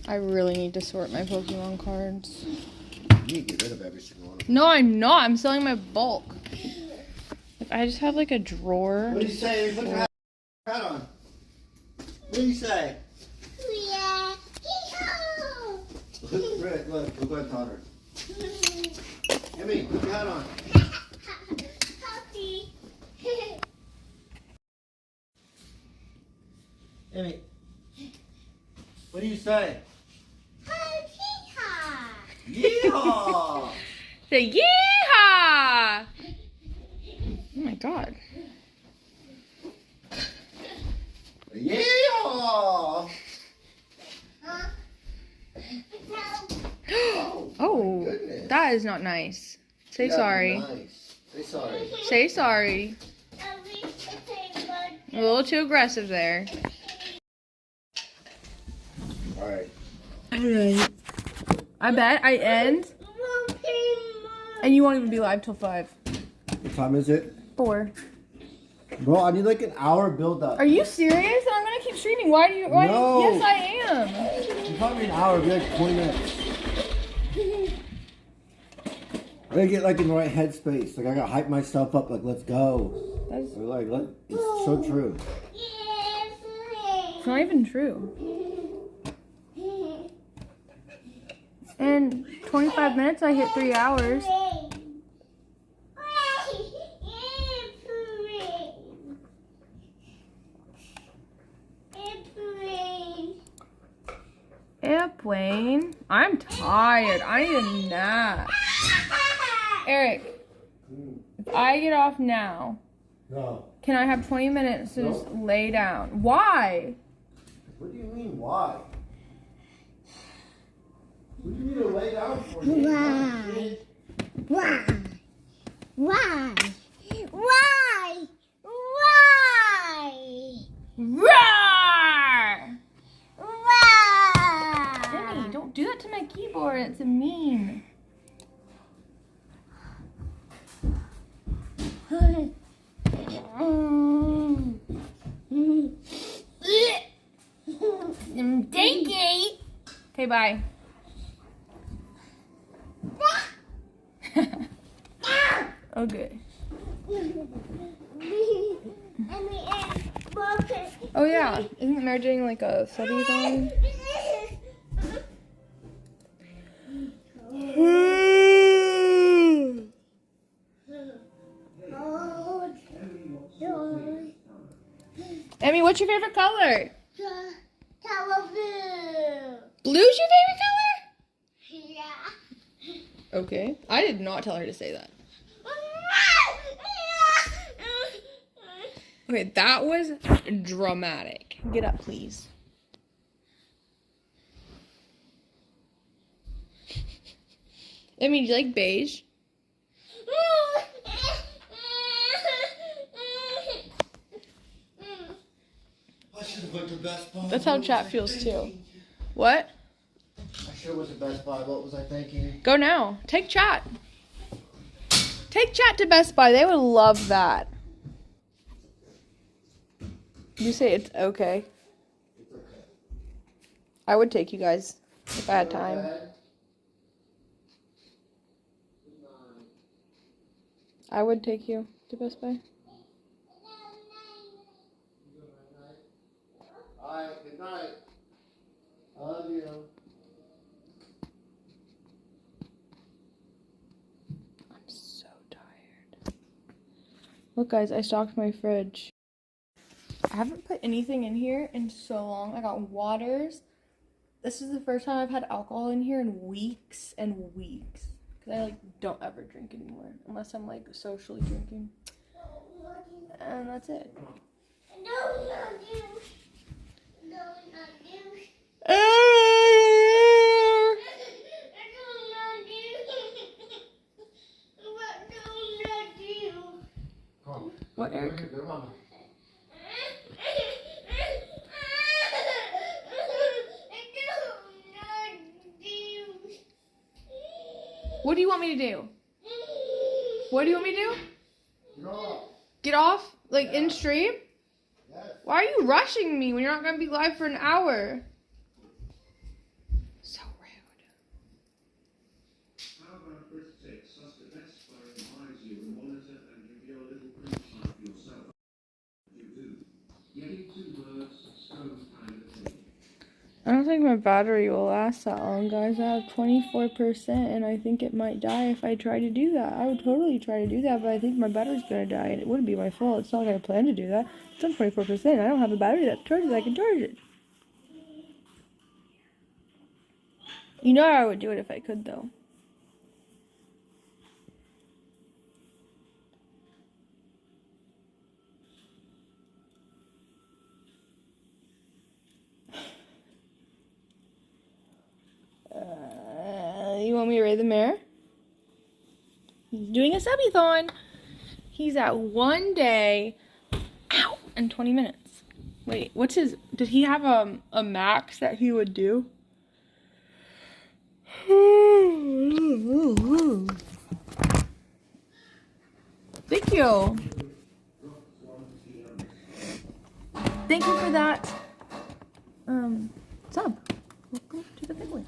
I really need to sort my Pokemon cards. You need to get rid of every single one of them. No, I'm not. I'm selling my bulk. Like, I just have like a drawer. What do you say? Look at hat on. What do you say? Look, Brittt, look what I taught her. Emmy, put your hat on. Emmy, what do you say? Yeehaw! Say yeehaw! Oh my god. Yeehaw! Oh, goodness. that is not nice. Say Yeah, sorry. Nice. Say sorry. Say sorry. A little too aggressive there. Alright. Alright. I bet I end and you won't even be live till 5. What time is it? 4. Bro, I need like an hour build up. Are you serious? I'm gonna keep streaming. Why do you? No. Yes, I am. You taught me an hour, it'll be like 20 minutes. I gotta get like in the right headspace. Like I gotta hype myself up, like let's go. That's Or, like, it's so true. it's not even true. In 25 minutes, I hit 3 hours. Airplane. I'm tired. I need a nap. Eric, if I get off now, No. can I have 20 minutes to just No. lay down? Why? What do you mean, why? What do you need to lay down for? Why? Why? Why? Why? Roar! Why? Jenny, don't do that to my keyboard. It's mean. Take it. Okay, bye. Okay. Oh yeah, isn't Mary doing like a study thing? Emmy, what's your favorite color? Blue's your favorite color? Okay. I did not tell her to say that. Okay, that was dramatic. Get up, please. I mean, do you like beige? I should have went to Best Buy. That's how chat feels too. What? I should have went to Best Buy. What was I thinking? Go now. Take chat. Take chat to Best Buy. They would love that. You say it's okay. It's okay. I would take you guys if I had time. I would take you to Best Buy. Alright, good night. I love you. I'm so tired. Look, guys, I stocked my fridge. I haven't put anything in here in so long. I got waters. This is the first time I've had alcohol in here in weeks and weeks. Because I, like, don't ever drink anymore. Unless I'm, like, socially drinking. And that's it. No, not you. No, not you. What, Eric? Go, Mama. What do you want me to do? What do you want me to do? No. Get off? Like, in stream? Yes. Why are you rushing me when you're not going to be live for an hour? So rude. How about Brittt? Such the best by advise you and monitor and give you a little print of yourself. You do. Getting 2 words, stove kind of thing. I don't think my battery will last that long, guys. I have 24% and I think it might die if I try to do that. I would totally try to do that, but I think my battery's gonna die and it wouldn't be my fault. It's not like I plan to do that. It's on 24%. I don't have a battery that charges. I can charge it. You know I would do it if I could, though. You want me to raid the mayor? He's doing a subathon. He's at 1 day, ow, and 20 minutes. Wait, what's his, did he have a max that he would do? Thank you. Thank you for that. Sub. Welcome to the village.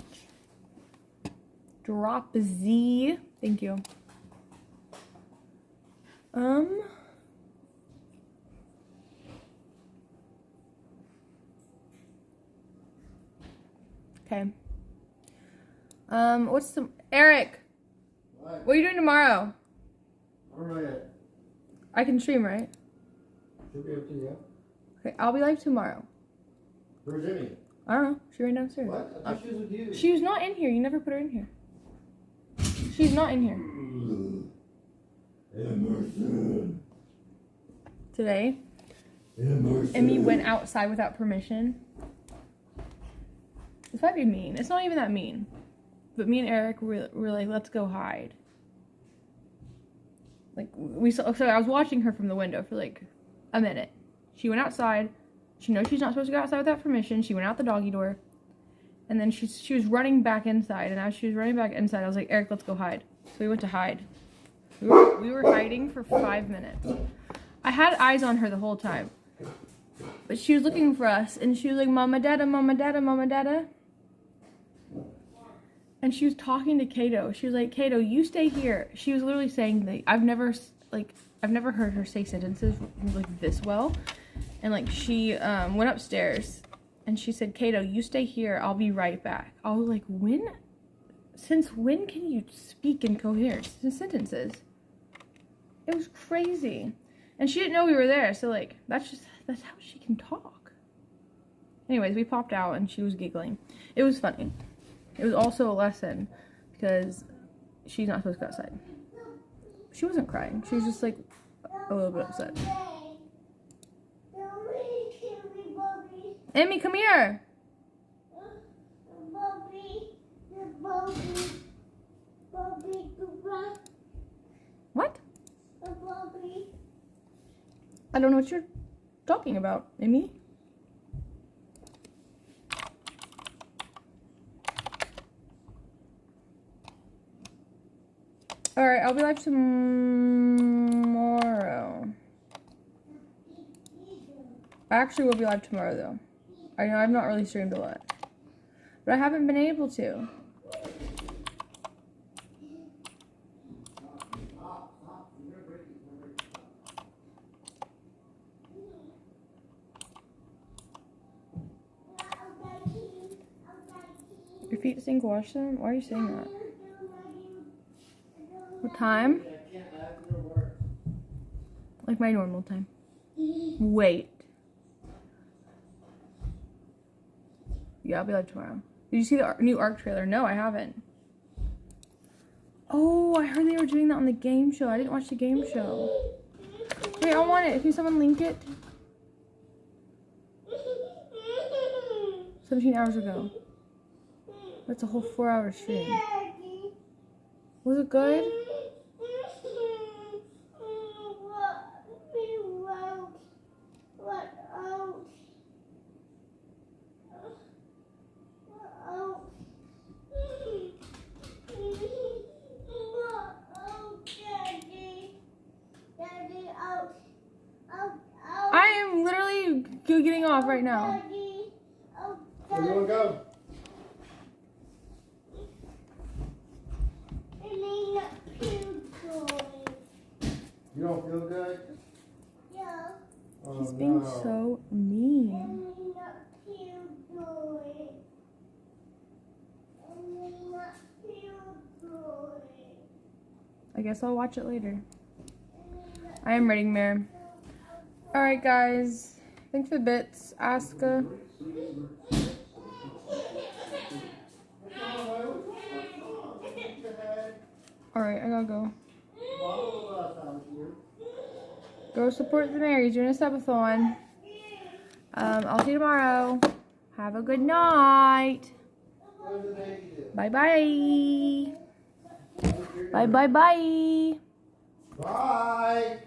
Drop Z. Thank you. Okay. What's the Eric? What are you doing tomorrow? Alright. I can stream, right? Should be able to, yeah. Okay, I'll be live tomorrow. Where's Emmy? I don't know. She ran downstairs. What? I thought she was with you. She was not in here. You never put her in here. She's not in here. Emerson. Today, Emerson. Emmy went outside without permission. This might be mean. It's not even that mean. But me and Eric were like, let's go hide. Like, we saw, so I was watching her from the window for like a minute. She went outside. She knows she's not supposed to go outside without permission. She went out the doggy door. And then she was running back inside. And as she was running back inside, I was like, Eric, let's go hide. So we went to hide. We were hiding for 5 minutes. I had eyes on her the whole time. But she was looking for us. And she was like, Mama, Dada, Mama, Dada, Mama, Dada. And she was talking to Kato. She was like, Kato, you stay here. She was literally saying that I've never heard her say sentences like this well. And like she went upstairs and she said, Kato, you stay here. I'll be right back. I was like, since when can you speak in coherent sentences? It was crazy. And she didn't know we were there. So like, that's how she can talk. Anyways, we popped out and she was giggling. It was funny. It was also a lesson because she's not supposed to go outside. She wasn't crying. She was just like a little bit upset. Emmy, come here. What? I don't know what you're talking about, Emmy. Alright, I'll be live tomorrow. I actually will be live tomorrow, though. I know I've not really streamed a lot. But I haven't been able to. Your feet stink, wash them? Why are you saying that? What time? Like my normal time. Wait. Yeah, I'll be live tomorrow. Did you see the new ARC trailer? No, I haven't. Oh, I heard they were doing that on the game show. I didn't watch the game show. Wait, I want it. Can someone link it? 17 hours ago. That's a whole 4-hour stream. Was it good? I am literally getting off right now. Where do you want to go? You don't feel good? Oh, He's being no. so mean. I guess I'll watch it later. I am ready, Mare. Alright, guys. Thanks for the bits, Asuka. Alright, I gotta go. Go support the Marys doing a subathon. I'll see you tomorrow. Have a good night. Bye bye. Bye bye bye. Bye.